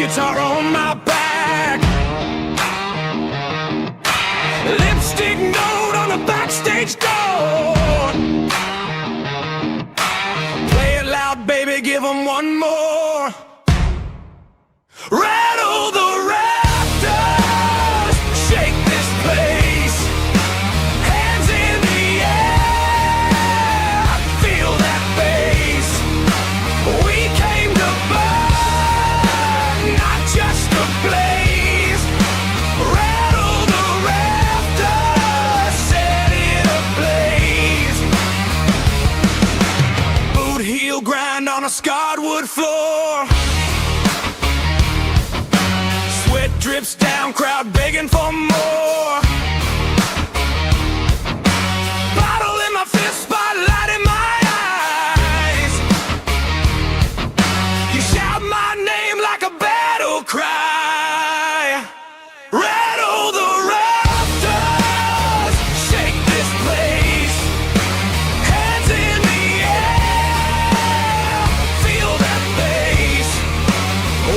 guitar on my back. Lipstick note on the backstage door. Play it loud, baby, give them one more. Rattle the rafters, shake this place. Hands in the air, feel that bass. We came to burn, not just to blaze. Rattle the rafters, set it ablaze. Boot heel grind on a scarred wood floor. Sweat drips down, crowd begging for more. Bottle in my fist, spotlight in my eyes. You shout my name like a battle cry. Rattle the rafters, shake this place. Hands in the air, feel that bass.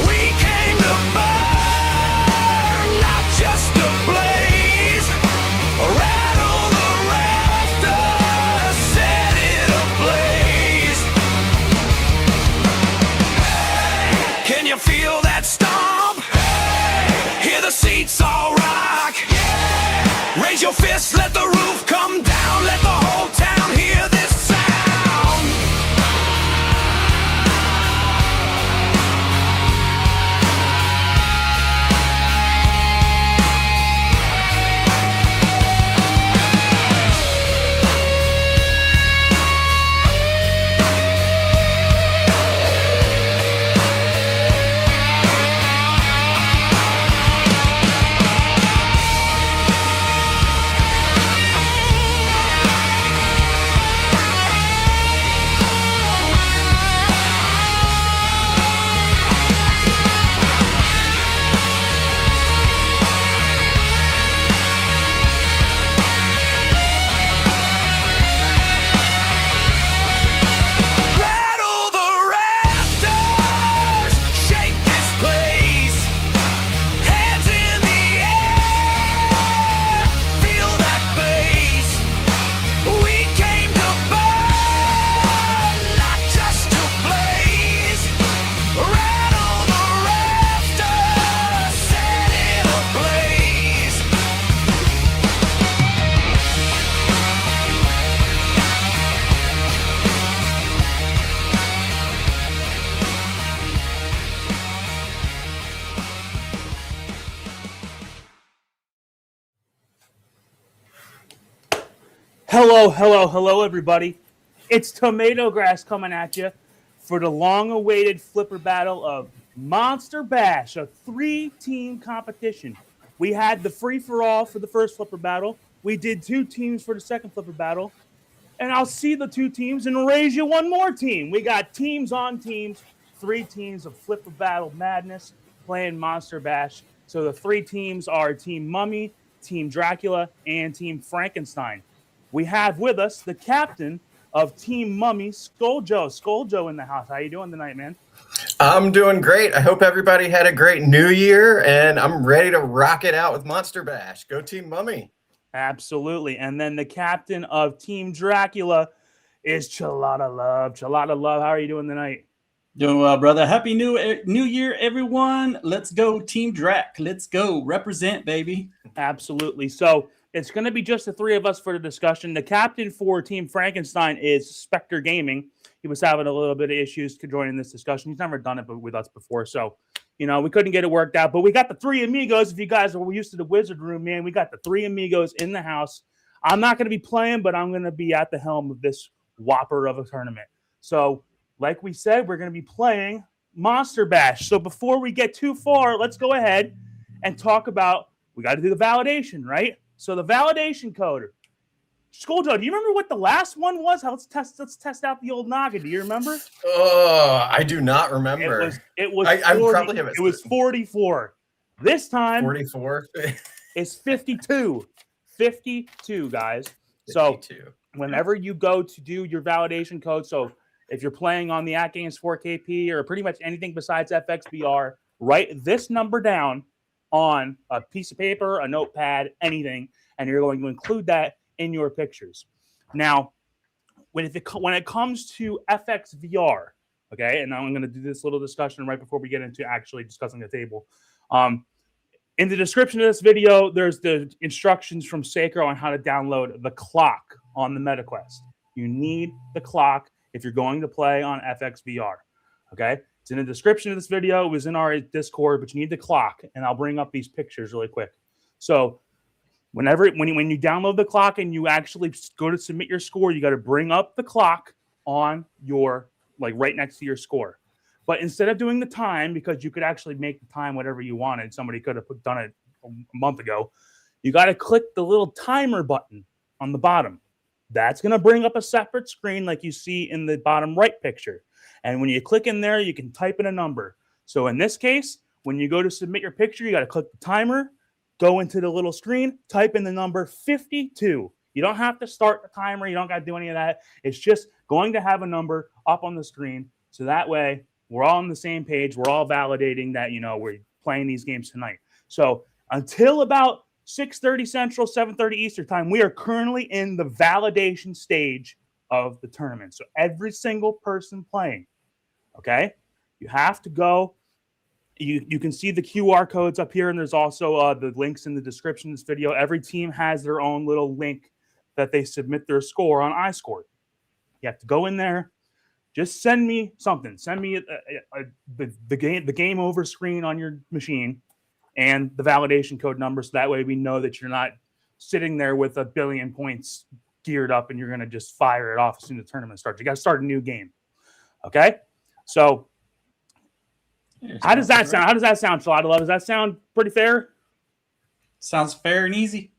We came to burn, not just to blaze. Rattle the rafters, set it ablaze. Can you feel that stomp? Hear the seats all rock. Raise your fists, let the roof come down. Let the whole town hear this sound. Rattle the rafters, shake this place. Hands in the air, feel that bass. We came to burn, not just to blaze. Rattle the rafters, set it ablaze. Hello, everybody. It's TomatoGrass coming at you for the long-awaited flipper battle of Monster Bash, a 3-team competition. We had the free-for-all for the first flipper battle. We did 2 teams for the second flipper battle. And I'll see the 2 teams and raise you one more team. We got teams on teams, 3 teams of flipper battle madness playing Monster Bash. So the 3 teams are Team Mummy, Team Dracula, and Team Frankenstein. We have with us the captain of Team Mummy, Scoaljo. Scoaljo in the house. How you doing tonight, man? I'm doing great. I hope everybody had a great new year, and I'm ready to rock it out with Monster Bash. Go Team Mummy. Absolutely. And then the captain of Team Dracula is ChalataLove. ChalataLove, how are you doing tonight? Doing well, brother. Happy New Year, everyone. Let's go Team Drac. Let's go. Represent, baby. Absolutely. So it's going to be just the 3 of us for the discussion. The captain for Team Frankenstein is Spectre Gaming. He was having a little bit of issues joining this discussion. He's never done it with us before. So, we couldn't get it worked out. But we got the 3 amigos. If you guys are used to the Wizard Room, man, we got the 3 amigos in the house. I'm not going to be playing, but I'm going to be at the helm of this whopper of a tournament. So, like we said, we're going to be playing Monster Bash. So before we get too far, let's go ahead and talk about, we got to do the validation, right? So the validation code. Scoaljo, do you remember what the last one was? Let's test out the old noggin. Do you remember? Oh, I do not remember. It was I probably have it. It was 44. This time 44 is 52. 52, guys. 52. So whenever you go to do your validation code, so if you're playing on the AtGames 4KP or pretty much anything besides FXVR, write this number down on a piece of paper, a notepad, anything, and you're going to include that in your pictures. Now, when it comes to FX VR, okay, and now I'm going to do this little discussion right before we get into actually discussing the table. In the description of this video, there's the instructions from Sacro on how to download the clock on the MetaQuest. You need the clock if you're going to play on FX VR, okay? It's in the description of this video. It was in our Discord, but you need the clock, and I'll bring up these pictures really quick. So when you download the clock and you actually go to submit your score, you got to bring up the clock on your, like, right next to your score. But instead of doing the time, because you could actually make the time whatever you wanted, somebody could have done it a month ago, you got to click the little timer button on the bottom. That's going to bring up a separate screen like you see in the bottom right picture. And when you click in there, you can type in a number. So in this case, when you go to submit your picture, you got to click the timer, go into the little screen, type in the number 52. You don't have to start the timer. You don't got to do any of that. It's just going to have a number up on the screen. So that way we're all on the same page. We're all validating that, you know, we're playing these games tonight. So until about 6:30 Central, 7:30 Eastern time, we are currently in the validation stage of the tournament. So every single person playing, okay, you have to go. You can see the QR codes up here, and there's also the links in the description of this video. Every team has their own little link that they submit their score on iScored. You have to go in there. Just send me something. Send me the game over screen on your machine and the validation code number, so that way we know that you're not sitting there with 1 billion points geared up and you're going to just fire it off as soon as the tournament starts. You got to start a new game. Okay? So how does that sound? How does that sound, ChalataLove? Does that sound pretty fair? Sounds fair and easy.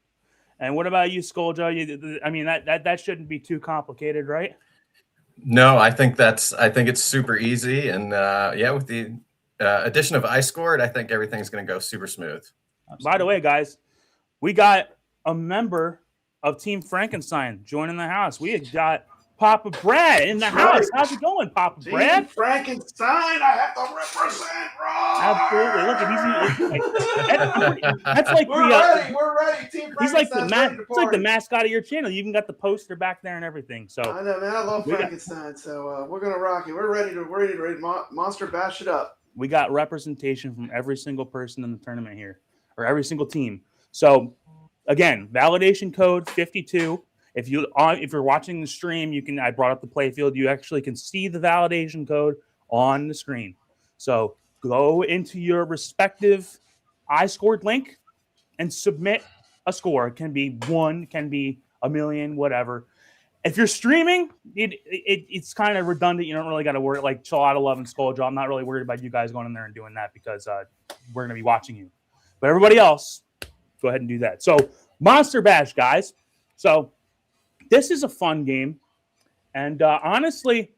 And what about you, Scoaljo? I mean, that shouldn't be too complicated, right? No, I think it's super easy. And yeah, with the addition of iScored, I think everything's going to go super smooth. Absolutely. By the way, guys, we got a member of Team Frankenstein joining the house. We have got Papa Brad in the house. How's it going, Papa Brad? Team Frankenstein, I have to represent, bro. Absolutely. Look, that's like We're ready. Team he's like the Frankenstein's it's like the mascot of your channel. You even got the poster back there and everything. So I know, man. I love Frankenstein. So we're gonna rock it. We're ready to monster bash it up. we got representation from every single person in the tournament here, or every single team. So again, validation code 52. If you're watching the stream, I brought up the playfield. You actually can see the validation code on the screen. So go into your respective iScored link and submit a score. It can be 1, can be 1,000,000, whatever. If you're streaming, it's kind of redundant. You don't really got to worry. Like ChalataLove and Scoaljo, I'm not really worried about you guys going in there and doing that because we're going to be watching you. But everybody else, go ahead and do that. So Monster Bash, guys. So this is a fun game. And honestly,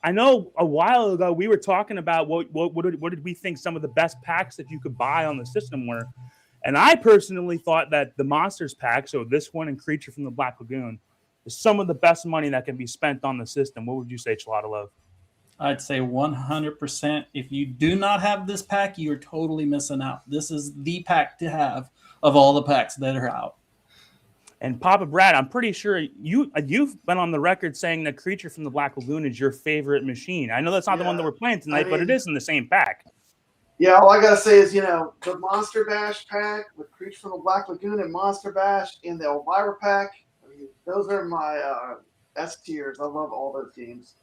I know a while ago we were talking about what did we think some of the best packs that you could buy on the system were. And I personally thought that the Monsters pack, so this one and Creature from the Black Lagoon, is some of the best money that can be spent on the system. What would you say, ChalataLove? I'd say 100%. If you do not have this pack, you're totally missing out. This is the pack to have of all the packs that are out. And Papa Brad, I'm pretty sure you've been on the record saying that Creature from the Black Lagoon is your favorite machine. I know that's not the one that we're playing tonight, but it is in the same pack. Yeah, all I gotta say is, the Monster Bash pack with Creature from the Black Lagoon and Monster Bash in the Elvira pack. I mean, those are my S tiers. I love all those games.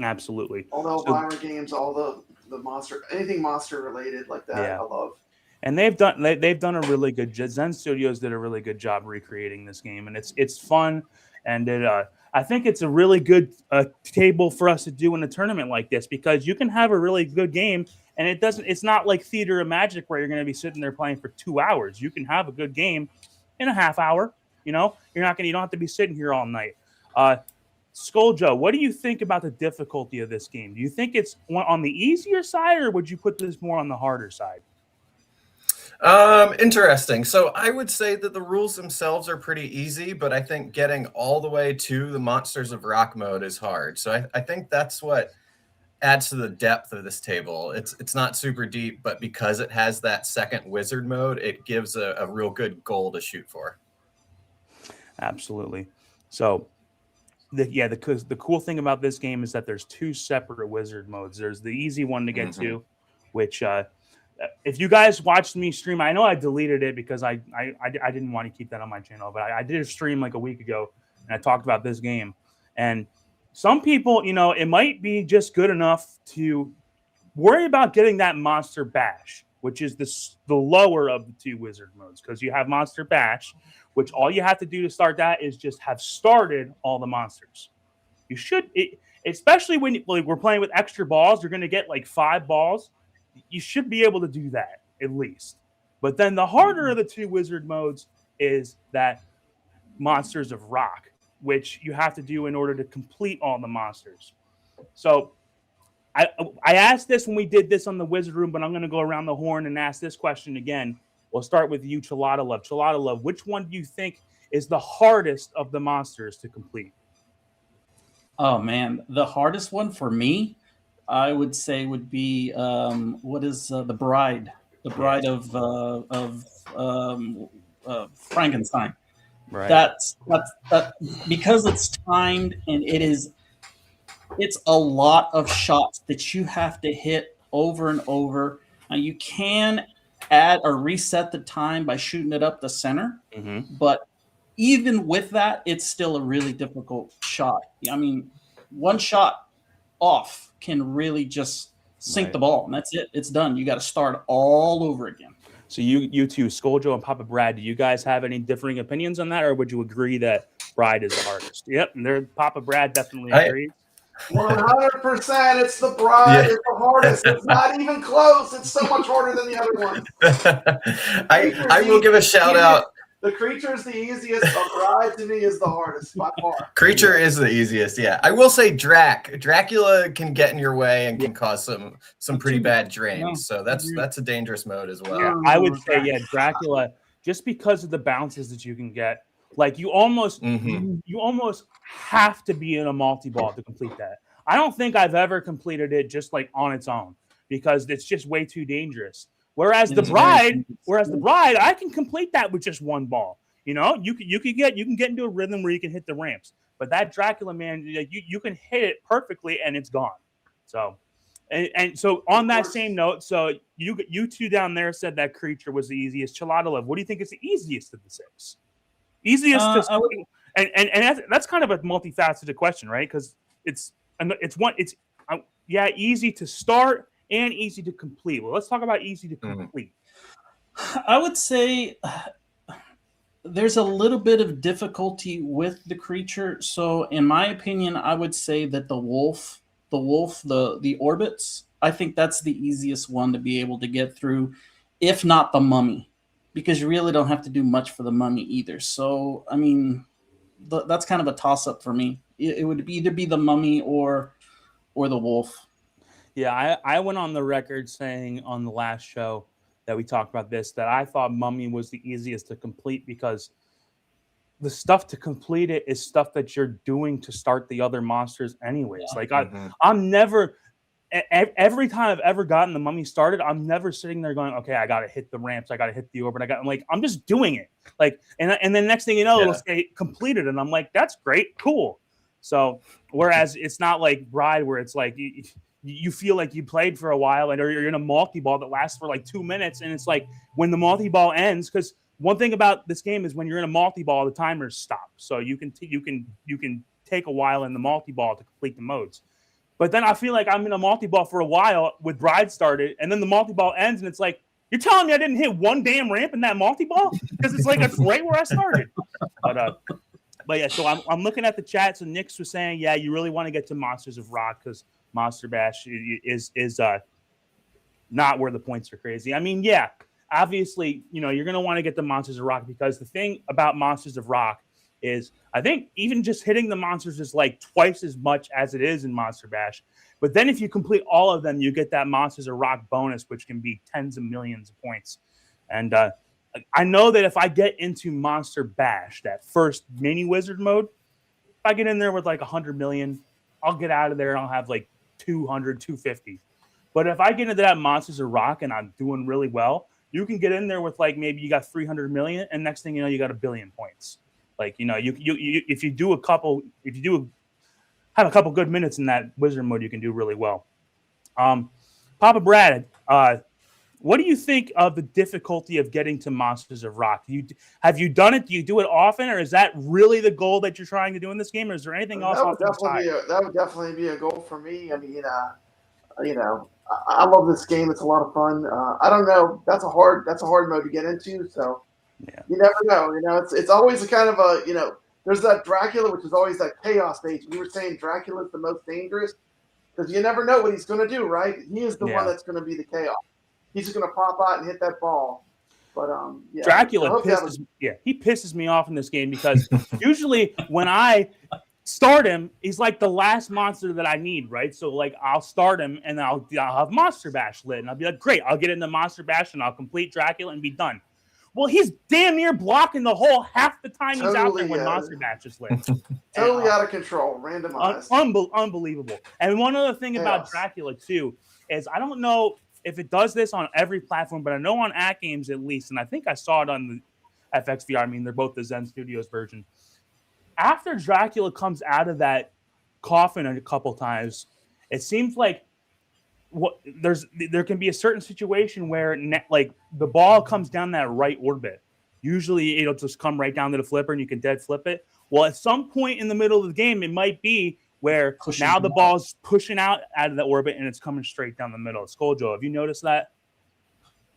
Absolutely. All the Elvira games, all the monster, anything monster related like that. Yeah. I love. And they've done a really good job. Zen Studios did a really good job recreating this game, and it's fun, and I think it's a really good table for us to do in a tournament like this, because you can have a really good game, and it's not like Theater of Magic where you're going to be sitting there playing for 2 hours. You can have a good game in a half hour. You don't have to be sitting here all night. Scoaljo, what do you think about the difficulty of this game? Do you think it's on the easier side, or would you put this more on the harder side? Interesting. So I would say that the rules themselves are pretty easy, but I think getting all the way to the Monsters of Rock mode is hard. So I think that's what adds to the depth of this table. It's not super deep, but because it has that second wizard mode, it gives a real good goal to shoot for. Absolutely. So the cool thing about this game is that there's two separate wizard modes. There's the easy one to get to, which if you guys watched me stream, I know I deleted it because I didn't want to keep that on my channel, but I did a stream like a week ago and I talked about this game. And some people, it might be just good enough to worry about getting that Monster Bash, which is the lower of the two wizard modes, because you have Monster Bash, which all you have to do to start that is just have started all the monsters. You should, especially when we're playing with extra balls, you're going to get like 5 balls. You should be able to do that at least. But then the harder of the two wizard modes is that Monsters of Rock, which you have to do in order to complete all the monsters. So I asked this when we did this on the Wizard Room, but I'm going to go around the horn and ask this question again. We'll start with you, ChalataLove. ChalataLove, which one do you think is the hardest of the monsters to complete? Oh, man. The hardest one for me, I would say, would be what is the Bride? The Bride of Frankenstein. Right. That's because it's timed and it's a lot of shots that you have to hit over and over. Now you can add or reset the time by shooting it up the center, but even with that, it's still a really difficult shot. I mean, one shot off can really just sink the ball, and that's it. It's done. You got to start all over again. So you two, Scoaljo and Papa Brad, do you guys have any differing opinions on that, or would you agree that Bride is the hardest? Yep, and Papa Brad definitely agrees. 100%. It's the Bride. It's the hardest. It's not even close. It's so much harder than the other one. I will give a shout out. The Creature is the easiest. The Bride to me is the hardest by far. Creature is the easiest. Yeah, I will say Dracula can get in your way and can cause some pretty bad drains. So that's a dangerous mode as well. Yeah, I would say Dracula, just because of the bounces that you can get. Like you almost have to be in a multi-ball to complete that. I don't think I've ever completed it just like on its own because it's just way too dangerous. Whereas the Bride, I can complete that with just one ball. You can get into a rhythm where you can hit the ramps. But that Dracula, man, you can hit it perfectly and it's gone. So and so on that same note, so you two down there said that Creature was the easiest. ChalataLove, what do you think is the easiest of the 6? Easiest to and that's kind of a multifaceted question, right? Because it's easy to start and easy to complete. Well, let's talk about easy to complete. I would say there's a little bit of difficulty with the Creature. So in my opinion, I would say that the orbits, I think that's the easiest one to be able to get through, if not the Mummy, because you really don't have to do much for the Mummy either. So, I mean, that's kind of a toss-up for me. It would either be the Mummy or the Wolf. Yeah, I went on the record saying on the last show that we talked about this, that I thought Mummy was the easiest to complete because the stuff to complete it is stuff that you're doing to start the other monsters anyways. Yeah. Like I'm never, every time I've ever gotten the Mummy started, I'm never sitting there going, okay, I got to hit the ramps. I got to hit the orbit. I'm just doing it. Like, and then next thing you know, it'll say completed. And I'm like, that's great. Cool. So, whereas it's not like Bride where it's like, you feel like you played for a while and or you're in a multi-ball that lasts for like 2 minutes. And it's like when the multi-ball ends, because one thing about this game is when you're in a multi-ball, the timers stop. So you can take a while in the multi-ball to complete the modes. But then I feel like I'm in a multi-ball for a while with Bride started, and then the multi-ball ends, and it's like, you're telling me I didn't hit one damn ramp in that multi-ball? Because it's like, it's right where I started. But yeah, so I'm looking at the chat. So Nix was saying, yeah, you really want to get to Monsters of Rock because Monster Bash is not where the points are crazy. I mean, yeah, obviously, you're going to want to get the Monsters of Rock because the thing about Monsters of Rock is I think even just hitting the monsters is like twice as much as it is in Monster Bash. But then if you complete all of them, you get that Monsters of Rock bonus, which can be tens of millions of points. And I know that if I get into Monster Bash, that first mini wizard mode, if I get in there with like 100 million, I'll get out of there and I'll have like 200, 250. But if I get into that Monsters of Rock and I'm doing really well, you can get in there with like maybe you got 300 million, and next thing you know, you got 1 billion points. Like, you know, you if you have a couple good minutes in that wizard mode, you can do really well. Papa Brad, what do you think of the difficulty of getting to Monsters of Rock? Have you done it? Do you do it often, or is that really the goal that you're trying to do in this game, or is there anything else? That would definitely be a goal for me. I mean, you know, I love this game. It's a lot of fun. I don't know. That's a hard mode to get into. So Yeah. you never know. You know, it's always a kind of a, you know, there's that Dracula, which is always that chaos stage. We were saying Dracula is the most dangerous because you never know what he's going to do, right? He is the one that's going to be the chaos. He's just going to pop out and hit that ball. But yeah, Dracula pisses me off in this game because usually when I start him, he's like the last monster that I need, right? So like I'll start him and I'll have Monster Bash lit, and I'll be like, great, I'll get into Monster Bash and I'll complete Dracula and be done. Well, he's damn near blocking the hole half the time he's out there when Monster Bash is lit. Totally out of control, randomized. Unbelievable. And one other thing about Dracula too is I don't know if it does this on every platform, but I know on AtGames at least, and I think I saw it on the FX VR. I mean, they're both the Zen Studios version. After Dracula comes out of that coffin a couple times, it seems like there can be a certain situation where like the ball comes down that right orbit. Usually it'll just come right down to the flipper and you can dead flip it. Well, at some point in the middle of the game, it might be where now the ball's pushing out of the orbit and it's coming straight down the middle. Scoaljo, have you noticed that?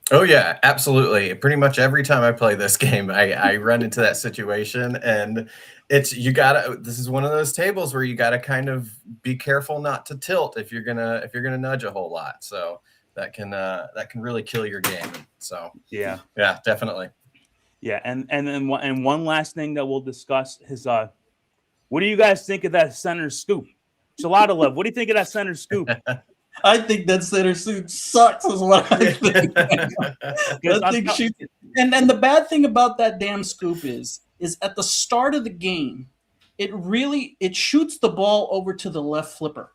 Oh yeah, absolutely. Pretty much every time I play this game, I run into that situation, and this is one of those tables where you gotta kind of be careful not to tilt if you're gonna nudge a whole lot. So that can really kill your game. So yeah, definitely. Yeah, and one last thing that we'll discuss is what do you guys think of that center scoop? ChalataLove, what do you think of that center scoop? I think that center suit sucks is what I think. And the bad thing about that damn scoop is at the start of the game, it shoots the ball over to the left flipper.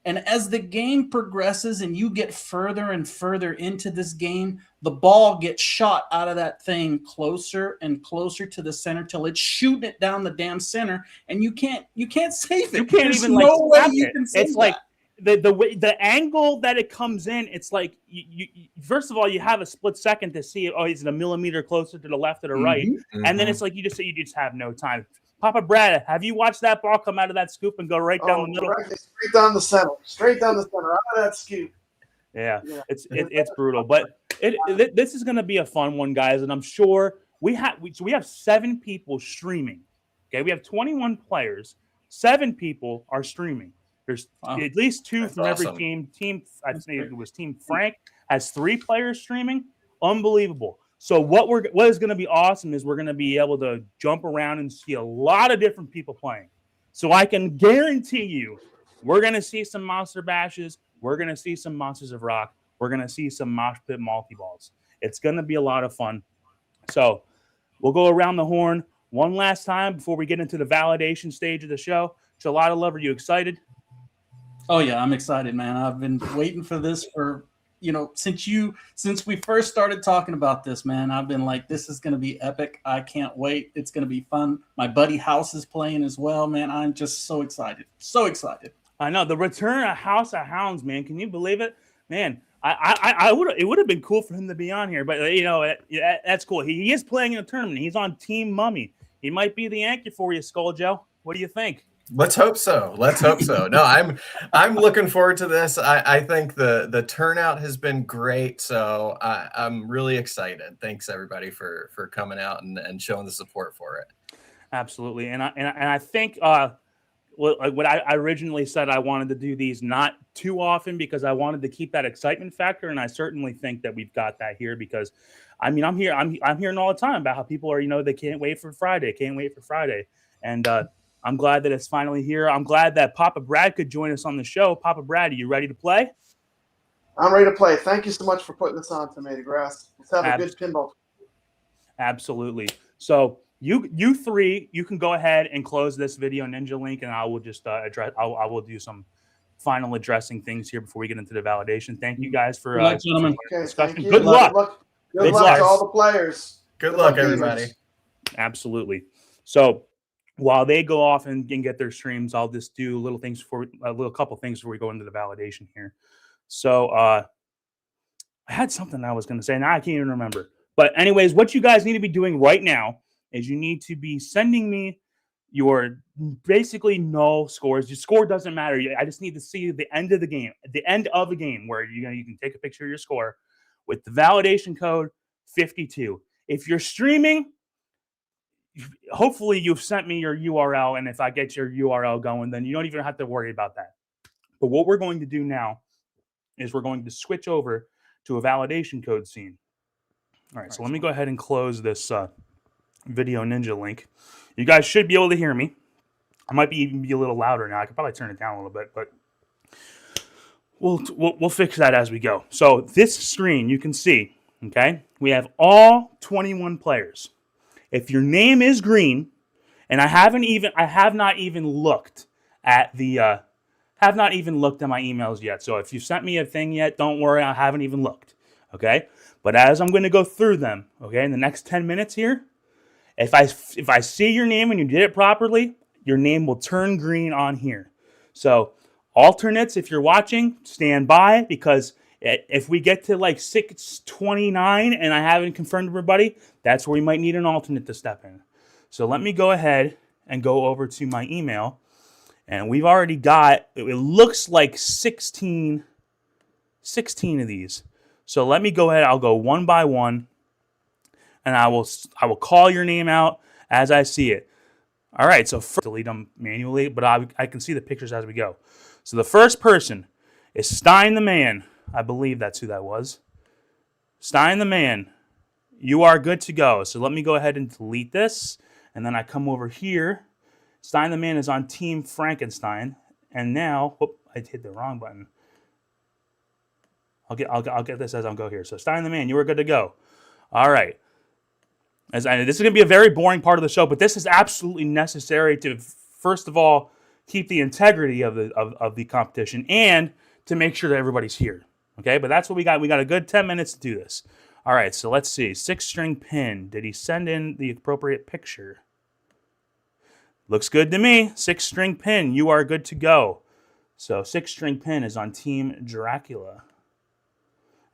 And as the game progresses and you get further and further into this game, the ball gets shot out of that thing closer and closer to the center till it's shooting it down the damn center, and you can't save it. You can't even no way you can save it. It's like the angle that it comes in, it's like you first of all you have a split second to see it. Oh, is it a millimeter closer to the left or the right? And then it's like you just have no time. Papa Brad, have you watched that ball come out of that scoop and go right down the middle? Straight down the center, out of that scoop. Yeah. It's brutal, but this is going to be a fun one, guys, and I'm sure we have 7 people streaming. Okay, we have 21 players. 7 people are streaming. There's at least 2 from every team. I'd say it was Team Frank has 3 players streaming. Unbelievable. So what is going to be awesome is we're going to be able to jump around and see a lot of different people playing. So I can guarantee you, we're going to see some Monster Bashes. We're going to see some Monsters of Rock. We're going to see some Mosh Pit multi-balls. It's going to be a lot of fun. So we'll go around the horn one last time before we get into the validation stage of the show. ChalataLove, are you excited? Oh yeah, I'm excited, man. I've been waiting for this for, since we first started talking about this, man. I've been like, this is going to be epic. I can't wait. It's going to be fun. My buddy House is playing as well, man. I'm just so excited. So excited. I know the return of House of Hounds, man. Can you believe it, man? It would have been cool for him to be on here, but that's cool. He is playing in a tournament. He's on Team Mummy. He might be the anchor for you, Scoaljo. What do you think? Let's hope so. No, I'm looking forward to this. I think the turnout has been great, so I'm really excited. Thanks everybody for coming out and showing the support for it. Absolutely, and I think what I originally said, I wanted to do these not too often because I wanted to keep that excitement factor, and I certainly think that we've got that here because, I mean, I'm hearing all the time about how people are, they can't wait for Friday, and I'm glad that it's finally here. I'm glad that Papa Brad could join us on the show. Papa Brad, are you ready to play? I'm ready to play. Thank you so much for putting this on, TomatoGrass. Let's have a good pinball. Absolutely. So you 3, you can go ahead and close this video, Ninja Link, and I will just I will do some final addressing things here before we get into the validation. Thank you guys for Good luck, gentlemen. Okay, discussion. thank you. Good luck. Good Good luck luck. to all the players. Good luck, gamers. everybody. Absolutely. So while they go off and get their streams, I'll just do a couple things before we go into the validation here. So I had something I was going to say. Now I can't even remember. But anyways, what you guys need to be doing right now is you need to be sending me your basically no scores. Your score doesn't matter. I just need to see the end of the game, where you can take a picture of your score with the validation code 52. If you're streaming, hopefully you've sent me your URL, and if I get your URL going, then you don't even have to worry about that. But what we're going to do now is we're going to switch over to a validation code scene. All right, so let me go ahead and close this Video Ninja link. You guys should be able to hear me. I might even be a little louder now. I could probably turn it down a little bit, but we'll fix that as we go. So this screen, you can see, okay, we have all 21 players. If your name is green, and I have not even looked at my emails yet. So if you sent me a thing yet, don't worry, I haven't even looked. Okay, but as I'm going to go through them, okay, in the next 10 minutes here, if I see your name and you did it properly, your name will turn green on here. So alternates, if you're watching, stand by, because if we get to like 629 and I haven't confirmed everybody, that's where we might need an alternate to step in. So let me go ahead and go over to my email. And we've already got, it looks like 16 of these. So let me go ahead, I'll go one by one, and I will call your name out as I see it. All right, so first, delete them manually, but I can see the pictures as we go. So the first person is Stein the Man. I believe that's who that was. Stein the Man, you are good to go. So let me go ahead and delete this, and then I come over here. Stein the Man is on Team Frankenstein, and now, I hit the wrong button. I'll get this as I go here. So Stein the Man, you are good to go. All right. This is going to be a very boring part of the show, but this is absolutely necessary to, first of all, keep the integrity of the competition and to make sure that everybody's here. Okay, but that's what we got. We got a good 10 minutes to do this. All right, so let's see. 6-string pin. Did he send in the appropriate picture? Looks good to me. 6-string pin. You are good to go. So 6-string pin is on Team Dracula.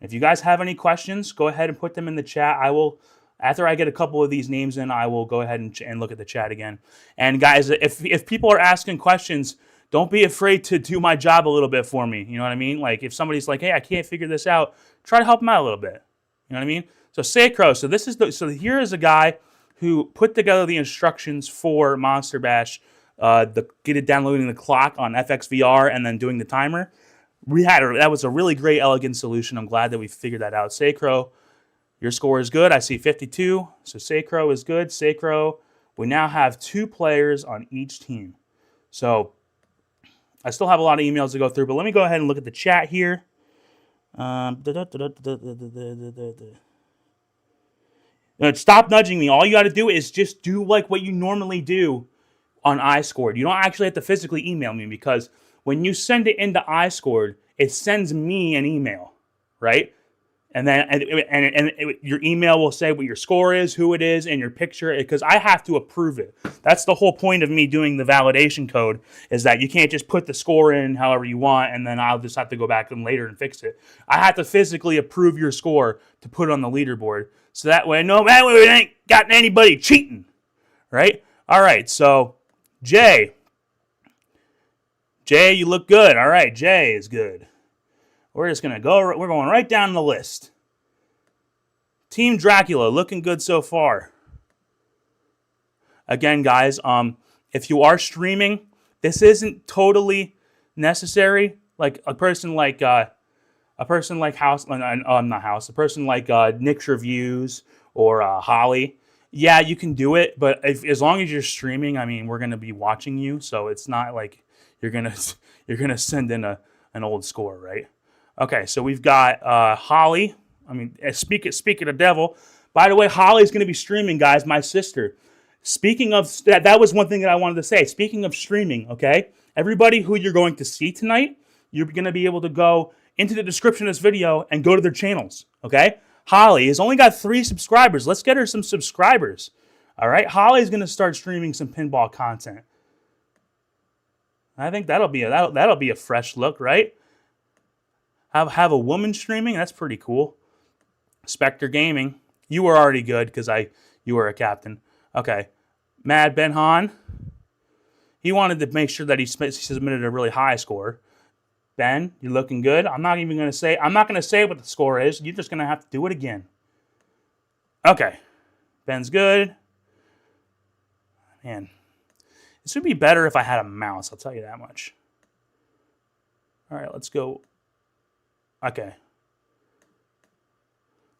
If you guys have any questions, go ahead and put them in the chat. I will, after I get a couple of these names in, I will go ahead and look at the chat again. And guys, if people are asking questions, don't be afraid to do my job a little bit for me. You know what I mean? Like if somebody's like, hey, I can't figure this out, try to help them out a little bit. You know what I mean? So Sacro, so here is a guy who put together the instructions for Monster Bash, downloading the clock on FX VR and then doing the timer. That was a really great, elegant solution. I'm glad that we figured that out. Sacro, your score is good. I see 52. So Sacro is good. Sacro, we now have 2 players on each team. So I still have a lot of emails to go through, but let me go ahead and look at the chat here. Stop nudging me. All you got to do is just do like what you normally do on iScored. You don't actually have to physically email me, because when you send it into iScored, it sends me an email, right? And then your email will say what your score is, who it is, and your picture, because I have to approve it. That's the whole point of me doing the validation code, is that you can't just put the score in however you want, and then I'll just have to go back and later and fix it. I have to physically approve your score to put it on the leaderboard, so that way, no matter, we ain't got anybody cheating, right? All right, so Jay, you look good. All right, Jay is good. We're just going to go, we're going right down the list. Team Dracula, looking good so far. Again, guys, if you are streaming, this isn't totally necessary. Like a person like Nick's Reviews or Holly. Yeah, you can do it, but as long as you're streaming, I mean, we're going to be watching you, so it's not like you're gonna send in an old score, right? Okay, so we've got Holly. I mean, speak of the devil. By the way, Holly's going to be streaming, guys, my sister. Speaking of, that was one thing that I wanted to say. Speaking of streaming, okay? Everybody who you're going to see tonight you're going to be able to go into the description of this video and go to their channels, okay? Holly has only got 3 subscribers. Let's get her some subscribers, all right? Holly's going to start streaming some pinball content. I think that'll be a fresh look, right? Have a woman streaming? That's pretty cool. Spectre Gaming. You were already good because you were a captain. Okay. Mad Ben Han. He wanted to make sure that he submitted a really high score. Ben, you're looking good. I'm not going to say what the score is. You're just going to have to do it again. Okay. Ben's good. Man. This would be better if I had a mouse, I'll tell you that much. All right, let's go. Okay.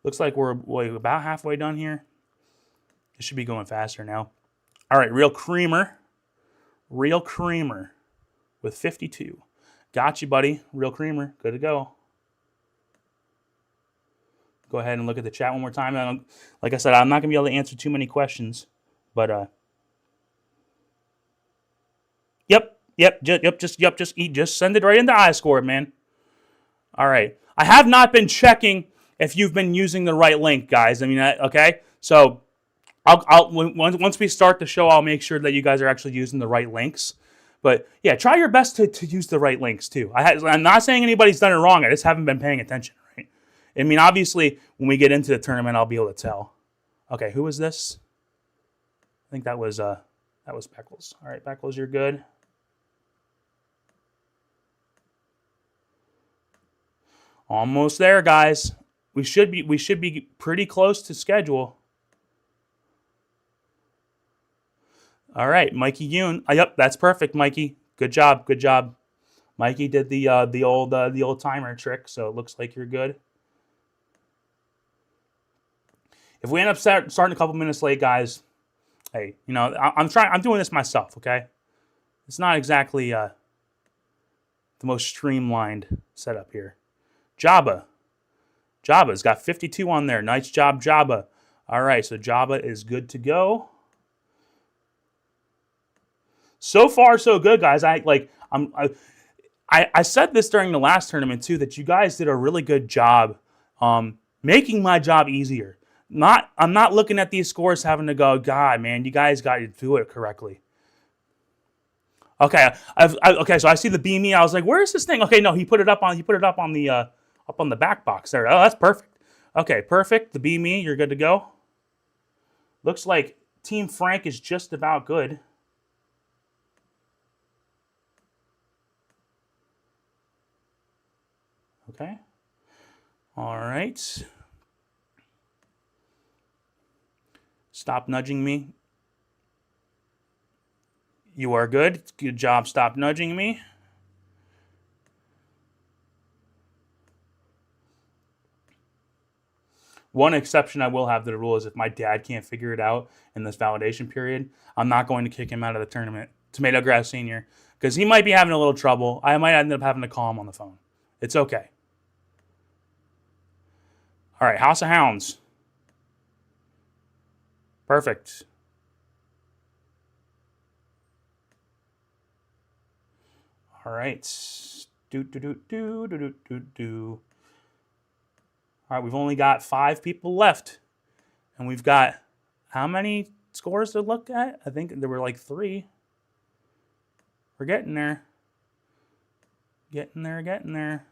Looks like we're about halfway done here. It should be going faster now. All right, Real Creamer. Real Creamer with 52. Got you, buddy. Real Creamer, good to go. Go ahead and look at the chat one more time. Like I said, I'm not going to be able to answer too many questions, but just send it right into iScored, man. All right. I have not been checking if you've been using the right link, guys. I mean, okay. So once we start the show, I'll make sure that you guys are actually using the right links. But yeah, try your best to use the right links too. I'm not saying anybody's done it wrong. I just haven't been paying attention, right? I mean, obviously, when we get into the tournament, I'll be able to tell. Okay, who was this? I think that was Beckles. All right, Beckles, you're good. Almost there, guys. We should be pretty close to schedule. All right, Mikey Yoon. Yep, that's perfect, Mikey. Good job, good job. Mikey did the old timer trick, so it looks like you're good. If we end up starting a couple minutes late, guys, hey, you know, I'm doing this myself, okay? It's not exactly the most streamlined setup here. Jaba's got 52 on there. Nice job, Jaba. All right, so Jaba is good to go. So far, so good, guys. I said this during the last tournament too, that you guys did a really good job making my job easier. I'm not looking at these scores having to go, God, man, you guys got to do it correctly. Okay, okay. So I see the BME. I was like, where is this thing? Okay, no, he put it up on the back box there. Oh, that's perfect. Okay, perfect. The BME, you're good to go. Looks like Team Frank is just about good. Okay. All right. Stop nudging me. You are good. Good job. Stop nudging me. One exception I will have to the rule is if my dad can't figure it out in this validation period, I'm not going to kick him out of the tournament. TomatoGrass Sr. Because he might be having a little trouble. I might end up having to call him on the phone. It's okay. All right, House of Hounds. Perfect. All right. All right, we've only got 5 people left. And we've got how many scores to look at? I think there were like 3. We're getting there. Getting there.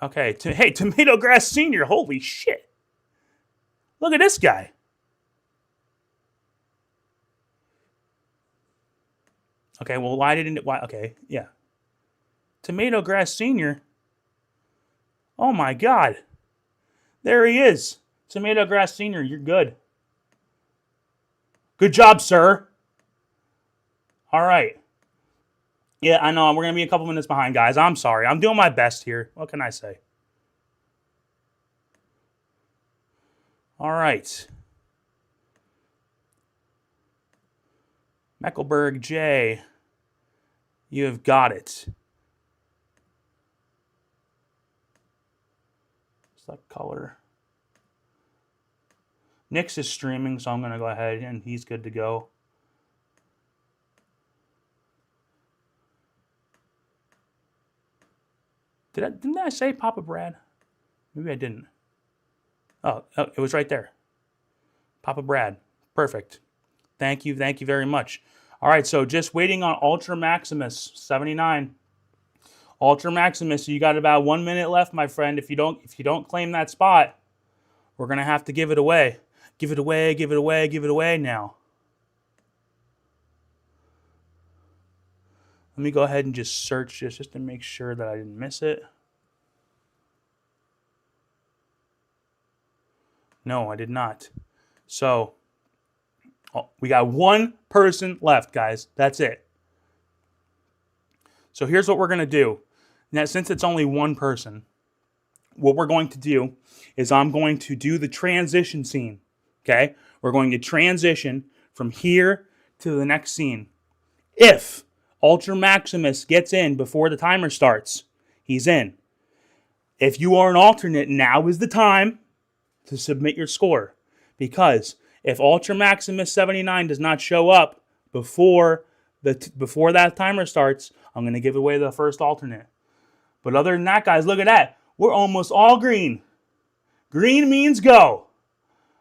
Okay, hey, TomatoGrass Sr., holy shit. Look at this guy. Okay, well, okay, yeah. TomatoGrass Sr. Oh my God. There he is. TomatoGrass Sr., you're good. Good job, sir. All right. Yeah, I know. We're going to be a couple minutes behind, guys. I'm sorry. I'm doing my best here. What can I say? All right. Mecklenburg J. You have got it. Select color. Nick's is streaming, so I'm going to go ahead and he's good to go. Didn't I say Papa Brad? Maybe I didn't. Oh, it was right there. Papa Brad. Perfect. Thank you very much. All right, so just waiting on Ultra Maximus 79. Ultra Maximus, you got about 1 minute left, my friend. If you don't claim that spot, we're gonna have to give it away. Give it away now. Let me go ahead and just search this just to make sure that I didn't miss it. No, I did not. So, we got one person left, guys. That's it. So here's what we're going to do. Now, since it's only one person, what we're going to do is I'm going to do the transition scene. Okay? We're going to transition from here to the next scene. If Ultra Maximus gets in before the timer starts, he's in. If you are an alternate, now is the time to submit your score. Because if Ultra Maximus 79 does not show up before that timer starts, I'm going to give away the first alternate. But other than that, guys, look at that. We're almost all green. Green means go.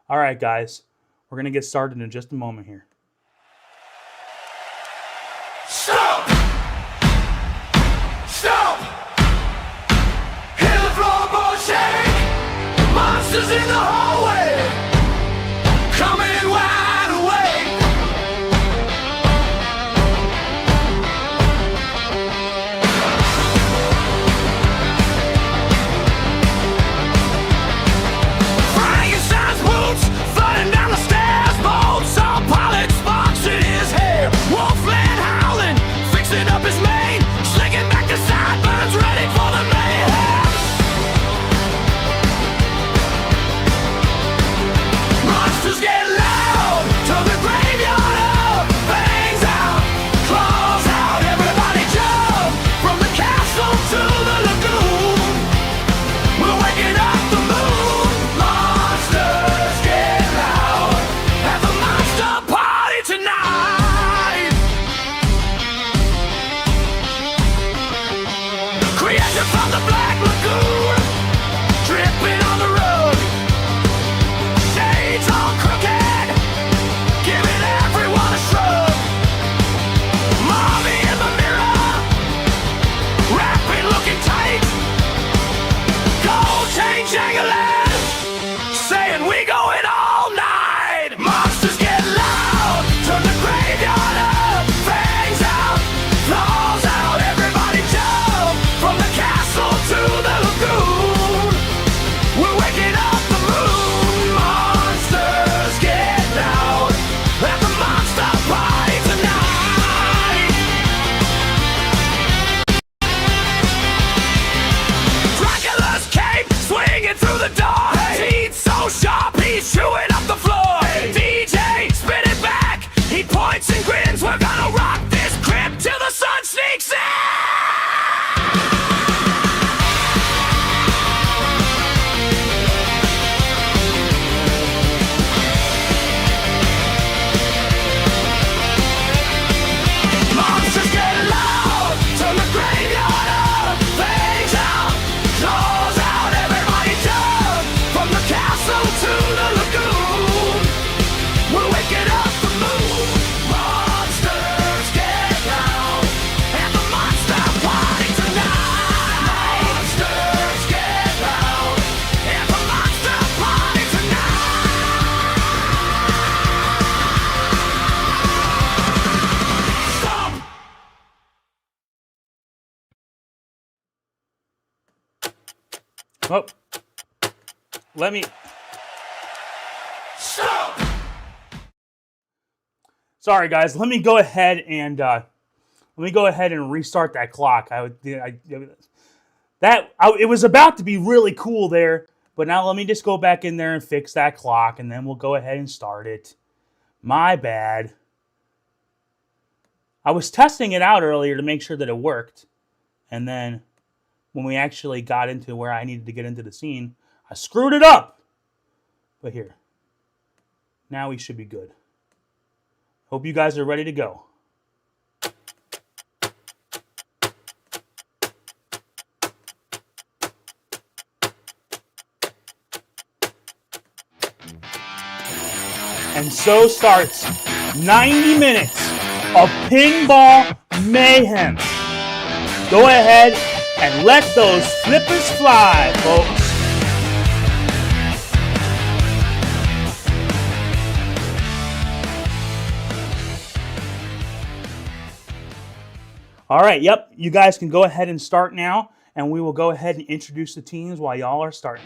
All right, guys. We're going to get started in just a moment here. Stop! Stop! Hit the floorboard shake! Monsters in the hallway! Coming wide awake! Frankenstein's boots flooding down the stairs, bolts all polished, sparks in his hair. Wolfman howling, fixing up his mane, slicking back the sideburns, ready for the mayhem. Monsters get loud, till the graveyard up, bangs out, claws out, everybody jump, from the castle to the lagoon. We're waking up the moon. Monsters get loud at the monster party tonight. Creation from the black lagoon, dripping on the rug. Shades all crooked, giving everyone a shrug. Mommy in the mirror, rapping, looking tight. Gold chain jangling, saying we going all night. Monsters get loud, turn the graveyard up, fangs out, claws out, everybody jump, from the castle to the lagoon. We're waking up the moon. Monsters get loud at the monster party tonight. Dracula's cape swinging through the door. Teeth so sharp he's chewing up the floor. DJ spin it back, he points and grins. We're gonna rock this crib till the sun sneaks in. Monsters get loud, turn the graveyard up, fangs out, claws out, everybody jump, from the castle to the lagoon. We're waking up the moon. Monsters get loud at the monster party tonight. Monsters get loud at the monster party tonight. Stop! Oh, let me. Stop! Sorry, guys. Let me go ahead and restart that clock. It was about to be really cool there, but now let me just go back in there and fix that clock, and then we'll go ahead and start it. My bad. I was testing it out earlier to make sure that it worked, and then when we actually got into where I needed to get into the scene, I screwed it up. But here, now we should be good. Hope you guys are ready to go. And so starts 90 minutes of pinball mayhem. Go ahead and let those flippers fly, folks. All right, yep, you guys can go ahead and start now, and we will go ahead and introduce the teams while y'all are starting.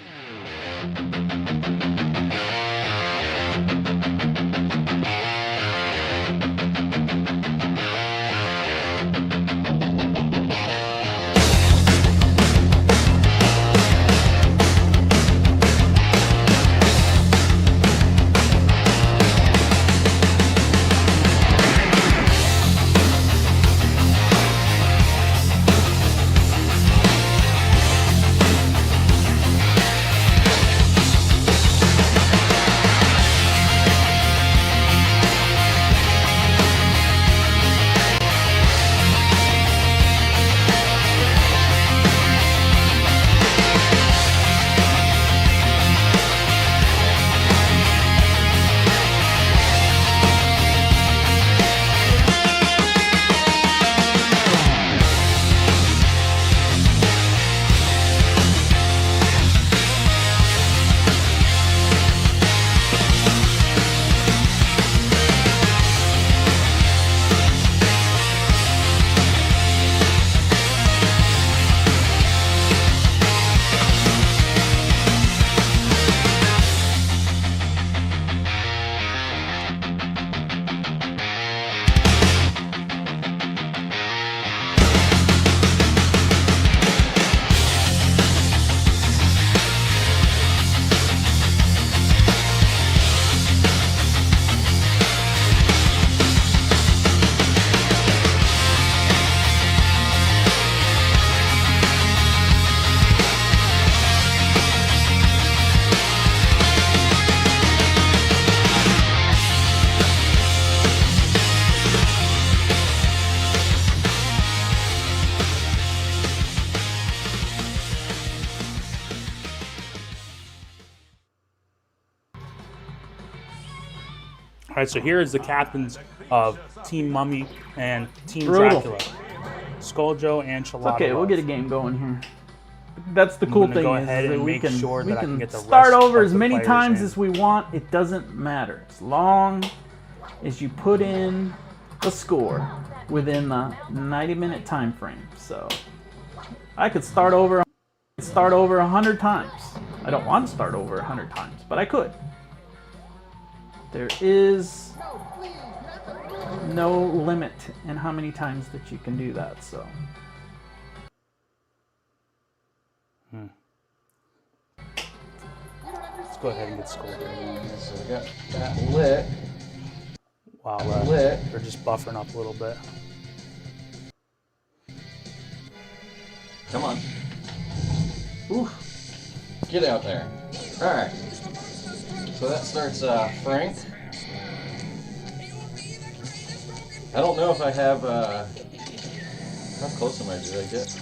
All right, so here is the captains of Team Mummy and Team Brutal. Dracula. Scoaljo and ChalataLove. Okay, we'll get a game going here. That's the cool gonna thing go is ahead that and we make can, sure we that I can can get the start rest over of as the many players times in. as we want. It doesn't matter. As long as you put in the score within the 90-minute time frame. So I could start over 100 times. I don't want to start over 100 times, but I could. There is no limit in how many times that you can do that, so. Let's go ahead and get scored. So we got that lit. Wow, Lit. they're just buffering up a little bit. Come on. Ooh. Get out there. All right. So that starts Frank. I don't know if I have. How close am I? Did I get?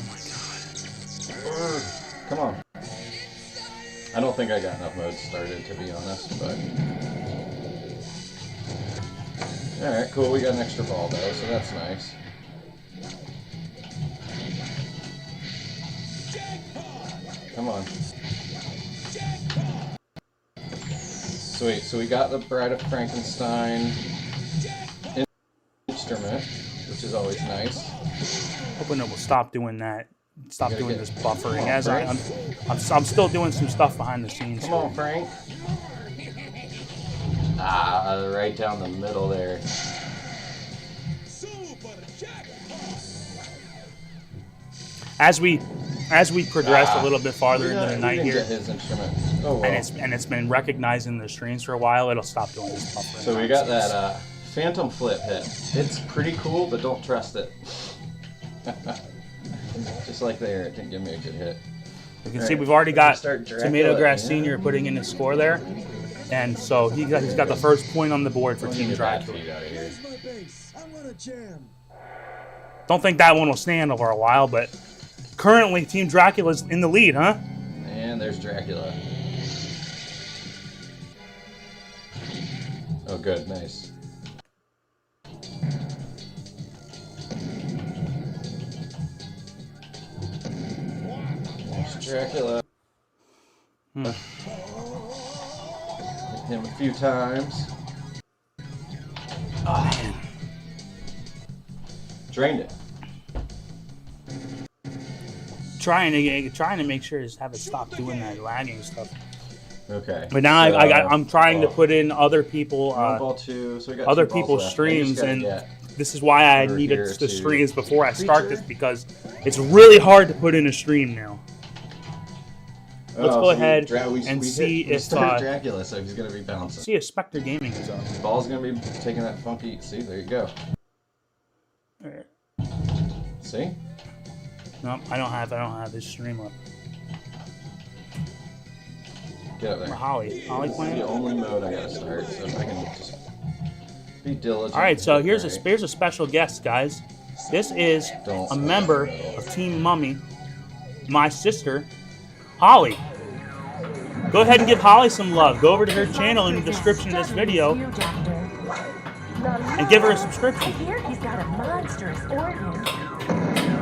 Come on. I don't think I got enough modes started, to be honest, but. Alright, cool. We got an extra ball, though, so that's nice. Come on. Sweet. So we got the Bride of Frankenstein instrument, which is always nice. Hoping it will stop doing that. Stop gotta doing get- this buffering. Come on, As I'm still doing some stuff behind the scenes. Come on, Frank. Ah, right down the middle there. As we progress a little bit farther into the We night didn't here, get his instrument. Oh, well. and it's been recognizing the streams for a while, it'll stop doing this buffering. So we got that Phantom Flip hit. It's pretty cool, but don't trust it. Just like there, it didn't give me a good hit. You can see we've already got Start Dracula, TomatoGrass yeah. Senior putting in his score there, and so he's got the first point on the board for Team Get that Dracula. feed out of here. Don't think that one will stand over a while, but currently Team Dracula's in the lead, huh? And there's Dracula. Oh, good, nice. There's Dracula. Hit him a few times. Oh man. Drained it. Trying to make sure to have it stop doing that lagging stuff. Okay. But now so, I'm trying to put in other people, one ball two. So we got other two balls people's left. streams, I just and gotta this is why I over needed here the to streams before I start Creature. this, because it's really hard to put in a stream now. Let's go ahead and see if Dracula, so he's gonna be bouncing. see if Spectre Gaming is up. Ball's gonna be taking that funky. See, there you go. All right. See? No, I don't have this stream up. Get up there. Or Holly This is playing. the only mode I gotta start, so if I can just be diligent. All right, so Right. here's a special guest, guys. This is Don't a member of Team Mummy, my sister, Holly. Go ahead and give Holly some love. Go over to her channel in the description of this video and give her a subscription. I hear he's got a monstrous organ.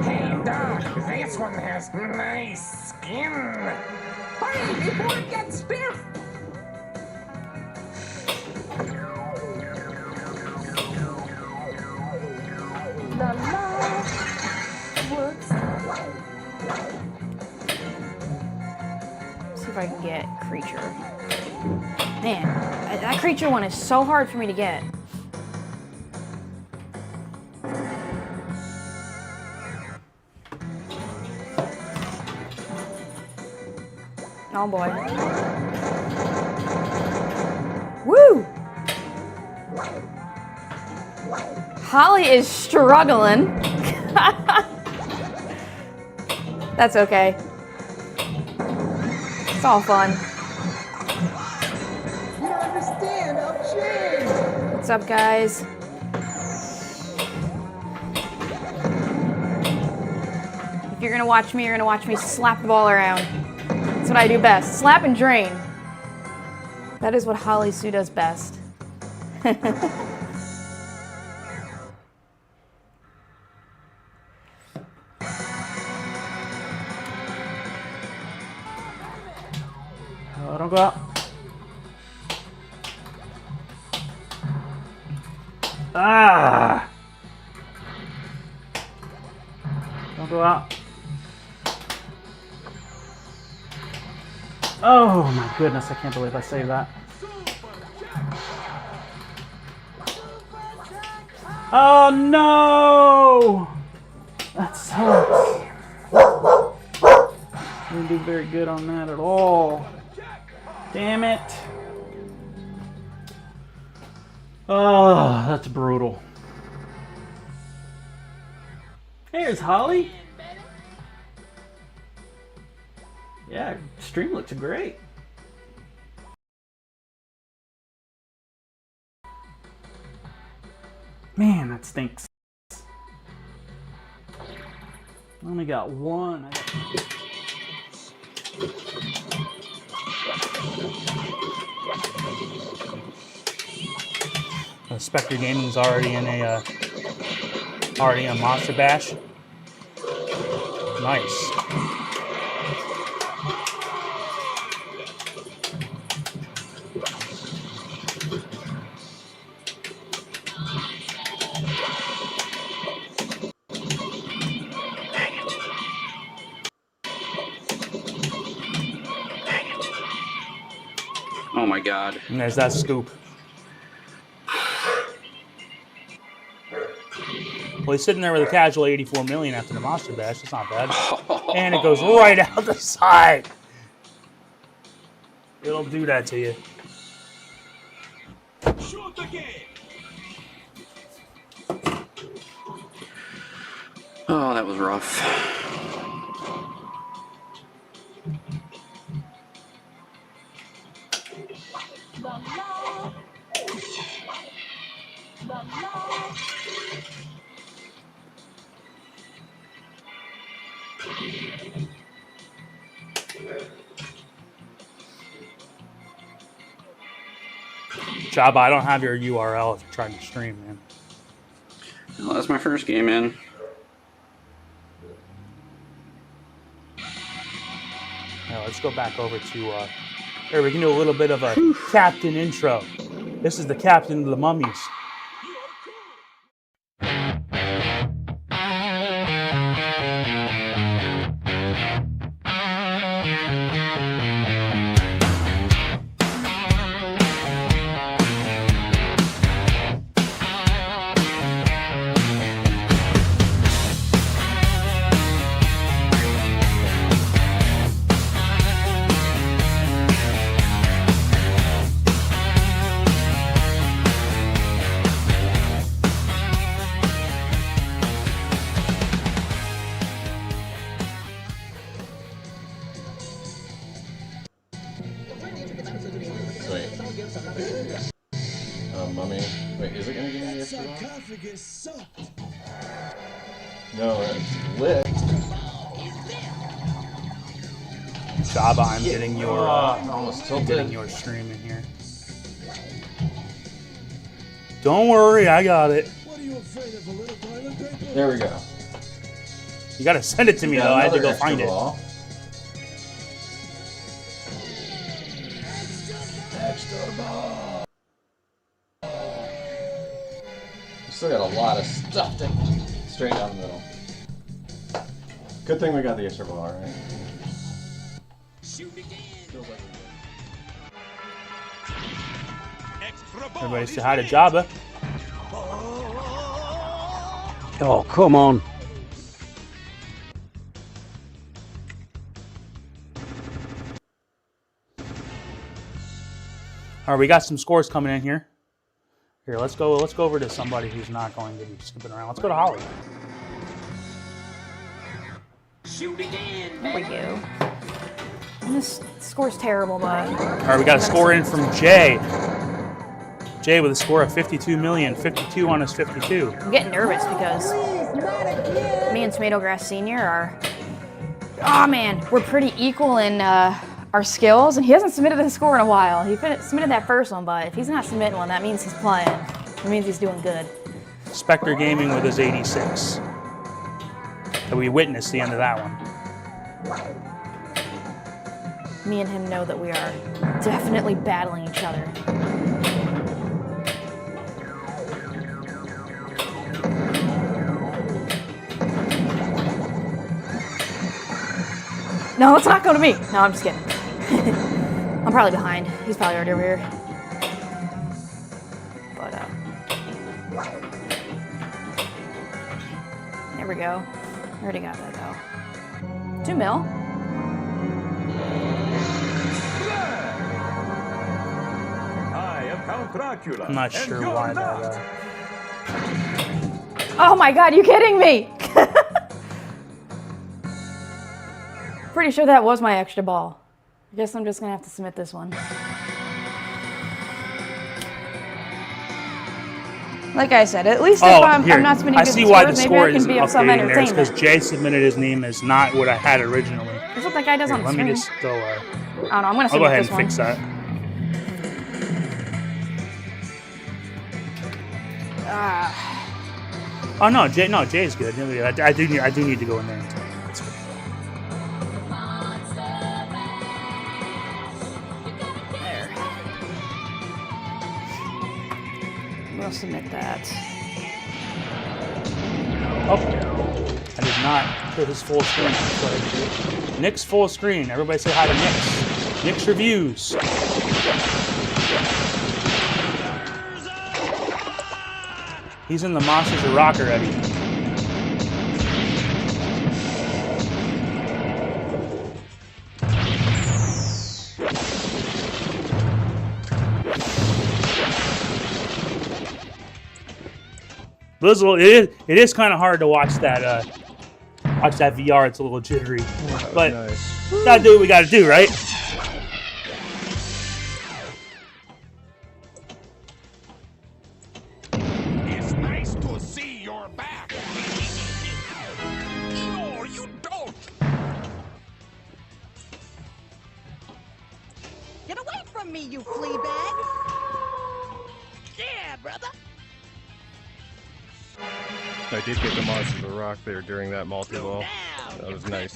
Hey, Doc, this one has nice skin. Hurry before it gets stiff. The love works. See if I can get creature. Man, that creature one is so hard for me to get. Oh boy. Woo! Holly is struggling. That's okay. It's all fun. You don't understand, I'll change. What's up, guys? If you're gonna watch me, you're gonna watch me slap the ball around. That's what I do best. Slap and drain. That is what Holly Sue does best. Oh, don't go out. Ah! Don't go out. Oh my goodness, I can't believe I saved that. Oh no! That sucks. Didn't do very good on that at all. Damn it. Oh, that's brutal. Here's Holly. Yeah, stream looks great. Man, that stinks. I only got one. Spectre Gaming's already in a Monster Bash. Nice. Oh my god. And there's that scoop. Well, he's sitting there with a casual 84 million after the Monster Bash. That's not bad. And it goes right out the side. It'll do that to you. Shoot the game. Oh, that was rough. The love. The love. Jabba, I don't have your URL if you're trying to stream, man. Well, that's my first game in. Now, let's go back over to here. We can do a little bit of a captain intro. This is the captain of the mummies. Mummy. Wait, is it gonna give me the extra ball? No, it's lit. Jabba, I'm getting your almost tilted. getting your stream in here. Don't worry, I got it. There we go. You gotta send it to me though. I had to go find it. Extra ball. Still got a lot of stuff to straight down the middle. Good thing we got the extra ball, right? Everybody say hi to Jabba. Oh, come on. All right, we got some scores coming in here. Here, let's go over to somebody who's not going to be skipping around. Let's go to Holly. There we go. This score's terrible, but... All right, we got a score in from Jay. Jay with a score of 52 million, 52 on his 52. I'm getting nervous because me and TomatoGrass Sr. are... Oh, man, we're pretty equal in our skills, and he hasn't submitted a score in a while. He submitted that first one, but if he's not submitting one, that means he's playing. It means he's doing good. Spectre Gaming with his 86. So we witnessed the end of that one. Me and him know that we are definitely battling each other. No, it's not going to me. No, I'm just kidding. I'm probably behind. He's probably already over here. But, there we go. I already got that, though. 2 mil. I'm not sure why that... Oh my god, you kidding me? Pretty sure that was my extra ball. I guess I'm just gonna have to submit this one. Like I said, at least if I'm not submitting I good see why the scores, score maybe I is can be of some updating there. It's entertainment. because Jay submitted his name as not what I had originally. That's what that guy does on the Let me screen. just go... I don't know, I'm gonna I'll submit go ahead this and one. fix that. Oh no, Jay's good. I do need to go in there and tell him. That's good. There. We'll submit that. Oh, I did not put his full screen. So Nick's full screen. Everybody say hi to Nick's. Nick's reviews. He's in the Monsters of Rock already. It is kind of hard to watch that VR. It's a little jittery, but gotta do what we gotta do, right? It's nice to see you're back. No, you don't. Get away from me, you flea bag! I did get the Monsters of Rock there during that multi-ball. That was nice.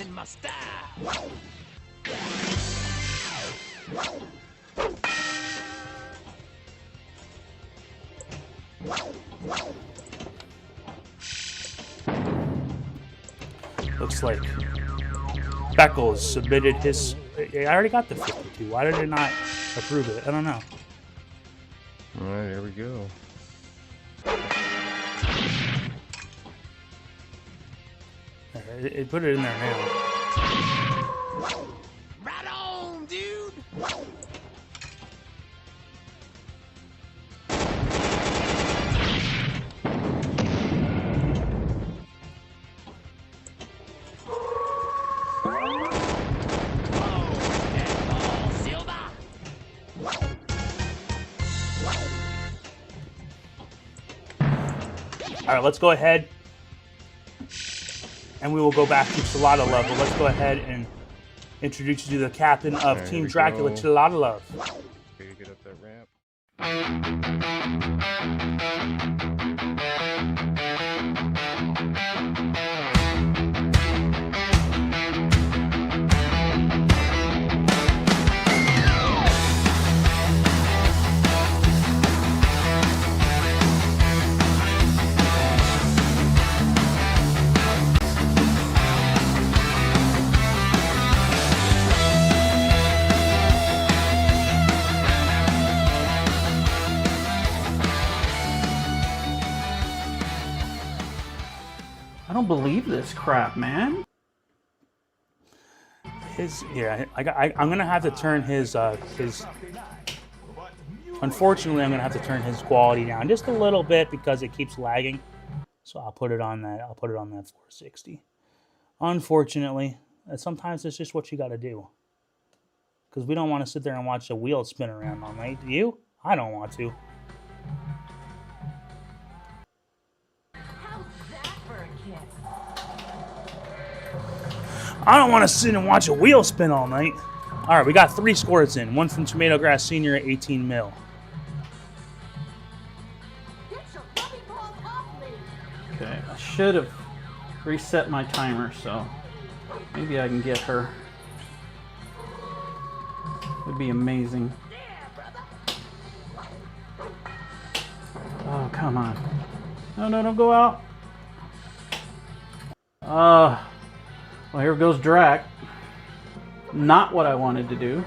Looks like Beckles submitted his. I already got the 52. Why did it not approve it? I don't know. All right, here we go. It put it in there now. Right on, dude. All right, let's go ahead. And we will go back to ChalataLove. But let's go ahead and introduce you to the captain of There Team we Dracula, go. ChalataLove. Okay, get up that ramp. I don't believe this crap, man. I'm gonna have to turn his. Unfortunately, I'm gonna have to turn his quality down just a little bit because it keeps lagging. So I'll put it on that. I'll put it on that 460. Unfortunately, sometimes it's just what you got to do. Because we don't want to sit there and watch the wheel spin around all night. Do you? I don't want to. I don't want to sit and watch a wheel spin all night. All right, we got 3 scores in. One from TomatoGrass Senior at 18 mil. Okay, I should have reset my timer, so maybe I can get her. Would be amazing. Oh, come on. No, no, don't go out. Well, here goes Drac. Not what I wanted to do.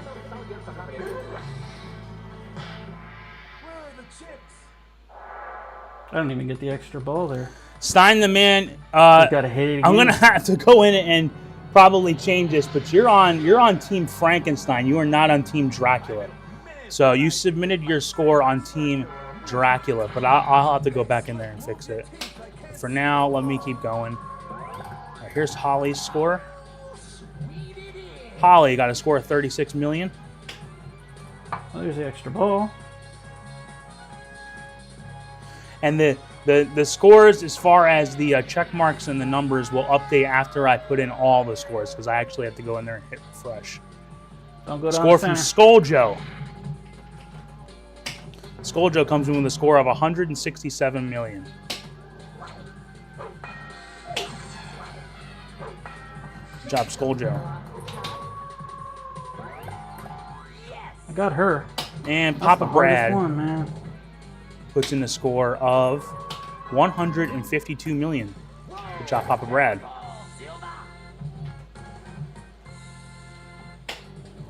I don't even get the extra ball there. Stein the man. Gotta hit it again. I'm gonna have to go in and probably change this, but you're on Team Frankenstein. You are not on Team Dracula. So you submitted your score on Team Dracula, but I'll have to go back in there and fix it. For now, let me keep going. All right, here's Holly's score. Holly got a score of 36 million. Well, there's the extra ball. And the scores, as far as the check marks and the numbers, will update after I put in all the scores, because I actually have to go in there and hit refresh. Don't go down Score the from center. Scoaljo. Scoaljo comes in with a score of 167 million. Good job, Scoaljo. I got her. And That's Papa the hardest Brad one, man. puts in a score of 152 million. Good job, Papa Brad.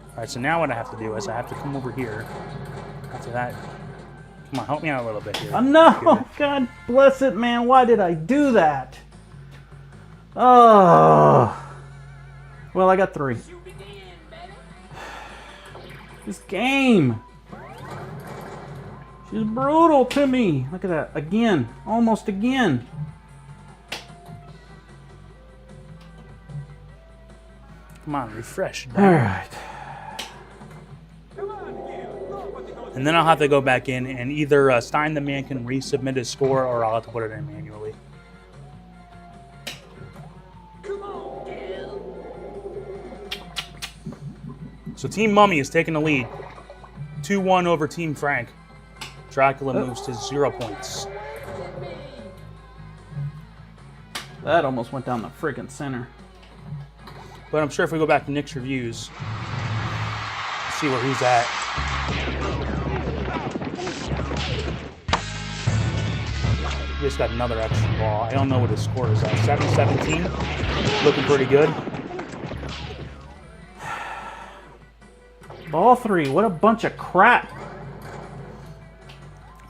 All right, so now what I have to do is I have to come over here. After that, come on, help me out a little bit here. Oh, no! God bless it, man. Why did I do that? Oh. Well, I got 3. This game. She's brutal to me. Look at that. Again. Almost again. Come on, refresh. All right. And then I'll have to go back in and either Stein the man can resubmit his score, or I'll have to put it in manually. So Team Mummy is taking the lead. 2-1 over Team Frank. Dracula moves to 0 points. That almost went down the freaking center. But I'm sure if we go back to Nick's reviews, see where he's at. He just got another extra ball. I don't know what his score is at. 7-17. Looking pretty good. Ball 3. What a bunch of crap.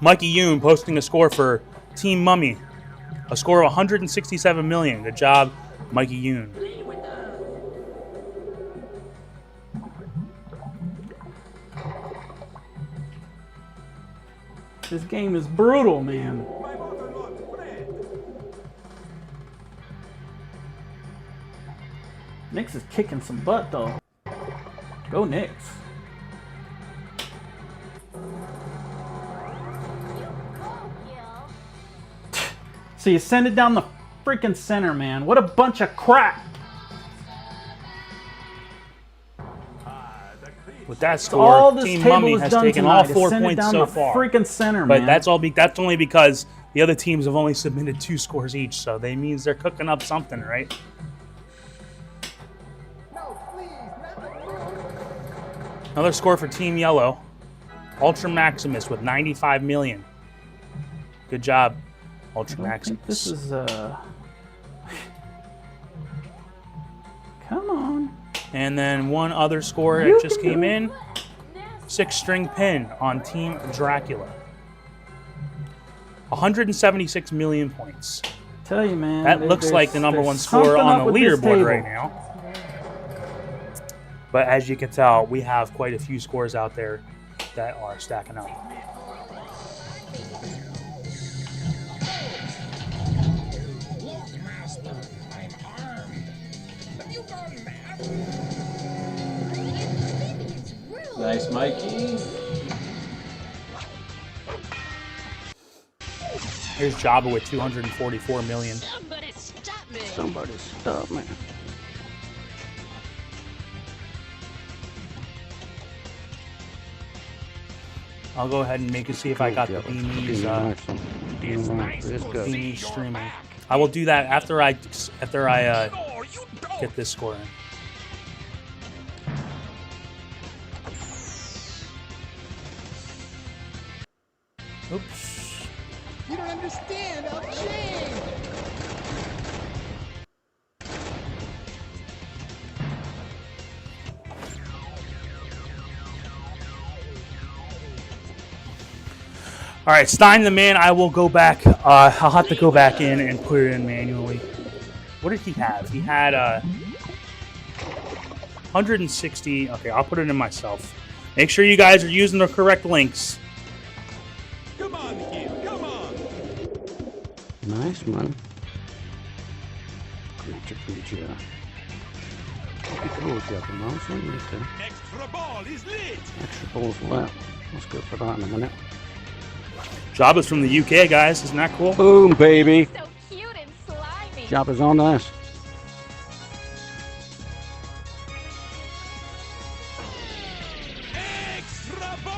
Mikey Yoon posting a score for Team Mummy. A score of 167 million. Good job, Mikey Yoon. This game is brutal, man. Nyx is kicking some butt, though. Go Nyx. So you send it down the freaking center, man. What a bunch of crap. With that all score, this Team table Mummy has has done taken tonight all is 4 send it points down so the far. freaking center, But man. that's only because the other teams have only submitted 2 scores each, so that means they're cooking up something, right? Another score for Team Yellow. Ultra Maximus with 95 million. Good job, Ultra Maximus. This is Come on. And then one other score that just came in. 6-string pin on Team Dracula. 176 million points. Tell you, man. That looks like the number one score on the leaderboard right now. But as you can tell, we have quite a few scores out there that are stacking up. Nice, Mikey. Here's Jabba with 244 million. Somebody stop me. I'll go ahead and make it see if I got the beanies, Let's beanies streaming. I will do that after I get this score in. Oops. You don't understand. I'll change. All right, Stein the man, I will go back. I'll have to go back in and put it in manually. What did he have? He had 160. Okay, I'll put it in myself. Make sure you guys are using the correct links. Come on, kid. Come on. Nice, man. Creature. Cool, got the mouse on you, okay. Extra ball is lit. Extra balls left. Let's go for that in a minute. Jabba's from the UK, guys. Isn't that cool? Boom, baby. So cute and slimy. Jabba's on this. Extra ball.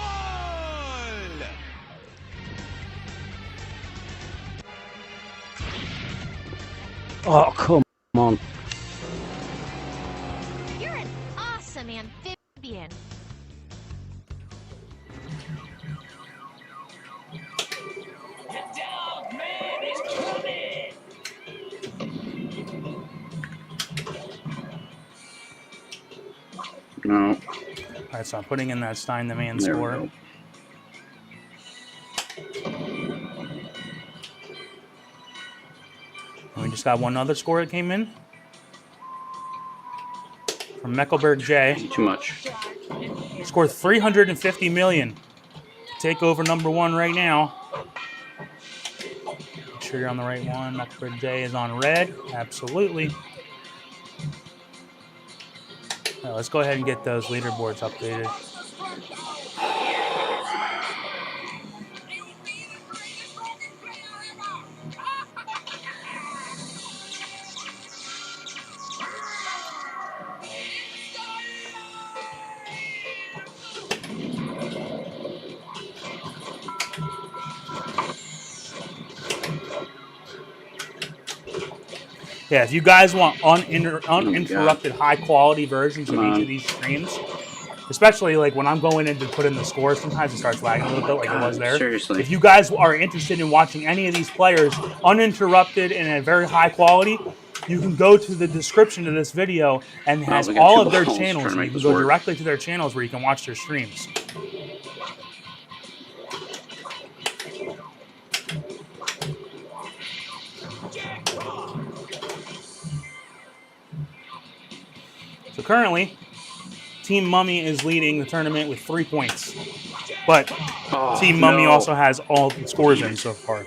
Oh, come on. You're an awesome amphibian. No. All right, so I'm putting in that Stein the man There we score. go. And we just got one other score that came in from Meckleberg J. Too much. Scored 350 million. Take over number one right now. Make sure you're on the right one. Meckleberg J is on red. Absolutely. All right, let's go ahead and get those leaderboards updated. Yeah, if you guys want uninterrupted, high-quality versions of each of these streams, especially like when I'm going in to put in the score, sometimes it starts lagging a little bit like it was there. Seriously. If you guys are interested in watching any of these players uninterrupted and at very high quality, you can go to the description of this video and it has all of their channels. And you can go directly to their channels where you can watch their streams. So currently, Team Mummy is leading the tournament with 3 points. But Team Mummy also has all the scores in so far.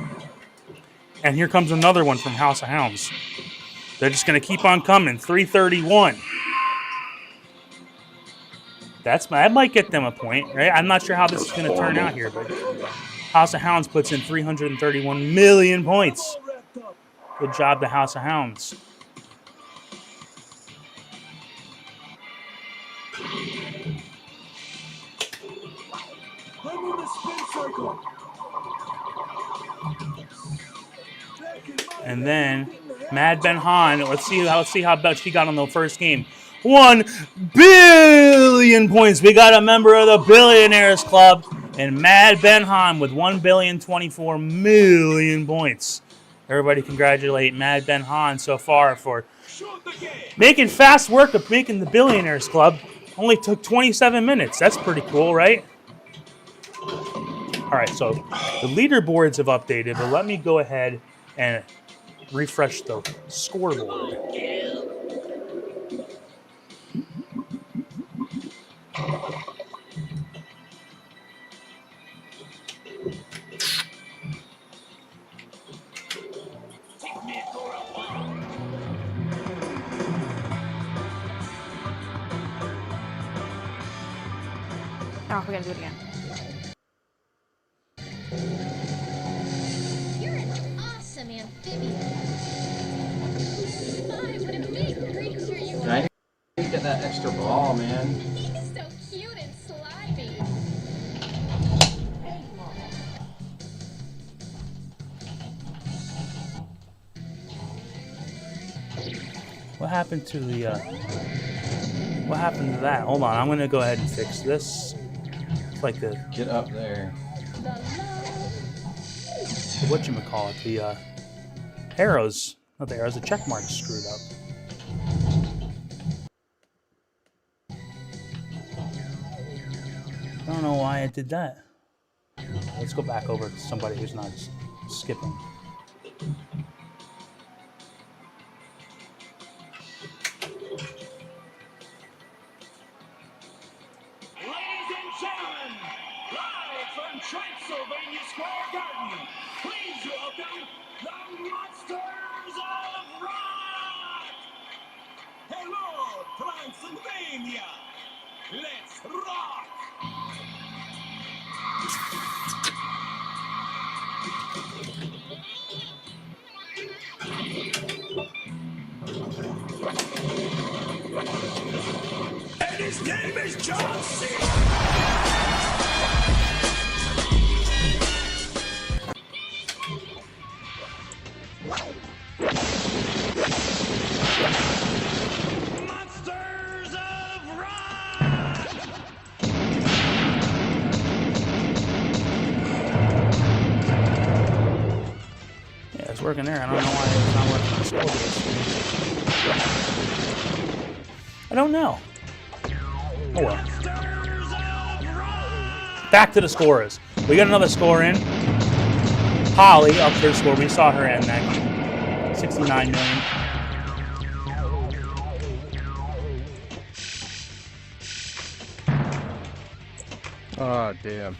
And here comes another one from House of Hounds. They're just going to keep on coming. 331. That might get them a point, right? I'm not sure how this is going to turn out here, but House of Hounds puts in 331 million points. Good job to House of Hounds. And then Mad Ben Han. Let's see how much he got on the first game. 1 billion points. We got a member of the Billionaires Club, and Mad Ben Han with 1,024,000,000 points. Everybody congratulate Mad Ben Han so far for making fast work of making the Billionaires Club. Only took 27 minutes. That's pretty cool, right? All right, so the leaderboards have updated, but let me go ahead and refresh the scoreboard. Oh, we're gonna do it again. You're an awesome amphibian. My, what a big creature you are. I need to get that extra ball, man. He's so cute and slimy. What happened to the, what happened to that? Hold on, I'm gonna go ahead and fix this. It's like the... Get up there. Whatchamacallit, the, arrows. Not the arrows, the check marks screwed up. I don't know why I did that. Let's go back over to somebody who's not skipping. Ladies and gentlemen, live from Transylvania Square Garden, please welcome the Monsters of Rock! Hello, Transylvania! Let's rock! And his name is John C. Monsters of Rock! Yeah, it's working there. I don't know why it's not working on Scoaljo. I don't know. Oh well. Back to the scores. We got another score in. Holly up her score. We saw her end that game. 69 million. Oh, damn.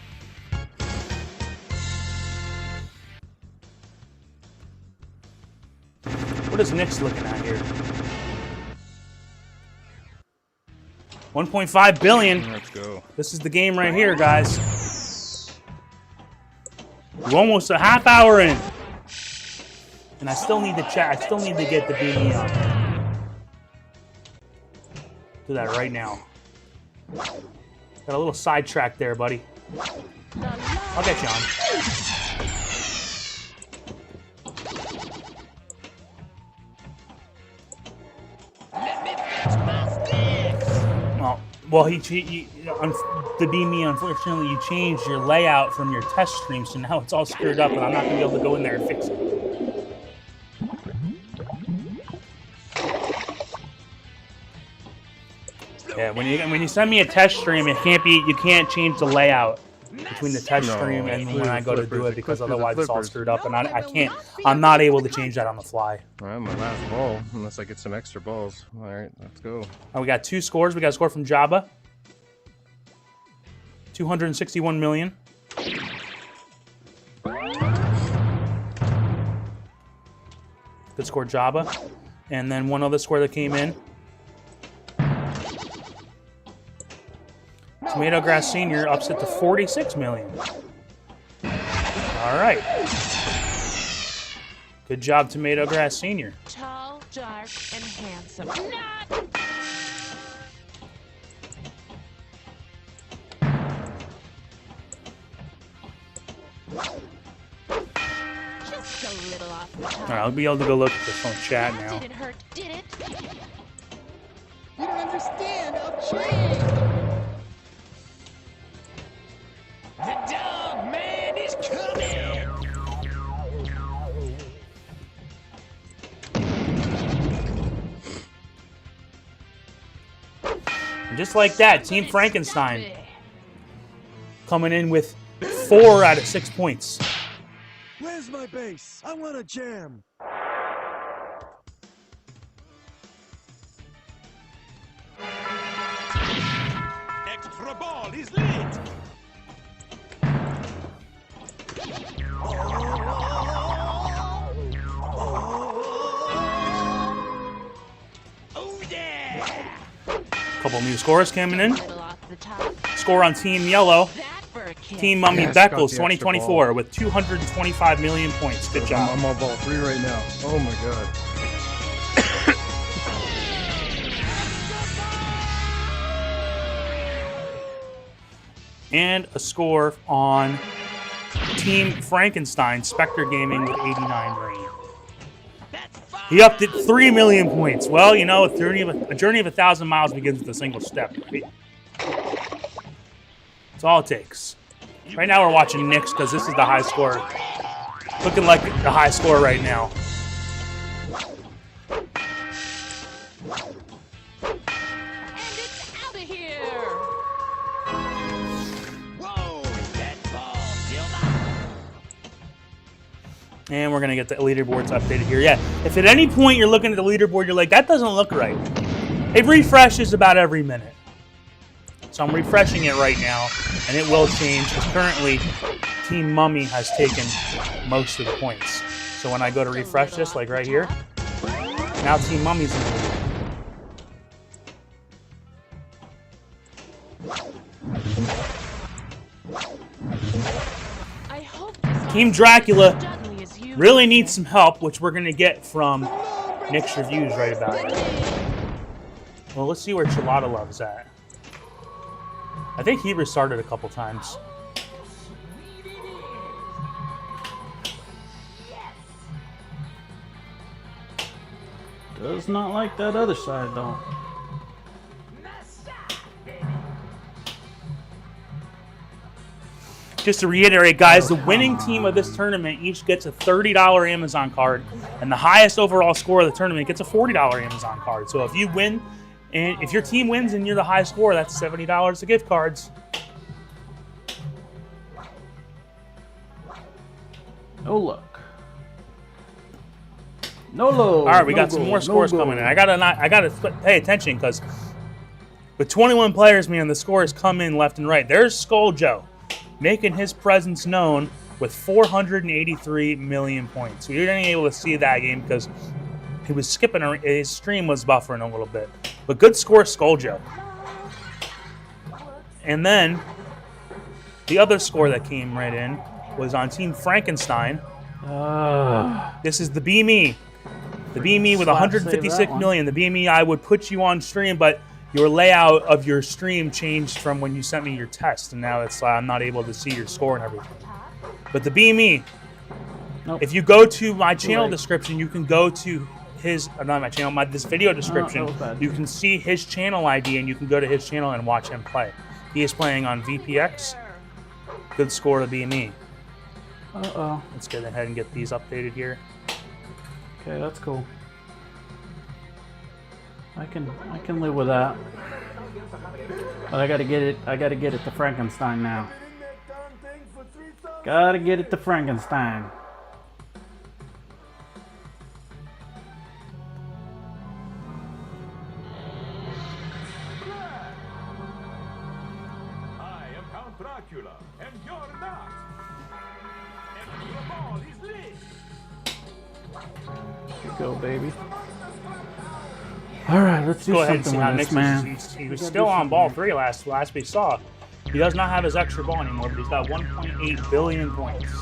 What is Nick's looking at here? 1.5 billion. Let's go. This is the game right here, guys. We're almost a half hour in. And I still need to chat. I still need to get the beanie on. Do that right now. Got a little sidetrack there, buddy. I'll get you on. Well, the Be Me, unfortunately, you changed your layout from your test stream, so now it's all screwed up, and I'm not going to be able to go in there and fix it. Yeah, when you send me a test stream, you can't change the layout between the test stream and when I go to do it, because otherwise it's all screwed up, and I'm not able to change that on the fly. All right, my last ball, unless I get some extra balls. All right, let's go. We got 2 scores. We got a score from Jabba. 261 million. Good score, Jabba. And then one other score that came in. TomatoGrass Senior ups it to 46 million. All right. Good job, TomatoGrass Senior. Tall, dark, and handsome. Just a little off the top. All right, I'll be able to go look at this on chat now. Didn't hurt, did it? You don't understand. I'm trying. The dog man is coming. And just like that, Team Frankenstein coming in with 4 out of 6 points. Where's my base? I want a jam. Extra ball is lit. Couple new scores coming in. Score on Team Yellow. Team Mummy Beckles 2024 with 225 million points. Good job. I'm on ball 3 right now. Oh my god. And a score on Team Frankenstein, Spectre Gaming with 89 million. He upped it 3 million points. Well, you know, a journey of 1,000 miles begins with a single step. Right? That's all it takes. Right now we're watching Knicks because this is the high score. Looking like the high score right now. And we're going to get the leaderboards updated here. Yeah, if at any point you're looking at the leaderboard, you're like, that doesn't look right. It refreshes about every minute. So I'm refreshing it right now, and it will change because currently Team Mummy has taken most of the points. So when I go to refresh this, like right here, now Team Mummy's in the lead. Team Dracula really needs some help, which we're going to get from Nick's reviews right about it. Well, let's see where ChalataLove's at. I think he restarted a couple times. Does not like that other side, though. Just to reiterate, guys, the winning team of this tournament each gets a $30 Amazon card, and the highest overall score of the tournament gets a $40 Amazon card. So if you win, and if your team wins and you're the high score, that's $70 of gift cards. No luck. No low. All right, we got some more scores coming in. I gotta pay attention because with 21 players, man, the scores come in left and right. There's Scoaljo making his presence known with 483 million points. We weren't able to see that game because he was skipping. His stream was buffering a little bit. But good score, Scoaljo. And then the other score that came right in was on Team Frankenstein. This is the Be Me. The Be Me with 156 million. The Be Me, I would put you on stream, but your layout of your stream changed from when you sent me your test, and now it's I'm not able to see your score and everything. But the Be Me, if you go to my channel description, you can go to not my channel, this video description, was bad. you can see his channel ID and you can go to his channel and watch him play. He is playing on VPX. Good score to be me. Uh-oh. Let's get ahead and get these updated here. Okay, that's cool. I can live with that. But I gotta get it to Frankenstein now. Gotta get it to Frankenstein. I am Count Dracula, and you're not. And the ball is lit. Here you go, baby. All right, let's do Go ahead and something see how with Nick's this, man. He was still on ball 3 last we saw. He does not have his extra ball anymore, but he's got 1.8 billion points.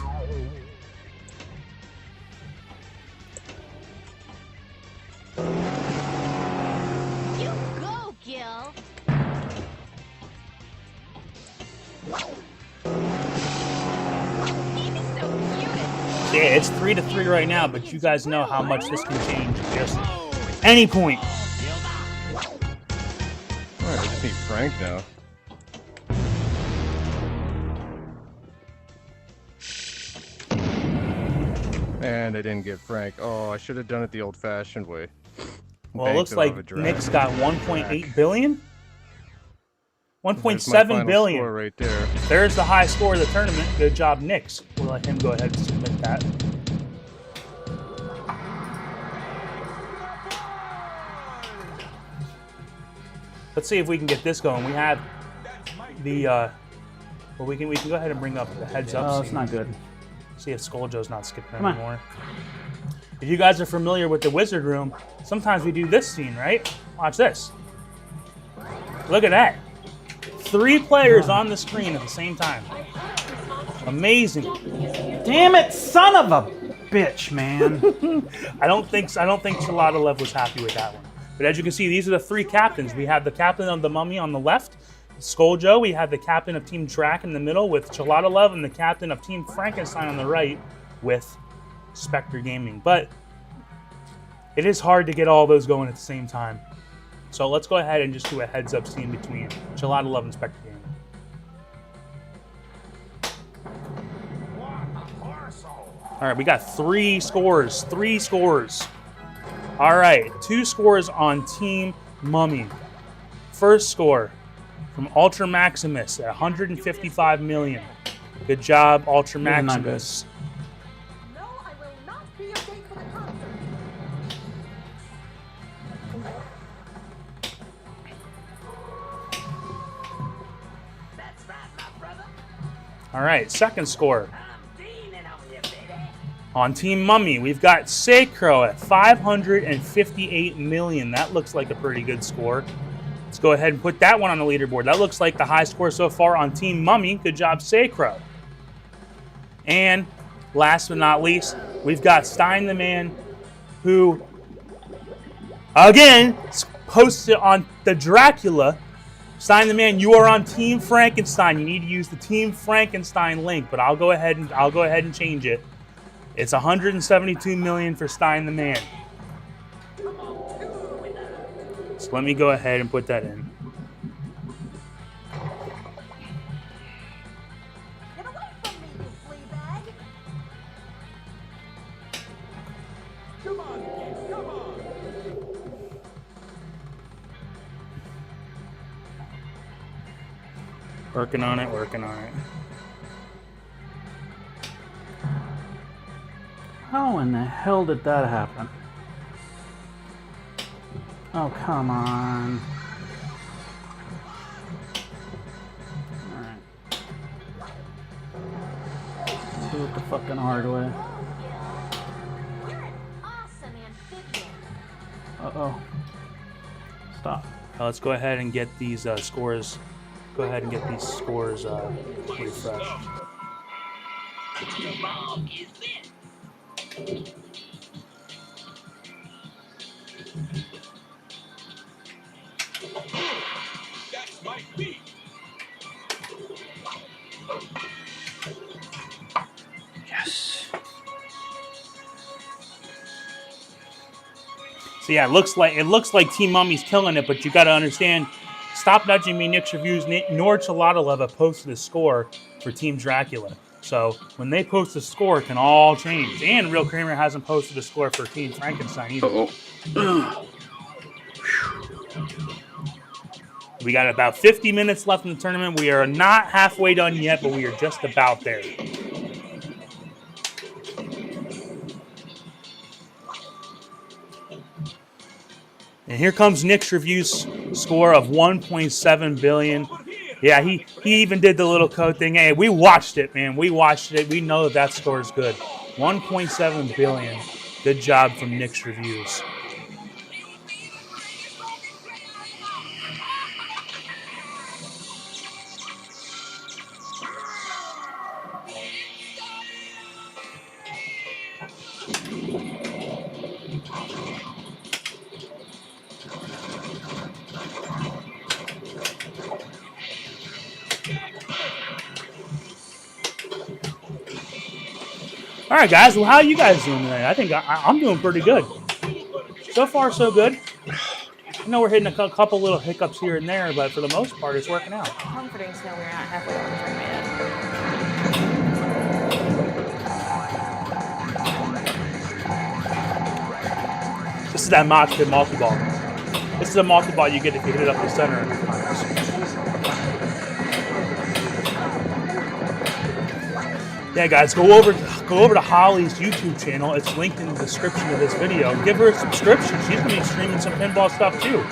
You go, Gil. So yeah, it's 3-3 right now, but you guys know how much this can change at just any point. Alright, I just need Frank now. And I didn't get Frank. Oh, I should have done it the old-fashioned way. Well, it Banked looks off like a drag. Nick's got 1.8 billion. There's my 1.7 final billion. score right there. There's the high score of the tournament. Good job, Nick's. We'll let him go ahead and submit that. Let's see if we can get this going. We have the well, we can go ahead and bring up the heads up. Oh, scene. it's not good. See if Scoaljo's not skipping Come on. anymore. If you guys are familiar with the wizard room, sometimes we do this scene, right? Watch this. Look at that. 3 players on the screen at the same time. Amazing. Damn it, son of a bitch, man. I don't think ChalataLove was happy with that one. But as you can see, these are the 3 captains. We have the captain of the Mummy on the left, Scoaljo. We have the captain of Team Drac in the middle with ChalataLove, and the captain of Team Frankenstein on the right with Spectre Gaming. But it is hard to get all those going at the same time. So let's go ahead and just do a heads-up scene between ChalataLove and Spectre Gaming. All right, we got 3 scores. 3 scores. All right, 2 scores on Team Mummy. First score from Ultra Maximus at 155 million. Good job, Ultra Maximus. No, I will not be a date for the concert. All right, second score. On Team Mummy, we've got Sacro at 558 million. That looks like a pretty good score. Let's go ahead and put that one on the leaderboard. That looks like the high score so far on Team Mummy. Good job, Sacro. And last but not least, we've got Stein the Man, who, again, posted on the Dracula. Stein the Man, you are on Team Frankenstein. You need to use the Team Frankenstein link, but I'll go ahead and change it. It's 172 million for Stein the Man. So let me go ahead and put that in. Get away from me, you flea bag. Come on, come on. Working on it, working on it. How in the hell did that happen? Oh, come on. Alright. Do it the fucking hard way. You're an awesome amphibian. Uh-oh. Stop. Let's go ahead and get these scores. Go ahead and get these scores refreshed. That's my beat. Yes. So yeah, it looks like Team Mummy's killing it, but you got to understand. Stop Nudging Me, Nick's Reviews, nor ChalataLove have posted a score for Team Dracula. So when they post a score, it can all change. And Real Kramer hasn't posted a score for Team Frankenstein either. We got about 50 minutes left in the tournament. We are not halfway done yet, but we are just about there. And here comes Nick's Reviews score of 1.7 billion. Yeah, he even did the little code thing. Hey, we watched it, man. We watched it. We know that score is good. 1.7 billion. Good job from Nick's Reviews. All right, guys. Well, how are you guys doing today? I think I'm doing pretty good. So far, so good. I know we're hitting a couple little hiccups here and there, but for the most part, it's working out. Comforting to know we're not halfway over the tournament yet. This is that mosh pit multi-ball. This is a multi-ball you get if you hit it up the center. Yeah, guys, go over to Holly's YouTube channel. It's linked in the description of this video. Give her a subscription. She's going to be streaming some pinball stuff too.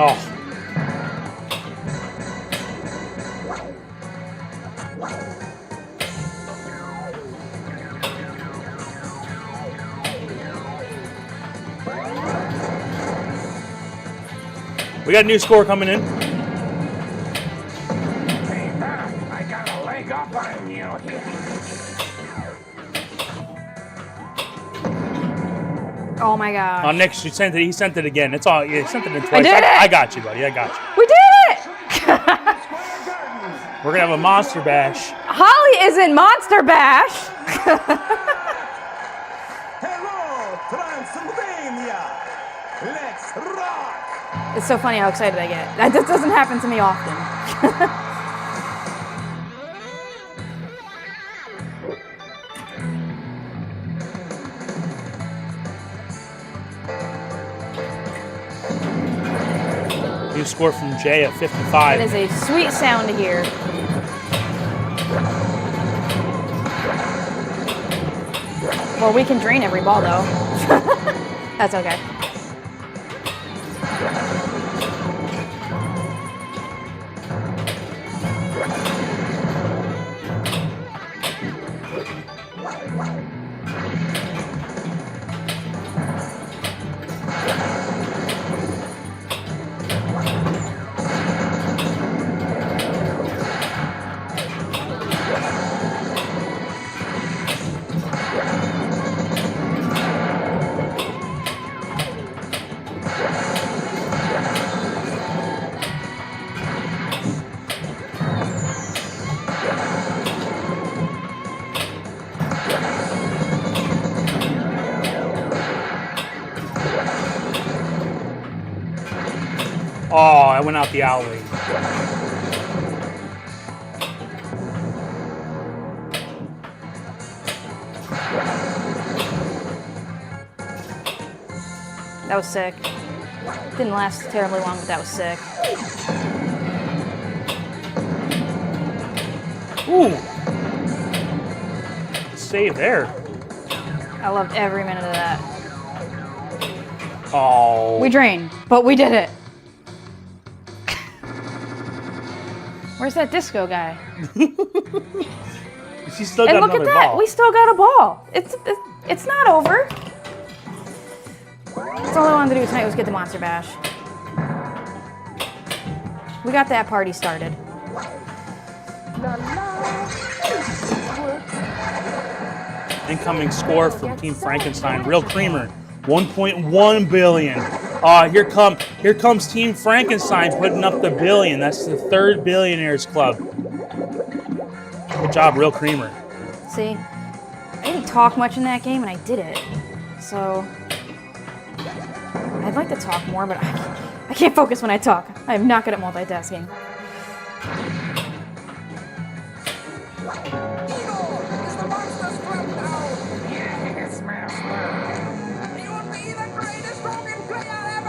Oh. We got a new score coming in. Hey, Doc, I got a leg up on you here. Oh my gosh. Oh, Nick, he sent it again. It's all. He sent it in twice. I did it. I got you, buddy. I got you. We did it! We're gonna have a Monster Bash. Holly is in Monster Bash. Hello, Transylvania! Let's rock! It's so funny how excited I get. That just doesn't happen to me often. New score from Jay at 55. It is a sweet sound to hear. Well, we can drain every ball though. That's okay. Oh, I went out the alley. That was sick. Didn't last terribly long, but that was sick. Ooh. Save there. I loved every minute of that. Oh. We drained, but we did it. Where's that disco guy? She's still and got look at another that, ball. we still got a ball. It's not over. That's all I wanted to do tonight was get the Monster Bash. We got that party started. Incoming score from Team Frankenstein. Real Creamer, 1.1 billion. Here comes Team Frankenstein putting up the billion. That's the third billionaires club. Good job, Real Creamer. See, I didn't talk much in that game, and I did it. So I'd like to talk more, but I can't focus when I talk. I'm not good at multitasking. Yes, master. You'll be the greatest Roman player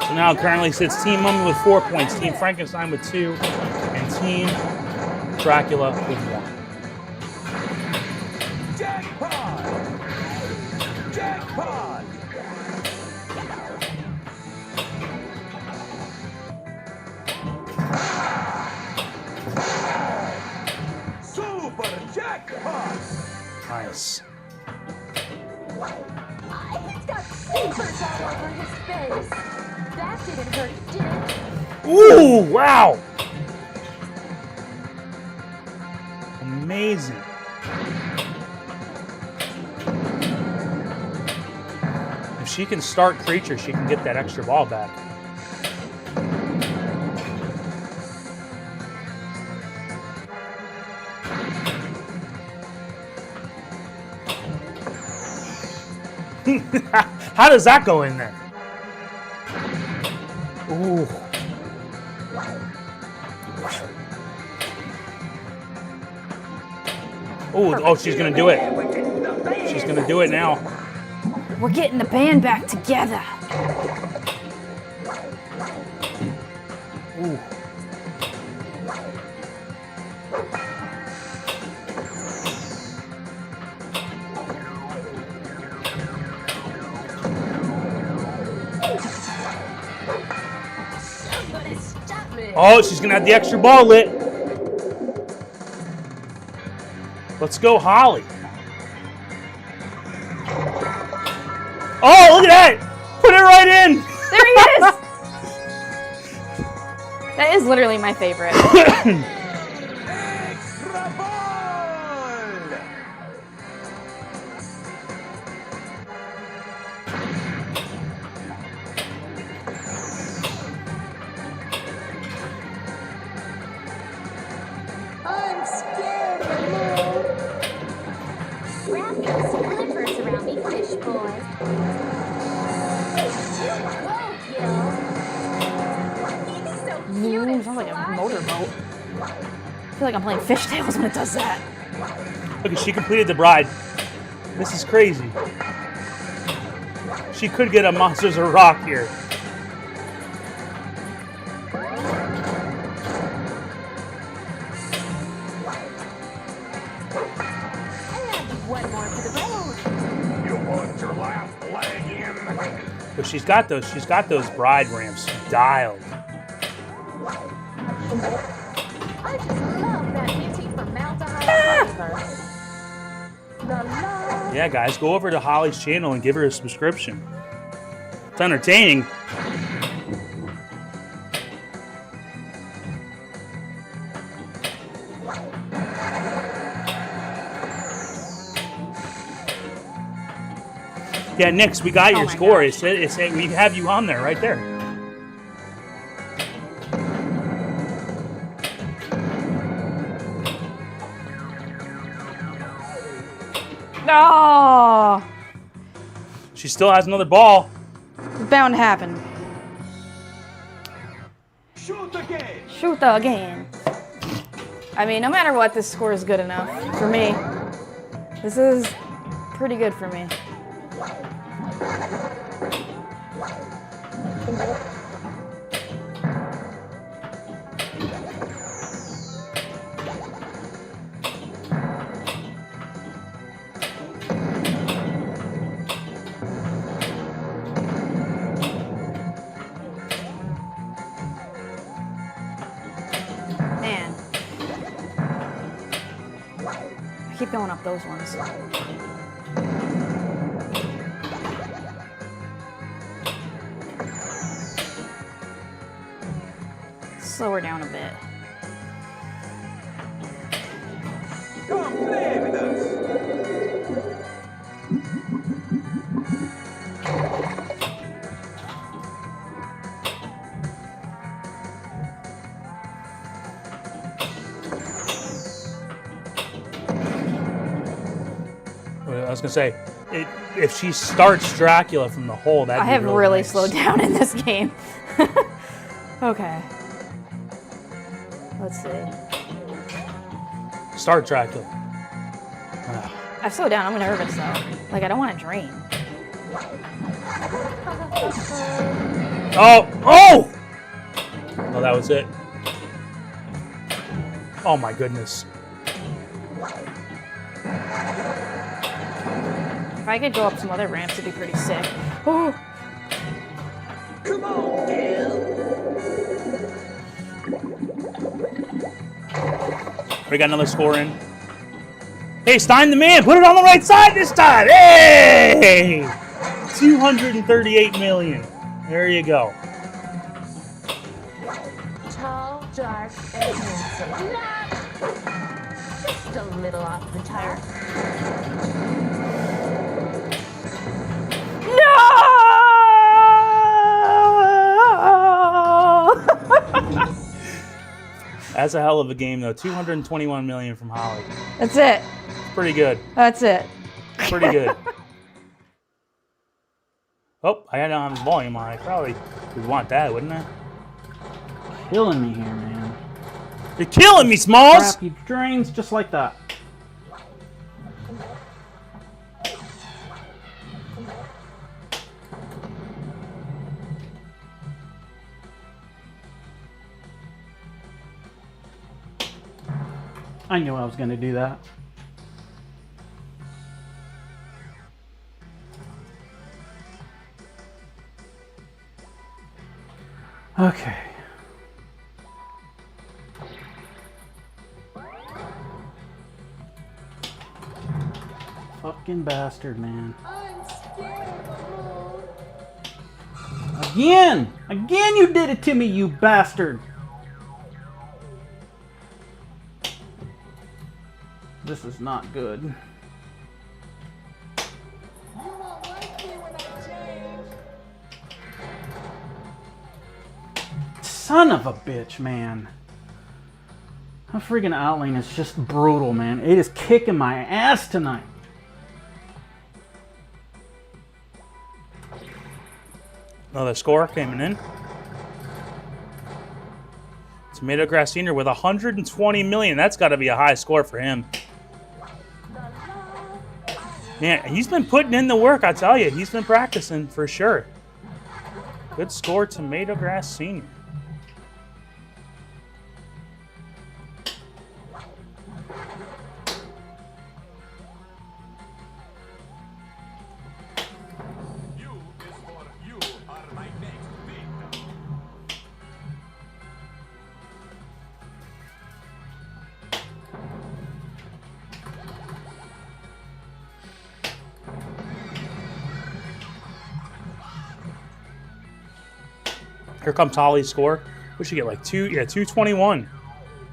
So now currently sits Team Mummy with 4 points, Team Frankenstein with 2, and Team Dracula with 1. Jackpot! Super jackpot! Nice. He's got papers all over his face. That didn't hurt, did it? Ooh, wow. Amazing. If she can start creature, she can get that extra ball back. How does that go in there? Ooh. Ooh, oh, she's gonna do it. She's gonna do it now. We're getting the band back together. Ooh. Oh, she's gonna have the extra ball lit. Let's go, Holly. Oh, look at that! Put it right in! There he is! That is literally my favorite. I'm scared, Lord. Wrap your slippers around me, fish boy. Ooh, sounds like a motorboat. I feel like I'm playing Fishtails when it does that. Look, she completed the bride. This is crazy. She could get a Monsters of Rock here. One more for the road. You want your last leg in? But she's got those bride ramps dialed. I just love that beauty from Mount Flavor. Yeah, guys, go over to Holly's channel and give her a subscription. It's entertaining. Yeah, Nix, we got your score. It said we have you on there, right there. No! She still has another ball. It's bound to happen. Shoot again! Shoot again. I mean, no matter what, this score is good enough for me. This is pretty good for me. Man. keep going up those ones. Slow her down a bit. Come play with us. I was gonna say, if she starts Dracula from the hole, that I have really nice. slowed down in this game. Okay. Let's see. Start Dracula. I've slowed down. I'm nervous though. Like I don't want to drain. Oh! Oh! Oh, that was it. Oh my goodness. If I could go up some other ramps, it'd be pretty sick. Oh! Come on, Gil. We got another score in. Hey, Stein the man, put it on the right side this time. Hey! 238 million. There you go. Tall, dark, and handsome. Not just a little off the chart. That's a hell of a game, though. 221 million from Holly. That's it. It's pretty good. That's it. Pretty good. Oh, I had it on his volume on. I probably would want that, wouldn't I? Killing me here, man. You're killing me, Smalls! Crap, he drains just like that. I knew I was going to do that. Okay. Fucking bastard, man. Again! Again you did it to me, you bastard! This is not good. Son of a bitch, man. That freaking outlane is just brutal, man. It is kicking my ass tonight. Another score coming in. TomatoGrass Senior with 120 million. That's got to be a high score for him. Man, he's been putting in the work, I tell you. He's been practicing for sure. Good score, TomatoGrass Senior. Here comes Holly's score. We should get like 221.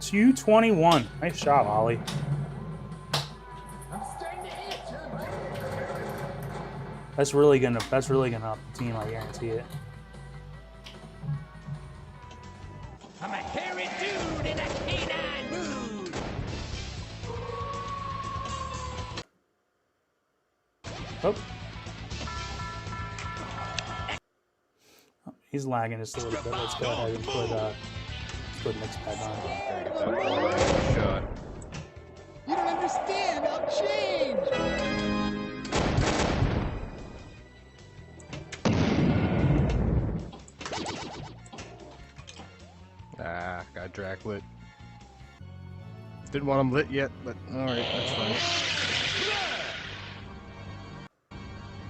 221. Nice job, Holly. That's really gonna up the team, I guarantee it. I'm a hairy dude in a canine mood. Oh. He's lagging just a little bit. Let's go ahead and put mix pad on. Shot. You don't understand. I'll change. Ah, got Drac lit. Didn't want him lit yet, but alright, that's fine.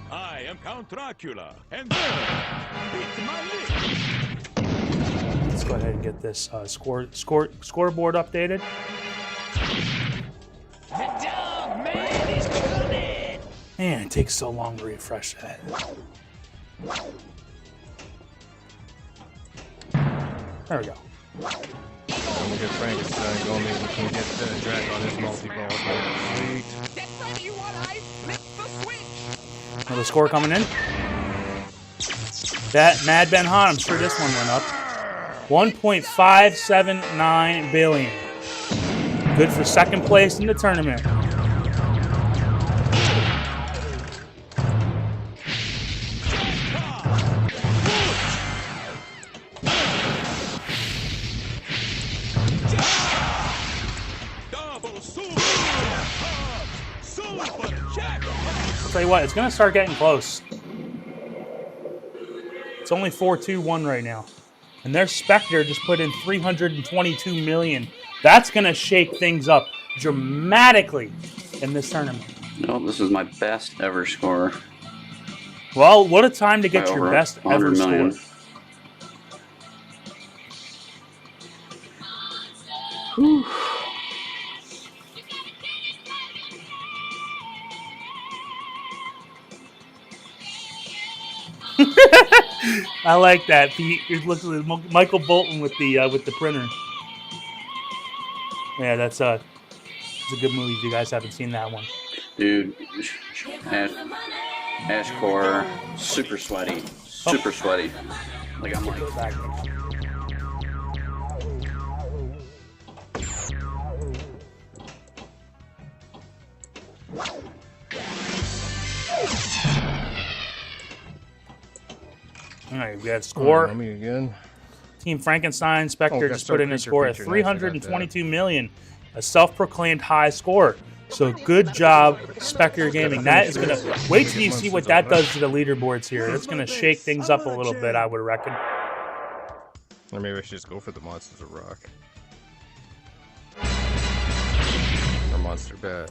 I am Count Dracula, and beat my lips. Let's go ahead and get this scoreboard updated. The dog Man, it takes so long to refresh that. There we go. I'm gonna get Frankenstein going. Maybe we can get the drag on his multi-ball. Sweet. Another score coming in. That Mad Ben Han, I'm sure this one went up. 1.579 billion. Good for second place in the tournament. I'll tell you what, it's going to start getting close. It's only 4-2-1 right now. And their Spectre just put in 322 million. That's going to shake things up dramatically in this tournament. No, this is my best ever score. Well, what a time to get By your over best ever 100 million. score. Whew. I like that. It looks like Michael Bolton with the printer. Yeah, it's a good movie if you guys haven't seen that one. Dude, Ash core, super sweaty, super sweaty. Like I'm like. All right, we got score. Me again. Team Frankenstein Spectre just put in a feature, score of feature. 322 million, a self-proclaimed high score. So good job, Spectre Gaming. That is gonna wait till you see what that does to the leaderboards here. It's gonna shake things up a little bit, I would reckon. Or maybe I should just go for the Monsters of Rock. Or Monster Bat.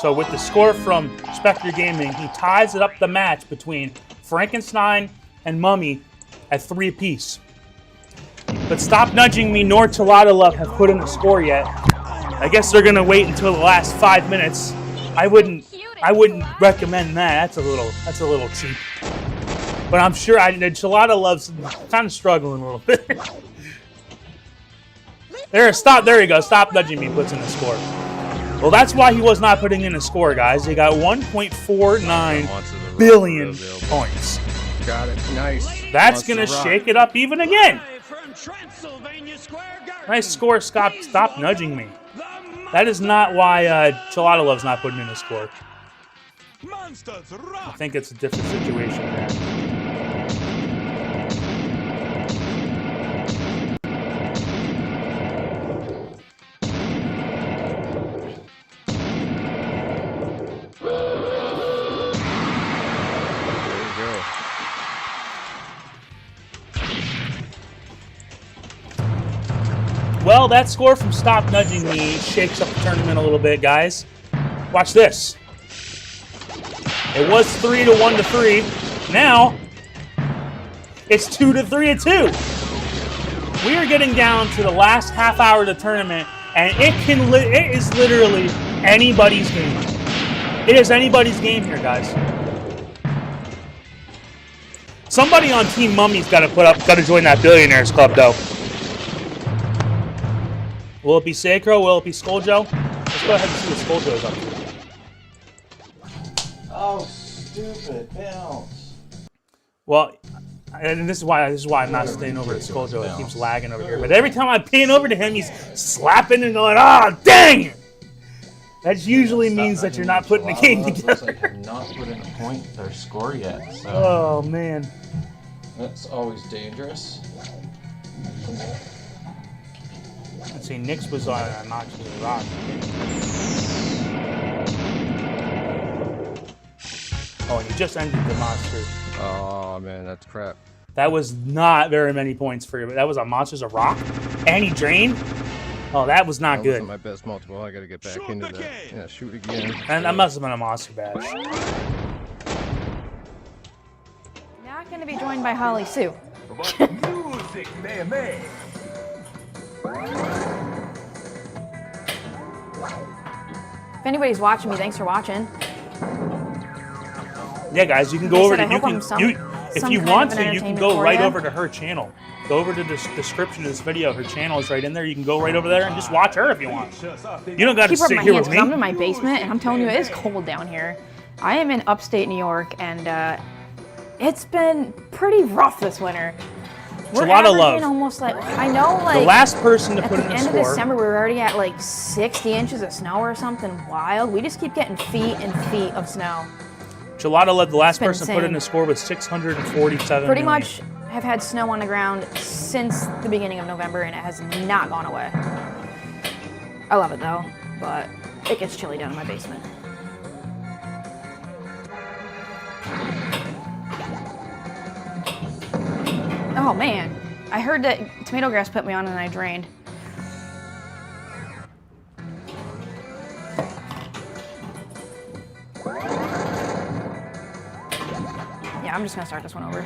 So with the score from Spectre Gaming, he ties it up the match between Frankenstein and Mummy at 3 apiece. But Stop Nudging Me nor ChalataLove have put in a score yet. I guess they're gonna wait until the last 5 minutes. I wouldn't recommend that. That's a little cheap. But I'm sure ChalataLove's kind of struggling a little bit. There you go. Stop Nudging Me puts in a score. Well, that's why he was not putting in a score, guys. He got 1.49 billion points. Got it. Nice. That's going to shake it up even again. Nice score, Stop Nudging Me. That is not why ChalataLove's not putting in a score. I think it's a different situation there. Well, that score from Stop Nudging Me shakes up the tournament a little bit, guys. Watch this. It was 3-1 to 3. Now, it's 2-3 to 2. We are getting down to the last half hour of the tournament, and it is literally anybody's game. It is anybody's game here, guys. Somebody on Team Mummy's got to join that Billionaires Club, though. Will it be Sacro? Will it be Scoaljo? Let's go ahead and see what Scoaljo is up to. Oh, stupid bounce. Well, and this is why I'm not staying over at Scoaljo. It keeps lagging over here. But every time I pan over to him, he's slapping and going, "Ah, oh, dang it!" That usually means that you're not putting the game together. Like have not put in a point or score yet. So oh man, that's always dangerous. Let's see, Nix was on a notch to the rock. Oh, and he just ended the monster. Oh man, that's crap. That was not very many points for you, but that was on Monsters of Rock. And he drained? Oh, that was not That good. wasn't my best multiple. I got to get back into that. Yeah, shoot again. And that must have been a monster bash. Not going to be joined by Holly Sue. Music, man. If anybody's watching me, thanks for watching. Yeah, guys, you can go over to if you want to, you can go right over to her channel. Go over to the description of this video. Her channel is right in there. You can go right over there and just watch her if you want. You don't got to sit here with me. I'm in my basement, and I'm telling you, it is cold down here. I am in upstate New York, and it's been pretty rough this winter. We're ChalataLove. Almost like the last person to put in a at the end score. of December, we were already at like 60 inches of snow or something wild. We just keep getting feet and feet of snow. ChalataLove, the last person insane. to put in a score was 647 Pretty million. much have had snow on the ground since the beginning of November, and it has not gone away. I love it though, but it gets chilly down in my basement. Oh man, I heard that TomatoGrass put me on and I drained. Yeah, I'm just gonna start this one over.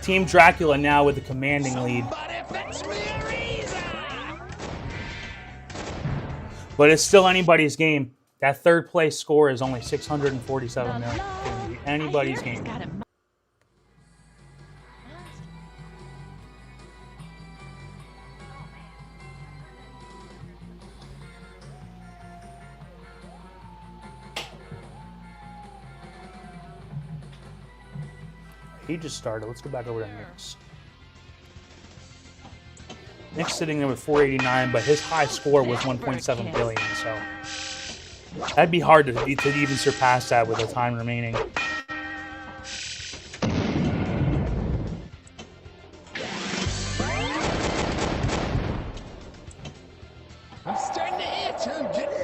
Team Dracula now with a commanding lead. But it's still anybody's game. That third place score is only 647 million. It can be anybody's game. He just started. Let's go back over to Nick's. Nick's sitting there with 489, but his high score was 1.7 billion, so that'd be hard to even surpass that with the time remaining. I'm starting to itch. I'm getting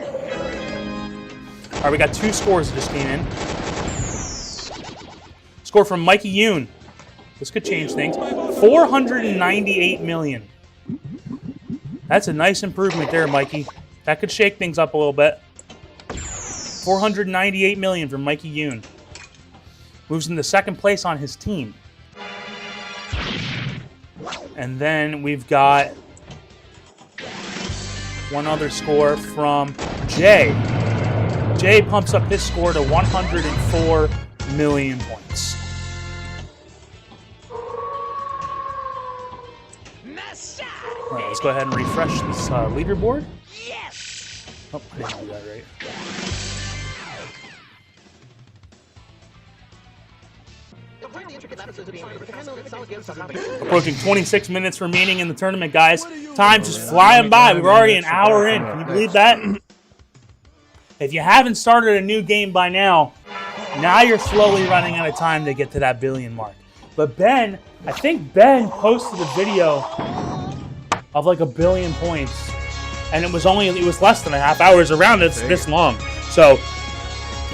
All right, we got two scores that just came in. Score from Mikey Yoon. This could change things. 498 million. That's a nice improvement there, Mikey. That could shake things up a little bit. 498 million from Mikey Yoon. Moves into second place on his team. And then we've got one other score from Jay. Jay pumps up his score to 104 million points. All right, let's go ahead and refresh this leaderboard. Yes. Oh, I didn't do that right. Approaching 26 minutes remaining in the tournament, guys. Time just flying by. We're already an hour in. Can you believe that? If you haven't started a new game by now you're slowly running out of time to get to that billion mark. But Ben, I think Ben posted a video of like 1 billion points, and it was less than a half hours around it. It's this long. So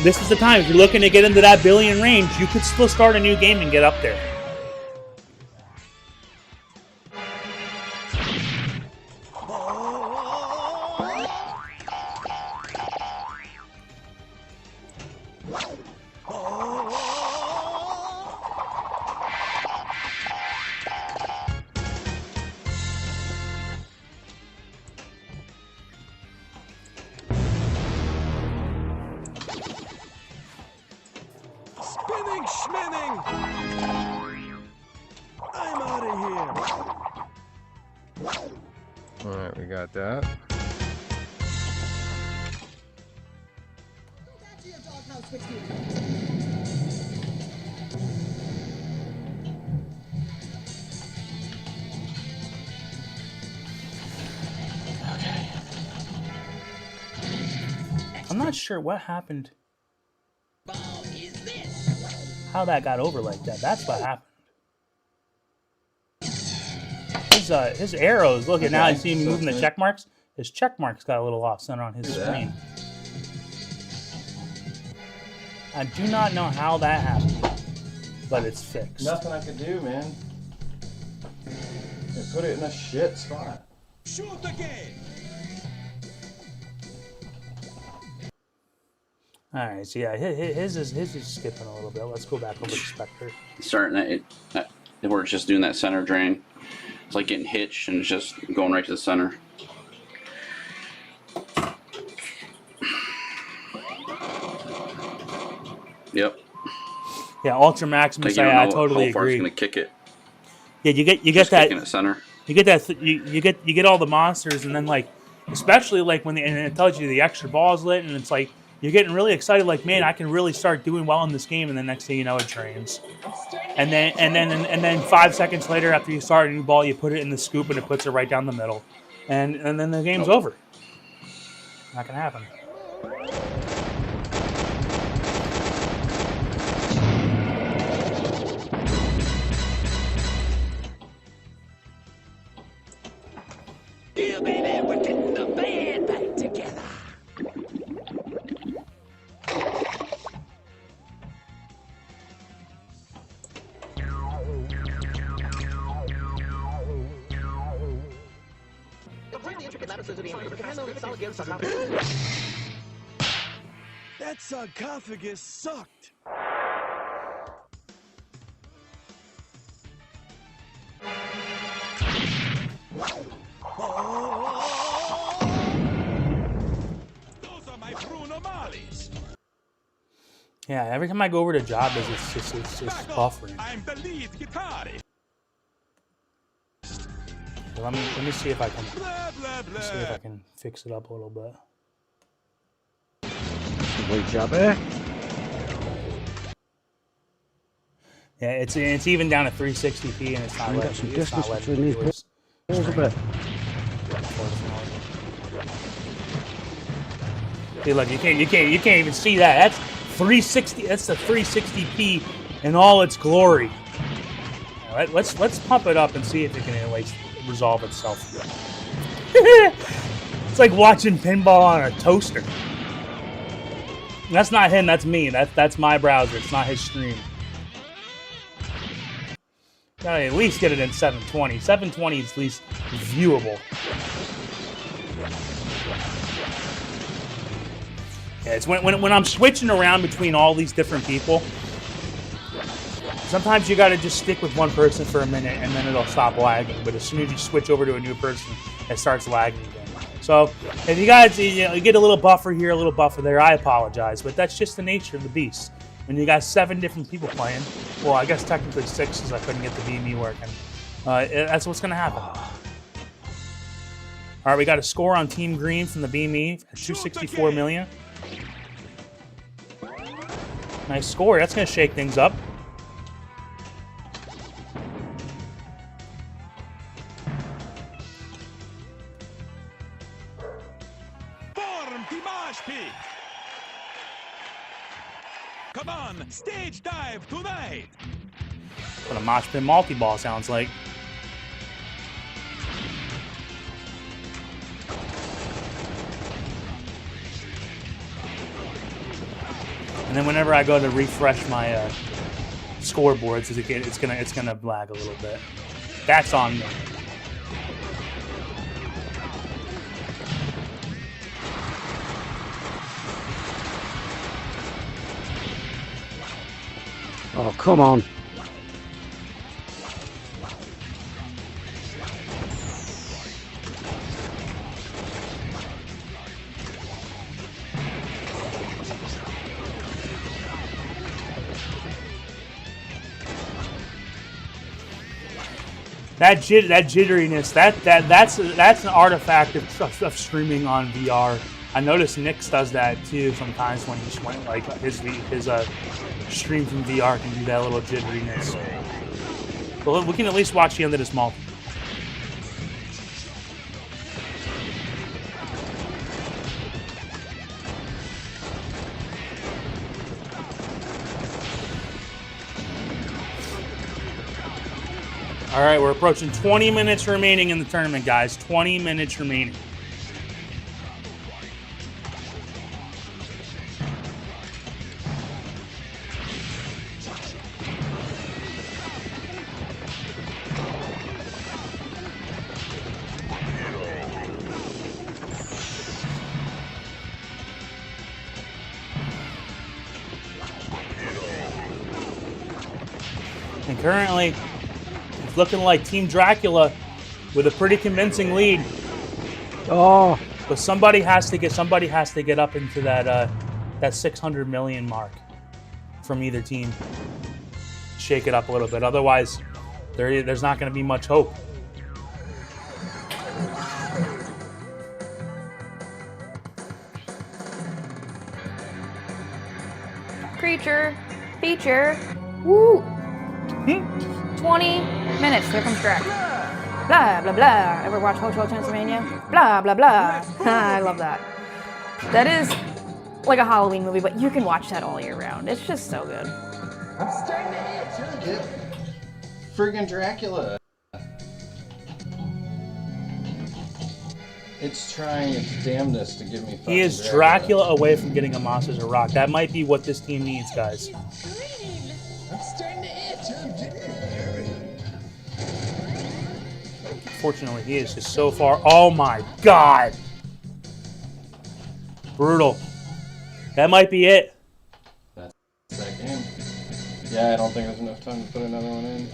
this is the time. If you're looking to get into that billion range, you could still start a new game and get up there. Spinning, schminning! I'm out of here. All right, we got that. I'm not sure what happened. How that got over like that. That's what happened. His arrows, look at now, you see him moving the check marks? His check marks got a little off center on his screen. I do not know how that happened, but it's fixed. Nothing I could do, man. They put it in a shit spot. Shoot again. All right, so yeah, his is skipping a little bit. Let's go back over to Spectre. Starting where it's just doing that center drain. It's like getting hitched and it's just going right to the center. Yep. Yeah, Ultra Maximus. Like I totally how far agree. it's gonna kick it. Yeah, you get Just that. kicking it center. You get that. You get all the monsters, and then like, especially like when and it tells you the extra ball's lit, and it's like you're getting really excited. Like, man, I can really start doing well in this game, and then next thing you know, it drains. And then 5 seconds later, after you start a new ball, you put it in the scoop, and it puts it right down the middle, and then the game's over. Not gonna happen. Yeah, baby, we're getting the band back together. That sarcophagus sucked. Those are my Bruno Marlies. Yeah, every time I go over to Jobbers, it's just buffering. I'm the lead guitarist. Let me see if I can Blah, see if I can fix it up a little bit. Great job there. Yeah, it's even down to 360p, and it's not Got some letting it's not distance letting between these viewers balls a stream. bit. See, look, you can't even see that. That's 360. That's the 360p in all its glory. All right, let's pump it up and see if it can at least resolve itself. It's like watching pinball on a toaster. That's not him. That's me. That's my browser. It's not his stream. Gotta at least get it in 720. 720 is at least viewable. Yeah, it's when I'm switching around between all these different people. Sometimes you gotta just stick with one person for a minute and then it'll stop lagging. But as soon as you switch over to a new person, it starts lagging again. So if you guys you get a little buffer here, a little buffer there, I apologize. But that's just the nature of the beast. When you got 7 different people playing, well, I guess technically 6 because I couldn't get the BME working. That's what's gonna happen. All right, we got a score on Team Green from the BME at 264 million. Nice score. That's gonna shake things up. Form the mosh pit. Come on, stage dive tonight. What a mosh pit multi-ball sounds like. And then whenever I go to refresh my scoreboards, it's gonna lag a little bit. That's on me. Oh, come on. That jitteriness, that's an artifact of streaming on VR. I noticed Nix does that too sometimes when he's like his stream from VR can do that little jitteriness. But we can at least watch the end of this multi. All right, we're approaching 20 minutes remaining in the tournament, guys. 20 minutes remaining. And currently, it's looking like Team Dracula with a pretty convincing lead. Oh. But somebody has to get up into that 600 million mark from either team. Shake it up a little bit. Otherwise, there's not going to be much hope. Creature, feature, woo. 20 minutes. Here comes Drac. Blah, blah, blah. Ever watch Hotel Transylvania? Blah, blah, blah. I love that. That is like a Halloween movie, but you can watch that all year round. It's just so good. I'm starting to itch. Friggin' Dracula. It's trying its damnedest to give me fucking He is Dracula away from getting a Monsters of Rock. That might be what this team needs, guys. I'm starting to itch. Fortunately, he is just so far. Oh my God. Brutal. That might be it. That's that game. Yeah, I don't think there's enough time to put another one in.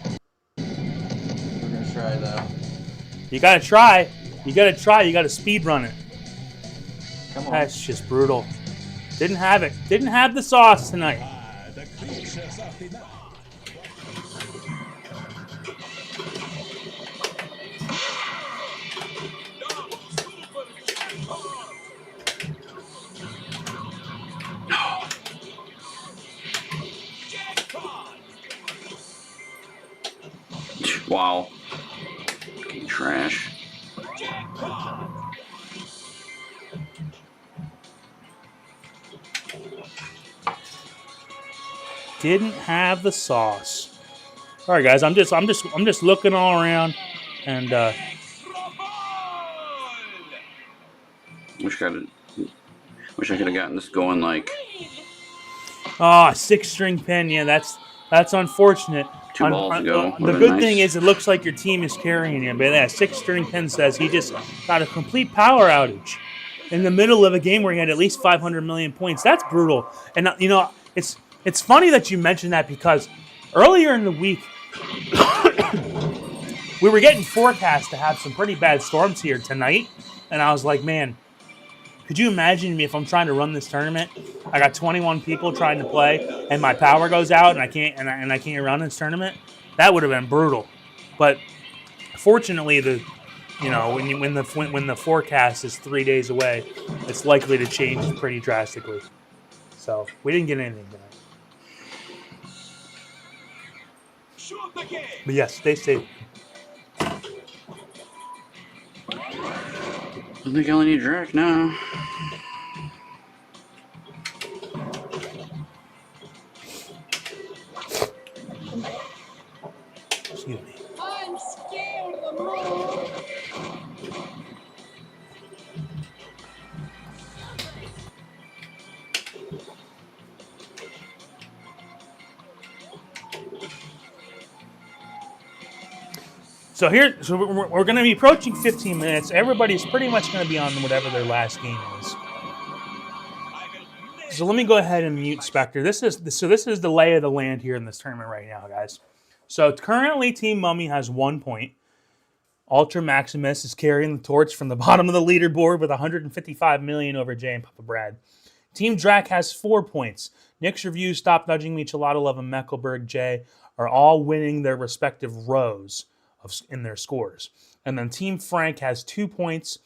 We're gonna try though. You gotta try. You gotta try. You gotta speed run it. Come on. That's just brutal. Didn't have it. Didn't have the sauce tonight. Wow. Fucking trash. Didn't have the sauce. All right, guys. I'm just looking all around, and Wish I could have gotten this going like 6-string pin. Yeah, that's unfortunate. Two balls ago. The good thing is it looks like your team is carrying him, but that 6-string pin says he just got a complete power outage in the middle of a game where he had at least 500 million points. That's brutal. And you know, it's funny that you mentioned that because earlier in the week we were getting forecast to have some pretty bad storms here tonight, and I was like, man, could you imagine me if I'm trying to run this tournament? I got 21 people trying to play, and my power goes out, and I can't run this tournament. That would have been brutal. But fortunately, when the forecast is 3 days away, it's likely to change pretty drastically. So we didn't get anything tonight. But yes, stay safe. I think I only need Drac now. Excuse me. I'm scared of the moon. So we're going to be approaching 15 minutes. Everybody's pretty much going to be on whatever their last game is. So let me go ahead and mute Spectre. This is the lay of the land here in this tournament right now, guys. So currently, Team Mummy has 1 point. Ultra Maximus is carrying the torch from the bottom of the leaderboard with 155 million over Jay and Papa Brad. Team Drac has 4 points. Nick's Review, Stop Nudging Me, ChalataLove, and Meckleberg Jay are all winning their respective rows in their scores. And then Team Frank has 2 points,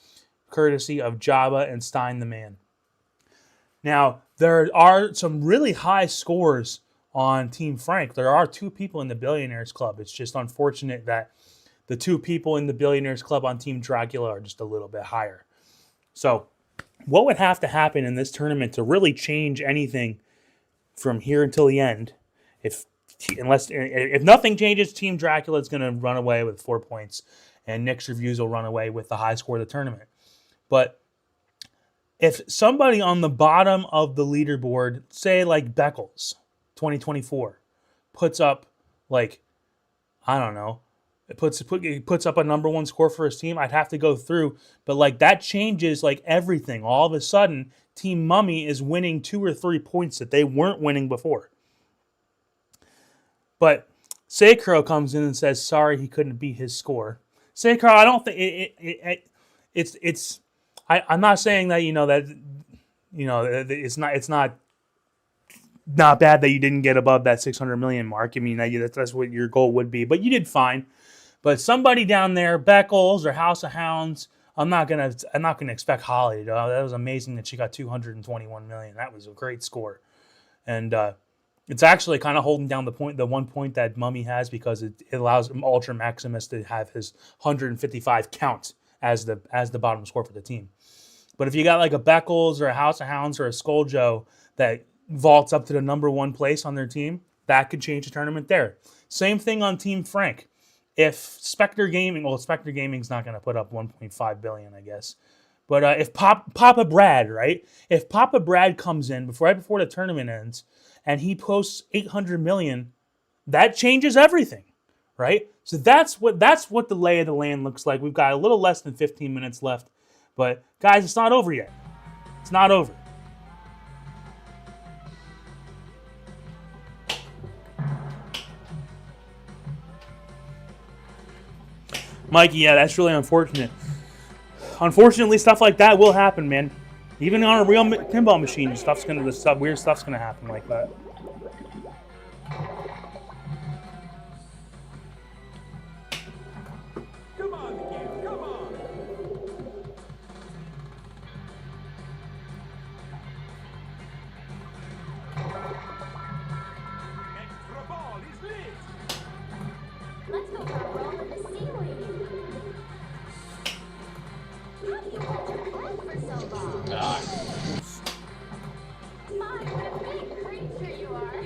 courtesy of Jabba and Stein the Man. Now, there are some really high scores on Team Frank. There are 2 people in the Billionaires Club. It's just unfortunate that the 2 people in the Billionaires Club on Team Dracula are just a little bit higher. So, what would have to happen in this tournament to really change anything from here until the end? If nothing changes, Team Dracula is going to run away with 4 points, and Nick's Reviews will run away with the high score of the tournament. But if somebody on the bottom of the leaderboard, say like Beckles, 2024, puts up like, I don't know, it puts up a number 1 score for his team, I'd have to go through. But like that changes like everything. All of a sudden, Team Mummy is winning 2 or 3 points that they weren't winning before. But Sacro comes in and says sorry he couldn't beat his score. Sacro, I don't think it's. I'm not saying that it's not bad that you didn't get above that 600 million mark. I mean that's what your goal would be, but you did fine. But somebody down there, Beckles or House of Hounds, I'm not gonna expect Holly. That was amazing that she got 221 million. That was a great score, and it's actually kind of holding down the 1 point that Mummy has, because it allows Ultra Maximus to have his 155 count as the bottom score for the team. But if you got like a Beckles or a House of Hounds or a Scoaljo that vaults up to the number 1 place on their team, that could change the tournament there. Same thing on Team Frank. If Spectre Gaming's not going to put up 1.5 billion, I guess. But if Papa Brad, right? If Papa Brad comes in right before the tournament ends and he posts 800 million, that changes everything, right? So that's what the lay of the land looks like. We've got a little less than 15 minutes left. But guys, it's not over yet. It's not over. Mikey, yeah, that's really unfortunate. Unfortunately, stuff like that will happen, man. Even on a real pinball machine, weird stuff's gonna happen like that. Come on, kid, come on. Extra ball is lit. Let's go for a roll in the ceiling. How do you hold your breath for so long? My, what a big creature you are.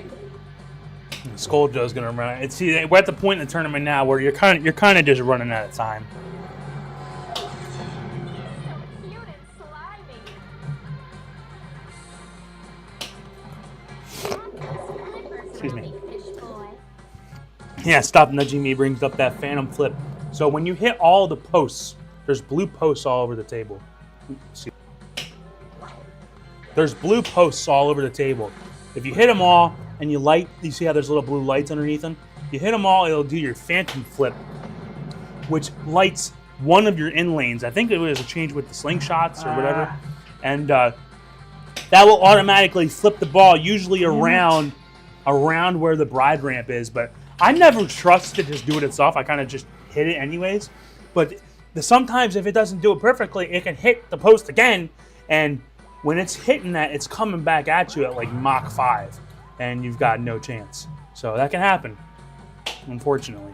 Scoaljo's gonna run it. See, we're at the point in the tournament now where you're kind of just running out of time. Cute and slimy. Excuse me. Fish boy. Yeah, stop nudging me brings up that phantom flip. So when you hit all the posts, there's blue posts all over the table. There's blue posts all over the table. If you hit them all and you see how there's little blue lights underneath them? You hit them all, it'll do your phantom flip, which lights one of your in lanes. I think it was a change with the slingshots or whatever. And that will automatically flip the ball, usually around where the bride ramp is. But I never trust to just do it itself. I kind of just hit it anyways. But sometimes if it doesn't do it perfectly, it can hit the post again. And when it's hitting that, it's coming back at you at like Mach 5. And you've got no chance. So that can happen, unfortunately.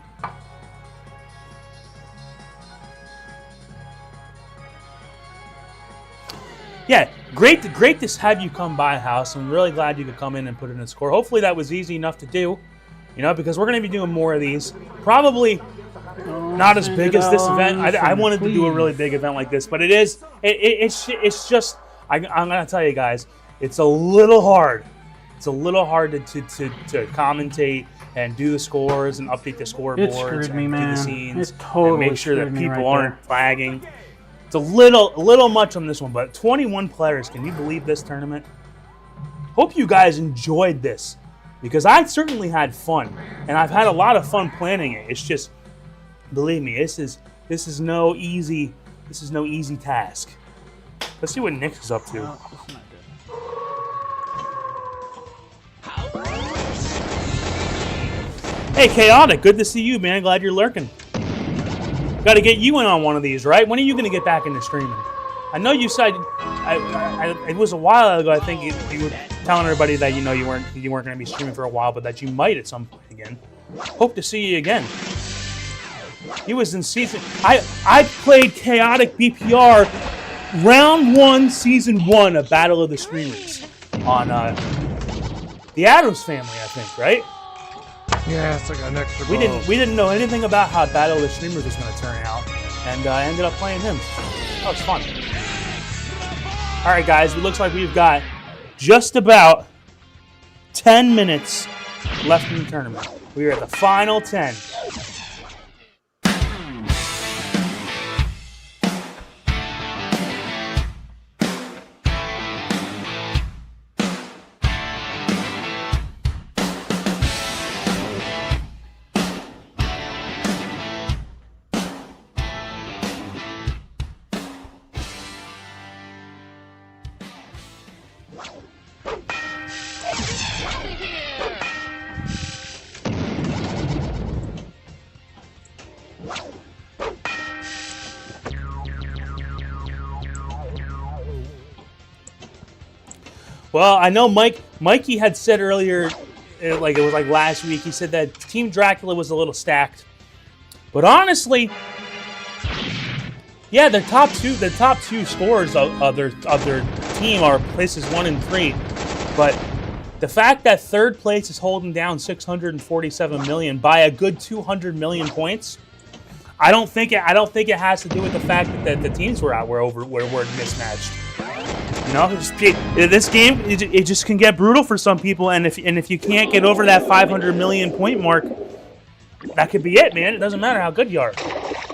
Yeah, great to have you come by, House. I'm really glad you could come in and put in a score. Hopefully that was easy enough to do, because we're going to be doing more of these. Probably not as big as this event. I wanted to do a really big event like this, but it's just, I'm going to tell you guys, it's a little hard. It's a little hard to commentate and do the scores and update the scoreboards and do the scenes and make sure that people aren't flagging. It's a little much on this one, but 21 players. Can you believe this tournament? Hope you guys enjoyed this, because I certainly had fun, and I've had a lot of fun planning it. It's just, believe me, this is no easy task. Let's see what Nick is up to. Hey, Chaotic, good to see you, man. Glad you're lurking. Got to get you in on one of these, right? When are you going to get back into streaming? I know you said it was a while ago. I think you were telling everybody that you weren't going to be streaming for a while, but that you might at some point again. Hope to see you again. He was in season. I played Chaotic BPR round 1, season 1 of Battle of the Streamers on the Addams Family, I think, right? Yeah, it's like an extra We didn't know anything about how Battle of the Streamers was going to turn out, and I ended up playing him. That was fun. All right, guys, it looks like we've got just about 10 minutes left in the tournament. We are at the final 10. Well, I know Mikey had said earlier, like it was like last week, he said that Team Dracula was a little stacked. But honestly, yeah, the top two scores of their team are places 1 and 3. But the fact that third place is holding down 647 million by a good 200 million points, I don't think it has to do with the fact that the teams were mismatched. You know, this game it just can get brutal for some people, and if you can't get over that 500 million point mark, that could be it, man. It doesn't matter how good you are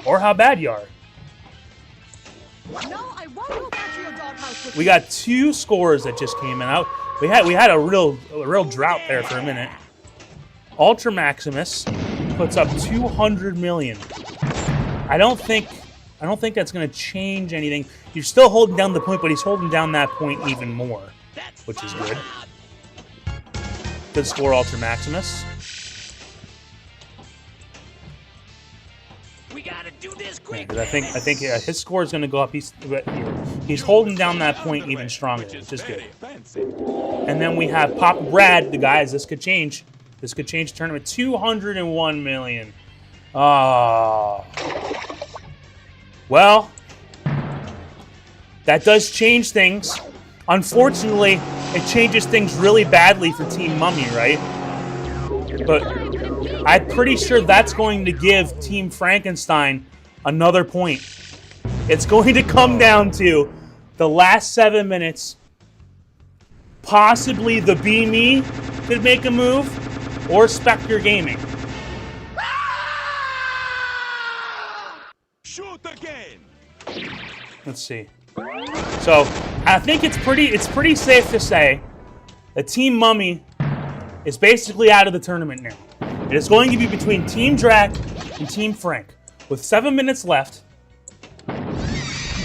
or how bad you are. No, I won't go back to your doghouse with We got 2 scores that just came in out. We had a real drought there for a minute. Ultra Maximus puts up 200 million. I don't think that's going to change anything. You're still holding down the point, but he's holding down that point even more, which is good. Good score, Ultra Maximus. We gotta do this quick. Yeah, I think his score is going to go up. He's holding down that point even stronger, which is good. And then we have Papa Brad, the guys. This could change. This could change the tournament. 201 million. Well, that does change things. Unfortunately, it changes things really badly for Team Mummy, right? But I'm pretty sure that's going to give Team Frankenstein another point. It's going to come down to the last 7 minutes. Possibly the Be Me could make a move, or Spectre Gaming. Shoot again. Let's see. So I think it's pretty safe to say that Team Mummy is basically out of the tournament now. It is going to be between Team Drac and Team Frank. With 7 minutes left,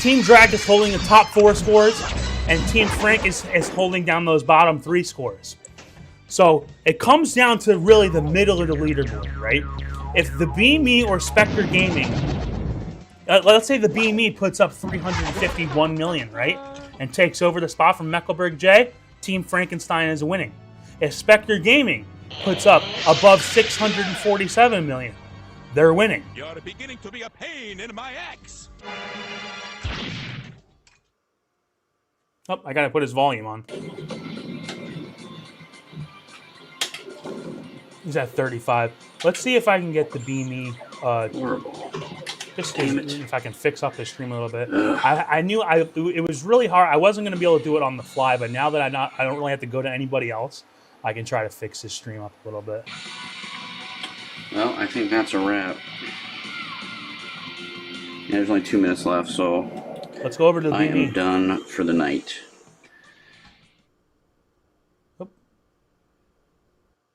Team Drac is holding the top 4 scores, and Team Frank is holding down those bottom 3 scores. So it comes down to really the middle of the leaderboard, right? If the Be Me or Spectre Gaming, let's say the Be Me puts up 351 million, right? And takes over the spot from Mecklenburg J, Team Frankenstein is winning. If Spectre Gaming puts up above 647 million, they're winning. You're beginning to be a pain in my axe. Oh, I gotta put his volume on. He's at 35. Let's see if I can get the Be Me. Just if I can fix up the stream a little bit. I knew it was really hard. I wasn't going to be able to do it on the fly, but now that I don't really have to go to anybody else, I can try to fix this stream up a little bit. Well, I think that's a wrap. Yeah, there's only 2 minutes left, so let's go over to the I Be Me. am done for the night. Oh.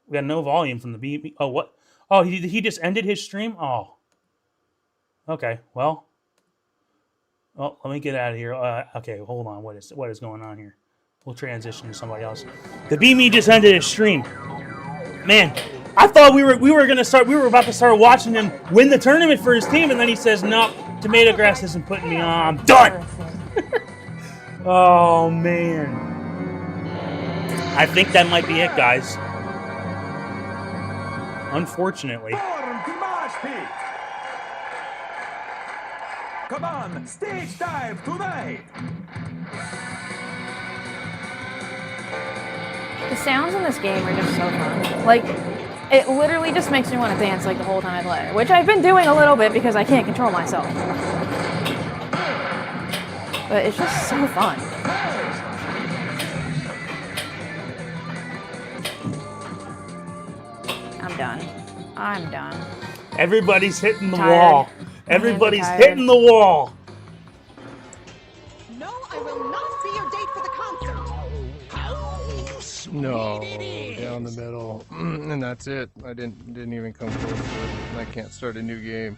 We got no volume from the Be Me. Oh, what? Oh, he just ended his stream? Oh. Okay, well, let me get out of here. Okay, hold on. What is going on here? We'll transition to somebody else. The Be Me just ended his stream. Man, I thought we were about to start watching him win the tournament for his team, and then he says, "No, TomatoGrass isn't putting me on. I'm done." Oh man, I think that might be it, guys. Unfortunately. Come on, stage dive tonight! The sounds in this game are just so fun. Like, it literally just makes me want to dance like the whole time I play, which I've been doing a little bit because I can't control myself. But it's just so fun. I'm done. Everybody's hitting the Tired. wall. Everybody's hitting the wall. No, I will not be your date for the concert. No, down the middle, and that's it. I didn't even come close to it. I can't start a new game.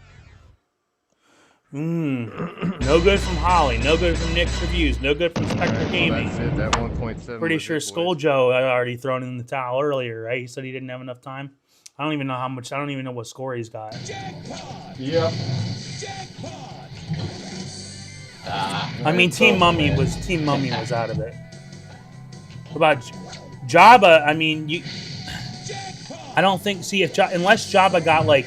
No good from Holly. No good from Nick's Reviews. No good from Spectre Gaming. That's it. That 1.7. Pretty sure Scoaljo had already thrown in the towel earlier, right? He said he didn't have enough time. I don't even know how much. I don't even know what score he's got. Yep. I mean, Team Mummy was out of it. About Jabba, I mean, I don't think. See, if unless Jabba got like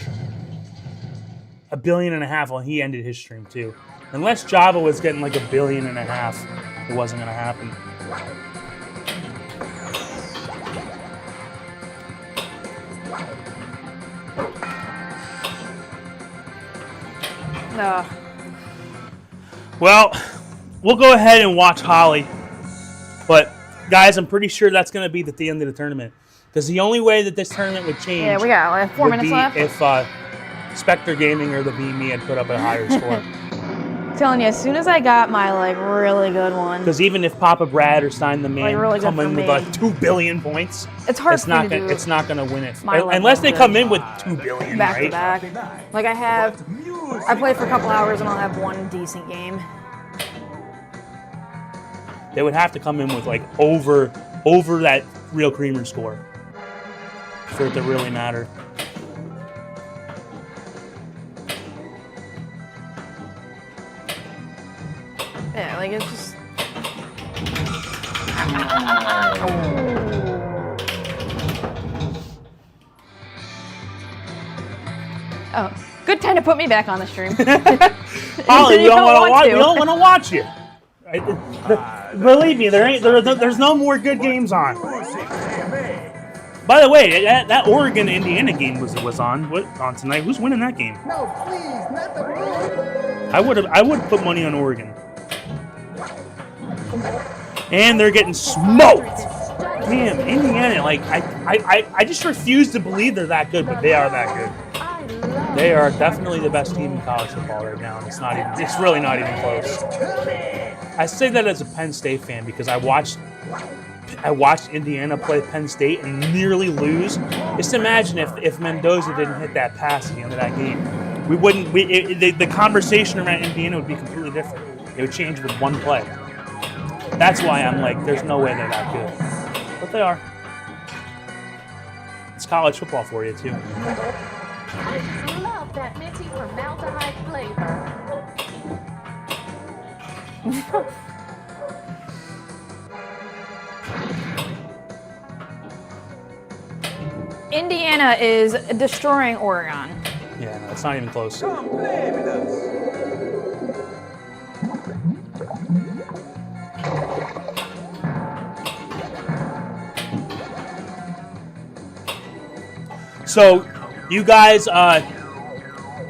$1.5 billion, well, he ended his stream too. Unless Jabba was getting like $1.5 billion, it wasn't gonna happen. No. Well, we'll go ahead and watch Holly. But, guys, I'm pretty sure that's going to be at the end of the tournament. Because the only way that this tournament would change Yeah, we got like 4 minutes left. If Spectre Gaming or the BME had put up a higher score. I'm telling you, as soon as I got my like really good one. Because even if Papa Brad or Stein the Man Like, really come good in for with me. like 2 billion points, It's hard it's for me not to gonna, do it's not going to win it. my Unless they level come in with 2 billion, back right? to back. Like I play for a couple hours and I'll have one decent game. They would have to come in with like over that real creamer score for it to really matter. Yeah, like it's just. Oh, good time to put me back on the stream. Holly, we don't want to watch you. Believe me, there's no more good games on. By the way, that Oregon Indiana game was on tonight. Who's winning that game? No, please, not the blue. I would put money on Oregon. And they're getting smoked. Damn, Indiana! Like I just refuse to believe they're that good, but they are that good. They are definitely the best team in college football right now, and it's really not even close. I say that as a Penn State fan because I watched Indiana play Penn State and nearly lose. Just imagine if Mendoza didn't hit that pass at the end of that game. The conversation around Indiana would be completely different. It would change with one play. That's why I'm like, there's no way they're that good. But they are. It's college football for you, too. I love that minty formaldehyde flavor. Indiana is destroying Oregon. Yeah, no, it's not even close. Come play with us. So, you guys,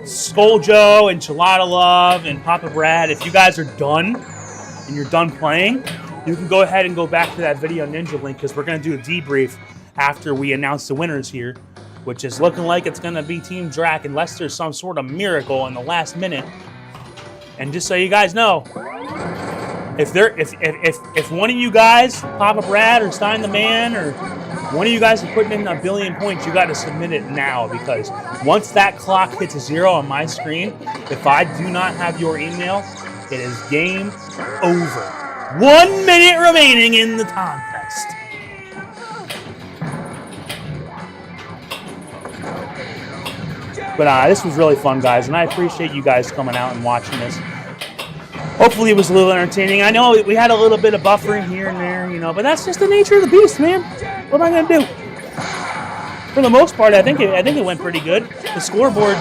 Scoaljo and ChalataLove and Papa Brad, if you guys are done and you're done playing, you can go ahead and go back to that Video Ninja link because we're going to do a debrief after we announce the winners here, which is looking like it's going to be Team Drac unless there's some sort of miracle in the last minute. And just so you guys know, if one of you guys, Papa Brad or Stein the Man, or one of you guys are putting in 1 billion points, you got to submit it now because once that clock hits 0 on my screen, if I do not have your email, it is game over. 1 minute remaining in the contest. But this was really fun, guys, and I appreciate you guys coming out and watching this. Hopefully it was a little entertaining. I know we had a little bit of buffering here and there, but that's just the nature of the beast, man. What am I going to do? For the most part, I think it went pretty good. The scoreboard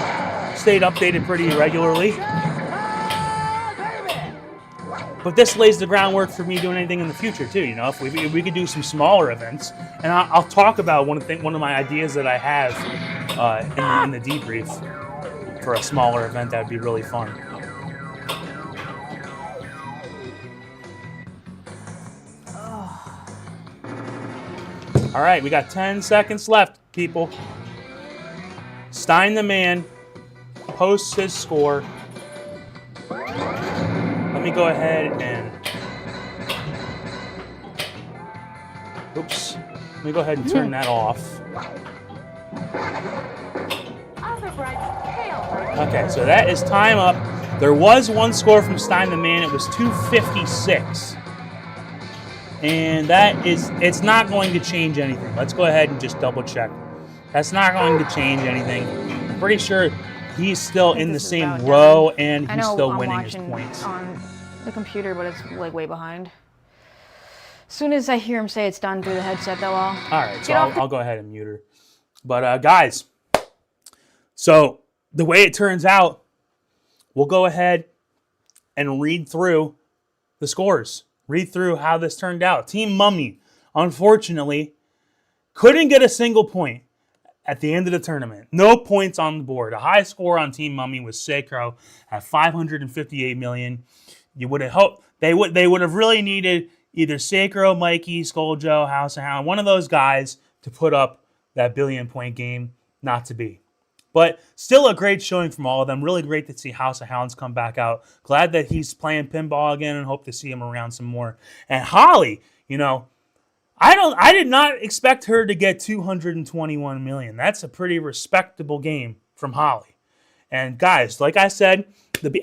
stayed updated pretty regularly. But this lays the groundwork for me doing anything in the future, too. If we could do some smaller events. And I'll talk about one of my ideas that I have in the debrief for a smaller event that would be really fun. All right, we got 10 seconds left, people. Stein the Man posts his score. Let me go ahead and... Oops. Let me go ahead and turn that off. Okay, so that is time up. There was one score from Stein the Man. It was 256. And it's not going to change anything. Let's go ahead and just double check. That's not going to change anything. I'm pretty sure he's still in the same row and he's still winning his points. On the computer, but it's like way behind. As soon as I hear him say it's done through the headset, though, All right, so get off I'll go ahead and mute her. But guys, so the way it turns out, we'll go ahead and read through the scores. Read through how this turned out. Team Mummy, unfortunately, couldn't get a single point at the end of the tournament. No points on the board. A high score on Team Mummy was Sacro at 558 million. You would have hoped they would have really needed either Sacro, Mikey, Scoaljo, House of Hound, one of those guys to put up that billion-point game. Not to be. But still a great showing from all of them. Really great to see House of Hounds come back out. Glad that he's playing pinball again and hope to see him around some more. And Holly, you know, I did not expect her to get 221 million. That's a pretty respectable game from Holly. And guys, like I said,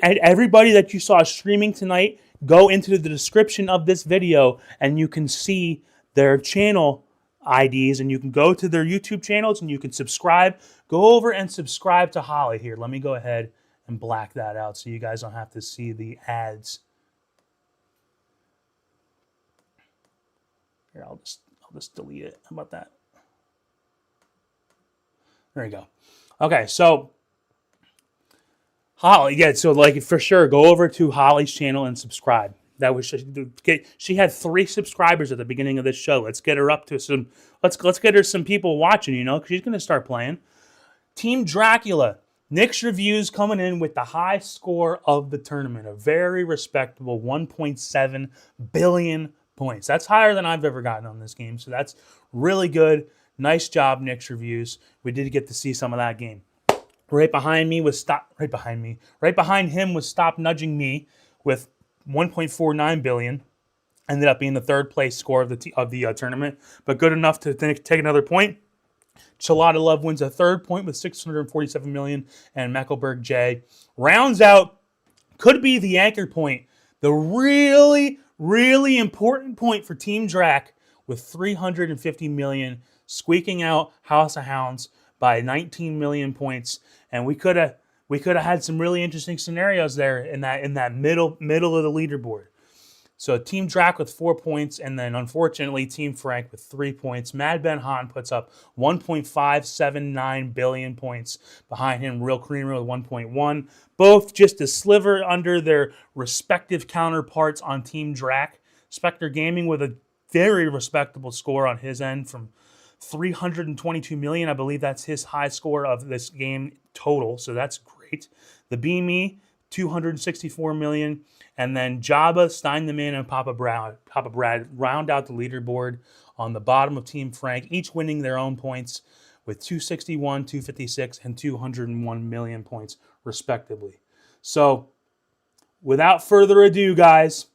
everybody that you saw streaming tonight, go into the description of this video and you can see their channel IDs and you can go to their YouTube channels and you can subscribe. Go over and subscribe to Holly here. Let me go ahead and black that out so you guys don't have to see the ads. Here, I'll just delete it. How about that? There you go. Okay, so Holly, yeah, so like for sure, go over to Holly's channel and subscribe. That was she had 3 subscribers at the beginning of this show. Let's get her up to some. Let's get her some people watching. You know, because she's gonna start playing. Team Dracula, Nick's reviews coming in with the high score of the tournament, a very respectable 1.7 billion points. That's higher than I've ever gotten on this game, so that's really good. Nice job, Nick's reviews. We did get to see some of that game. Right behind him was Stop Nudging Me with 1.49 billion. Ended up being the 3rd place score of the tournament, but good enough to take another point. ChalataLove wins a 3rd point with 647 million, and Meckleberg J rounds out, could be the anchor point, the really, really important point for Team Drac with 350 million, squeaking out House of Hounds by 19 million points, and we could have had some really interesting scenarios there in that middle of the leaderboard. So Team Drac with 4 points, and then unfortunately Team Frank with 3 points. Mad Ben Han puts up 1.579 billion points. Behind him, Real Creamer with 1.1. Both just a sliver under their respective counterparts on Team Drac. Spectre Gaming with a very respectable score on his end from 322 million. I believe that's his high score of this game total, so that's great. The Beamy, 264 million. And then Jabba, Stein the Man, and Papa Brad round out the leaderboard on the bottom of Team Frank, each winning their own points with 261, 256, and 201 million points, respectively. So, without further ado, guys,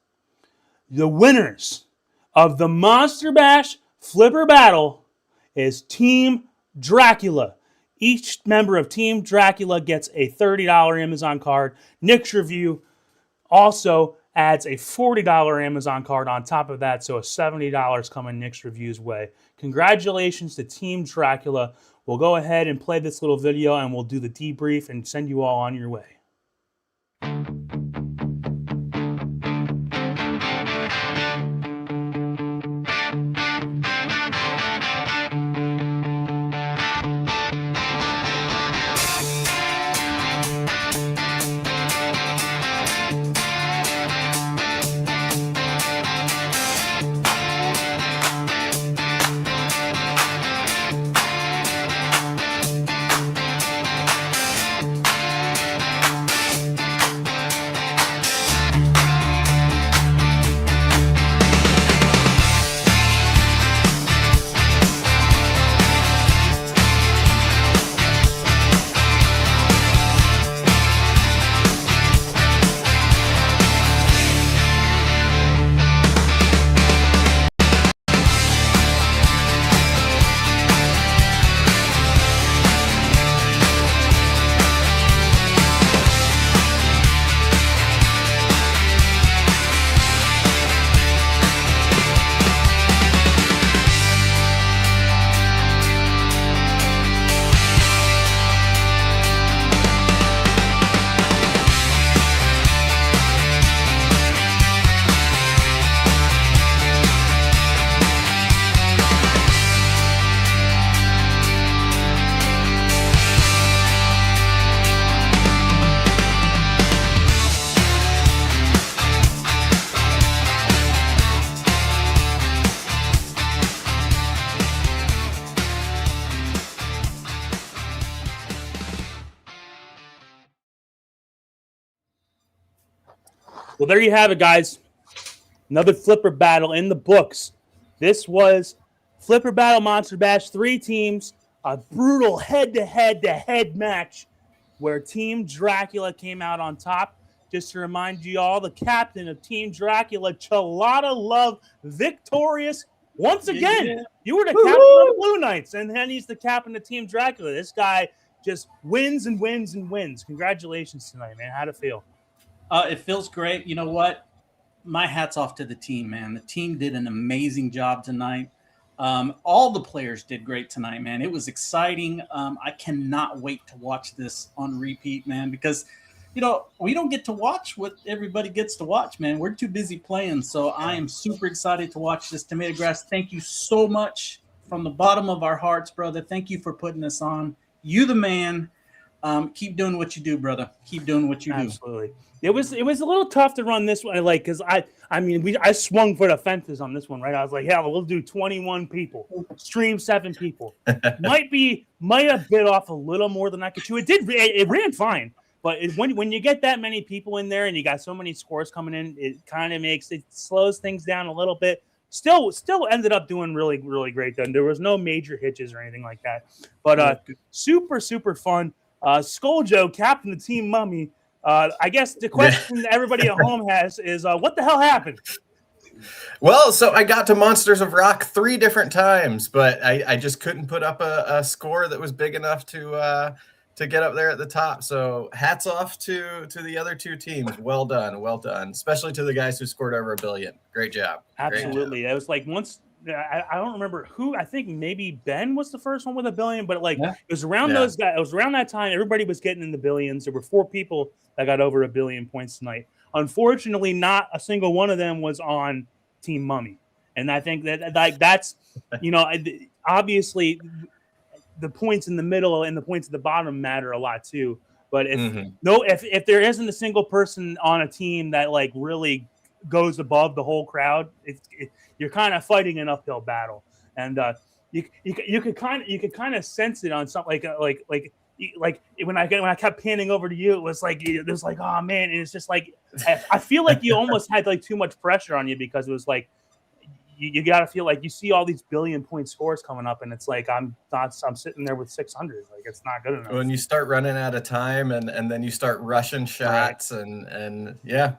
the winners of the Monster Bash Flipper Battle is Team Dracula. Each member of Team Dracula gets a $30 Amazon card. Nick's review also adds a $40 Amazon card on top of that, so a $70 coming Nick's Review's way. Congratulations to Team Dracula. We'll go ahead and play this little video, and we'll do the debrief and send you all on your way. Well, there you have it, guys. Another flipper battle in the books. This was Flipper Battle Monster Bash, 3 teams, a brutal head-to-head match where Team Dracula came out on top. Just to remind you all, the captain of Team Dracula, ChalataLove, victorious once again. Yeah. You were the captain of the Blue Knights, and then he's the captain of Team Dracula. This guy just wins and wins and wins. Congratulations tonight, man. How'd it feel? It feels great. You know what? My hat's off to the team, man. The team did an amazing job tonight. All the players did great tonight, man. It was exciting. I cannot wait to watch this on repeat, man, because, you know, we don't get to watch what everybody gets to watch, man. We're too busy playing. So I am super excited to watch this. TomatoGrass, thank you so much from the bottom of our hearts, brother. Thank you for putting this on. You the man. Keep doing what you do, brother. Keep doing what you do. Absolutely. It was a little tough to run this one, like, because I swung for the fences on this one, right? I was like, yeah, we'll do 21 people, stream 7 people. might have bit off a little more than I could chew. It ran fine, but when you get that many people in there and you got so many scores coming in, it kind of slows things down a little bit. Still ended up doing really, really great. Then there was no major hitches or anything like that, but super, super fun. Scoaljo, captain of Team Mummy. I guess the question that everybody at home has is, what the hell happened? Well, so I got to Monsters of Rock 3 different times, but I just couldn't put up a score that was big enough to get up there at the top. So hats off to the other 2 teams. Well done, especially to the guys who scored over 1 billion. Great job. Absolutely. It was like once. I don't remember who. I think maybe Ben was the first one with 1 billion, but it was around those guys. It was around that time. Everybody was getting in the billions. There were 4 people that got over 1 billion points tonight. Unfortunately, not a single one of them was on Team Mummy, and I think that's obviously the points in the middle and the points at the bottom matter a lot too. But if there isn't a single person on a team that like really goes above the whole crowd, you're kind of fighting an uphill battle, and you could kind of sense it on something like when I kept panning over to you, it was like oh man, and it's just like I feel like you almost had like too much pressure on you because it was like you got to feel like you see all these billion-point scores coming up, and it's like I'm sitting there with 600, like it's not good enough. When you start running out of time, and then you start rushing shots, and yeah.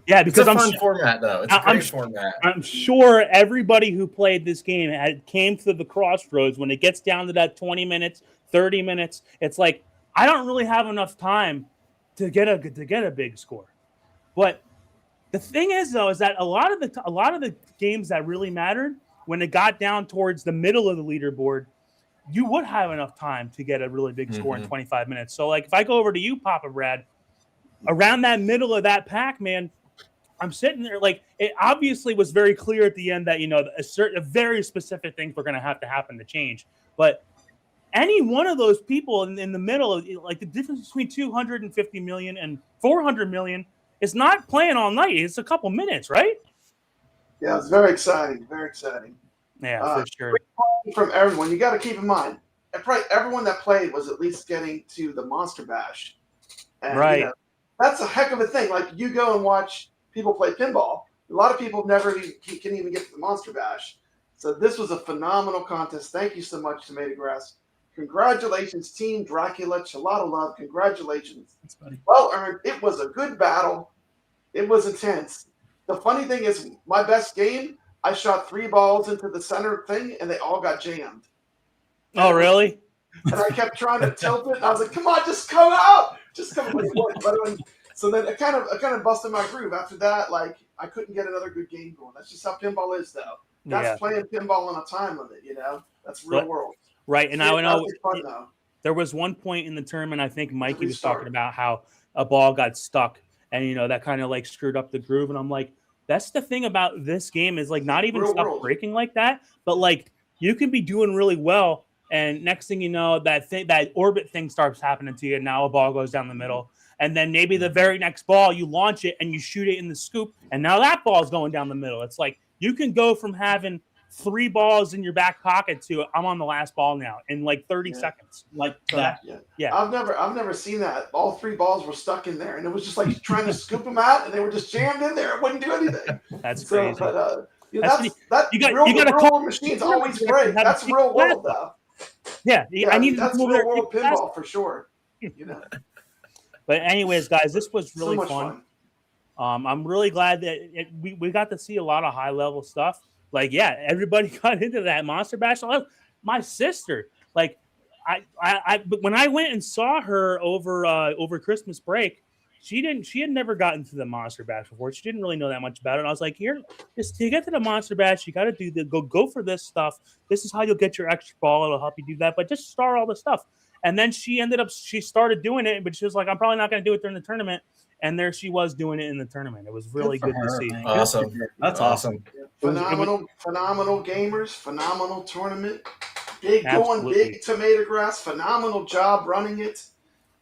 Yeah, because it's a fun format, though. It's a great format. I'm sure everybody who played this game came to the crossroads when it gets down to that 20 minutes, 30 minutes. It's like I don't really have enough time to get a big score. But the thing is, though, is that a lot of the games that really mattered, when it got down towards the middle of the leaderboard, you would have enough time to get a really big score in 25 minutes. So, like, if I go over to you, Papa Brad, around that middle of that pack, man, I'm sitting there like it obviously was very clear at the end that a very specific things were going to happen to change. But any one of those people in the middle, like the difference between 250 million and 400 million, is not playing all night. It's a couple minutes, right? Yeah, it's very exciting. Very exciting. Yeah, for sure. From everyone, you got to keep in mind, probably everyone that played was at least getting to the Monster Bash, and, right? That's a heck of a thing. Like you go and watch people play pinball. A lot of people never can even get to the Monster Bash. So this was a phenomenal contest. Thank you so much, TomatoGrass. Congratulations, Team Dracula, ChalataLove. Congratulations. Thanks, buddy. Well earned. It was a good battle. It was intense. The funny thing is, my best game, I shot 3 balls into the center thing, and they all got jammed. Oh, really? And I kept trying to tilt it, and I was like, "Come on, just come out, just come out." So then it kind of busted my groove. After that, like I couldn't get another good game going. That's just how pinball is, though. That's playing pinball on a time limit. That's real world. Right, and I know there was one point in the tournament. I think Mikey was talking about how a ball got stuck, and that kind of like screwed up the groove. And I'm like, that's the thing about this game is like not even real stuff world. Breaking like that, but like you can be doing really well, and next thing you know, that orbit thing starts happening to you. And now a ball goes down the middle. And then maybe the very next ball, you launch it and you shoot it in the scoop, and now that ball's going down the middle. It's like you can go from having 3 balls in your back pocket to I'm on the last ball now in like 30 seconds. Like So that. Yeah. I've never seen that. All 3 balls were stuck in there, and it was just like trying to scoop them out, and they were just jammed in there. It wouldn't do anything. That's crazy. But You real gotta world machines always break. That's real world, though. Yeah, I need that's to come real over world there. pinball for sure. But anyways, guys, this was So really much fun. I'm really glad that we got to see a lot of high level stuff. Like, yeah, everybody got into that Monster Bash. My sister, like, but when I went and saw her over Christmas break, she had never gotten to the Monster Bash before. She didn't really know that much about it. And I was like, here, just to get to the Monster Bash, you got to do go for this stuff. This is how you'll get your extra ball. It'll help you do that. But just start all the stuff. And then she started doing it, but she was like, I'm probably not going to do it during the tournament. And there she was doing it in the tournament. It was really good to see. Man. Awesome. That's awesome. Phenomenal gamers, phenomenal tournament. Big TomatoGrass, phenomenal job running it.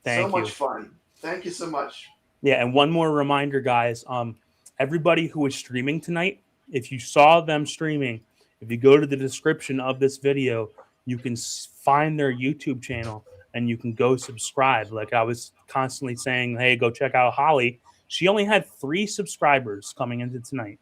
Thank so you. much fun. Thank you so much. Yeah, and one more reminder, guys. Everybody who is streaming tonight, if you saw them streaming, if you go to the description of this video, you can find their YouTube channel and you can go subscribe. Like I was constantly saying, hey, go check out Holly. She only had 3 subscribers coming into tonight.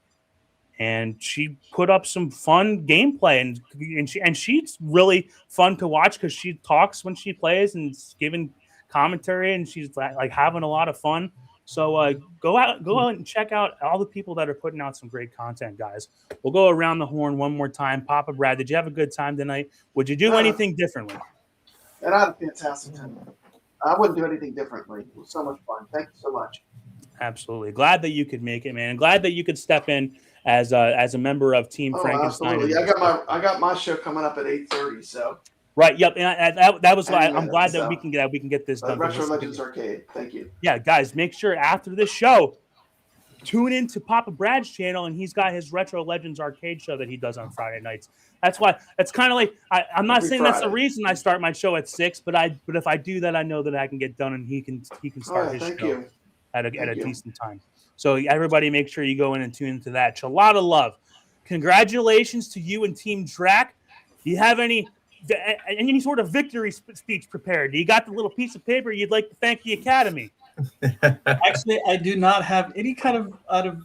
And she put up some fun gameplay, and she's really fun to watch because she talks when she plays and giving commentary, and she's like having a lot of fun. So go out and check out all the people that are putting out some great content, guys. We'll go around the horn one more time. Papa Brad, did you have a good time tonight? Would you do anything differently? And I had a fantastic time. I wouldn't do anything differently. It was so much fun. Thank you so much. Absolutely. Glad that you could make it, man. And glad that you could step in as a member of Team Frankenstein. Absolutely. I got my show coming up at 8:30. So. Right. Yep. And that was why I'm glad that we can get this done. Retro Legends Arcade. Thank you. Yeah, guys, make sure after this show, tune into Papa Brad's channel, and he's got his Retro Legends Arcade show that he does on Friday nights. That's why it's kind of like I'm not saying that's the reason I start my show at 6, but if I do that, I know that I can get done, and he can start his show at a decent time. So everybody, make sure you go in and tune into that. ChalataLove, congratulations to you and Team Drac. Do you have any sort of victory speech prepared? You got the little piece of paper you'd like to thank the Academy? Actually, I do not have any kind of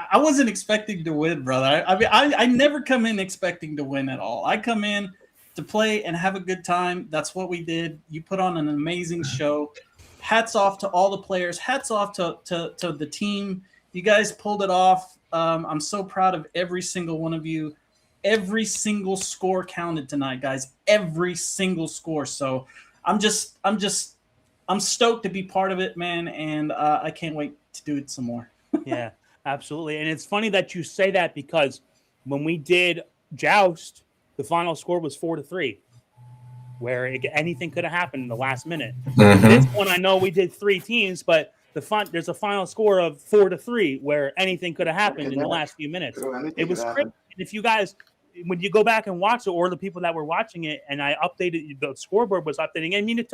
I wasn't expecting to win, brother. I never come in expecting to win at all. I come in to play and have a good time. That's what we did. You put on an amazing show. Hats off to all the players. Hats off to the team. You guys pulled it off. I'm so proud of every single one of you. Every single score counted tonight, guys. Every single score. So I'm stoked to be part of it, man, and I can't wait to do it some more. Yeah, absolutely. And it's funny that you say that because when we did Joust, the final score was 4-3, where anything could have happened in the last minute. Mm-hmm. This one, I know we did 3 teams, but there's a final score of 4-3, where anything could have happened in the last few minutes. It was crazy. And if you guys, when you go back and watch it, or the people that were watching it, and I updated, the scoreboard was updating. I mean,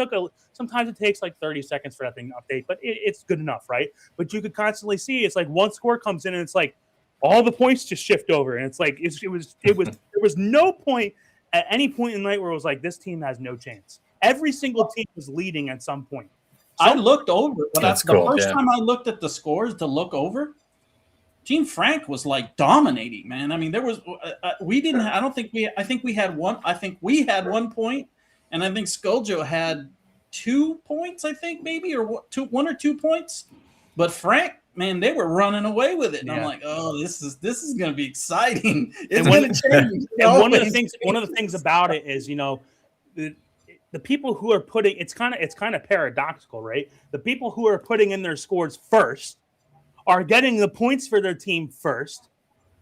sometimes it takes like 30 seconds for that thing to update, but it's good enough, right? But you could constantly see it's like one score comes in and it's like all the points just shift over, and it's like there was no point at any point in the night where it was like this team has no chance. Every single team was leading at some point. I looked over. That's cool. The first time I looked at the scores to look over, Team Frank was like dominating, man. I mean, there was we didn't. I don't think we. I think we had one. I think we had 1 point, and I think Scoaljo had 2 points. I think maybe or 1 or 2 points. But Frank, man, they were running away with it, and I'm like, oh, this is going to be exciting. It's going to change. And one of the things about it is, the people who are putting it's kind of paradoxical, right? The people who are putting in their scores first are getting the points for their team first,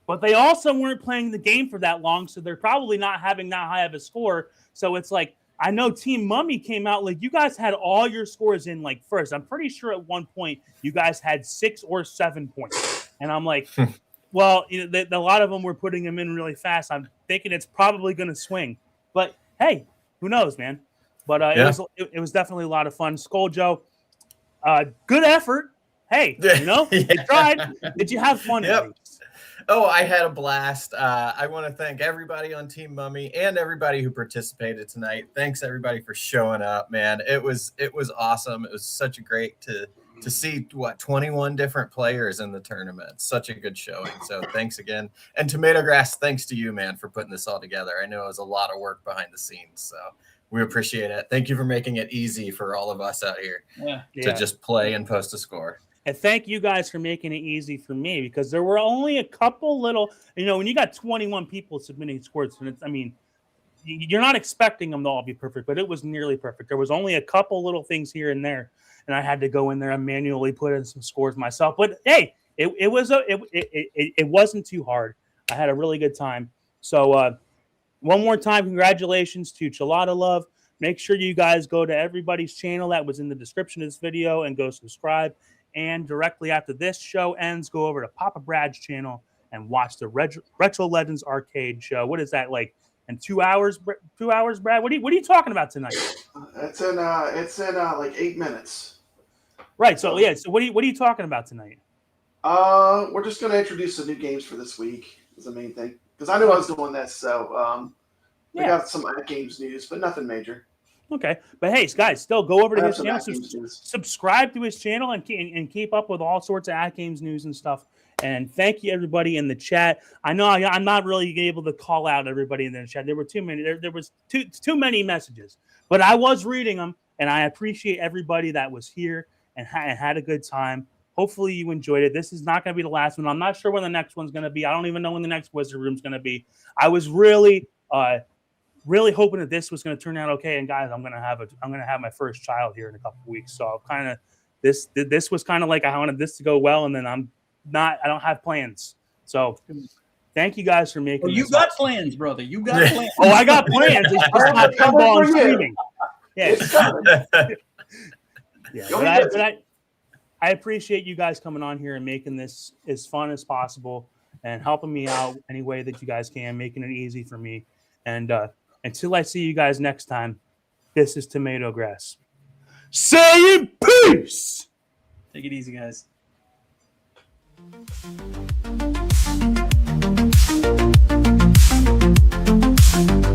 but they also weren't playing the game for that long, so they're probably not having that high of a score. So it's like, I know Team Mummy came out, like, you guys had all your scores in, like, first. I'm pretty sure at one point you guys had 6 or 7 points. And I'm like, well, a lot of them were putting them in really fast. I'm thinking it's probably going to swing. But, hey, who knows, man? But it was definitely a lot of fun. Scoaljo, good effort. Hey, you tried. Did you have fun? Yep. Oh, I had a blast. I want to thank everybody on Team Mummy and everybody who participated tonight. Thanks everybody for showing up, man. It was awesome. It was such a great to see 21 different players in the tournament. Such a good showing. So thanks again. And TomatoGrass, thanks to you, man, for putting this all together. I know it was a lot of work behind the scenes, so we appreciate it. Thank you for making it easy for all of us out here to just play and post a score. And thank you guys for making it easy for me, because there were only a couple little, when you got 21 people submitting scores, and you're not expecting them to all be perfect, but it was nearly perfect. There was only a couple little things here and there, and I had to go in there and manually put in some scores myself. But hey, it wasn't too hard. I had a really good time. So one more time, congratulations to ChalataLove. Make sure you guys go to everybody's channel that was in the description of this video and go subscribe. And directly after this show ends, go over to Papa Brad's channel and watch the Retro Legends Arcade show. What is that, like in 2 hours? 2 hours, Brad? What are you talking about tonight? It's in like 8 minutes. Right. So yeah. So what are you talking about tonight? We're just gonna introduce some new games for this week. Is the main thing, because I knew I was doing this. So we got some AtGames news, but nothing major. Okay, but hey, guys, still go over to his channel, subscribe to his channel, and keep up with all sorts of AtGames news and stuff. And thank you, everybody in the chat. I know I'm not really able to call out everybody in the chat. There were too many. There was too many messages, but I was reading them, and I appreciate everybody that was here and had a good time. Hopefully, you enjoyed it. This is not going to be the last one. I'm not sure when the next one's going to be. I don't even know when the next Wizard Room's going to be. I was really hoping that this was going to turn out okay. And guys, I'm going to have my first child here in a couple of weeks. So kind of this was kind of like I wanted this to go well, and then I don't have plans. So thank you guys for making. You got plans, brother. You got plans. Oh, I got plans. It's just not pinball and streaming. Yeah. But I appreciate you guys coming on here and making this as fun as possible and helping me out any way that you guys can, making it easy for me. And until I see you guys next time, this is TomatoGrass saying peace. Take it easy, guys. Thank you.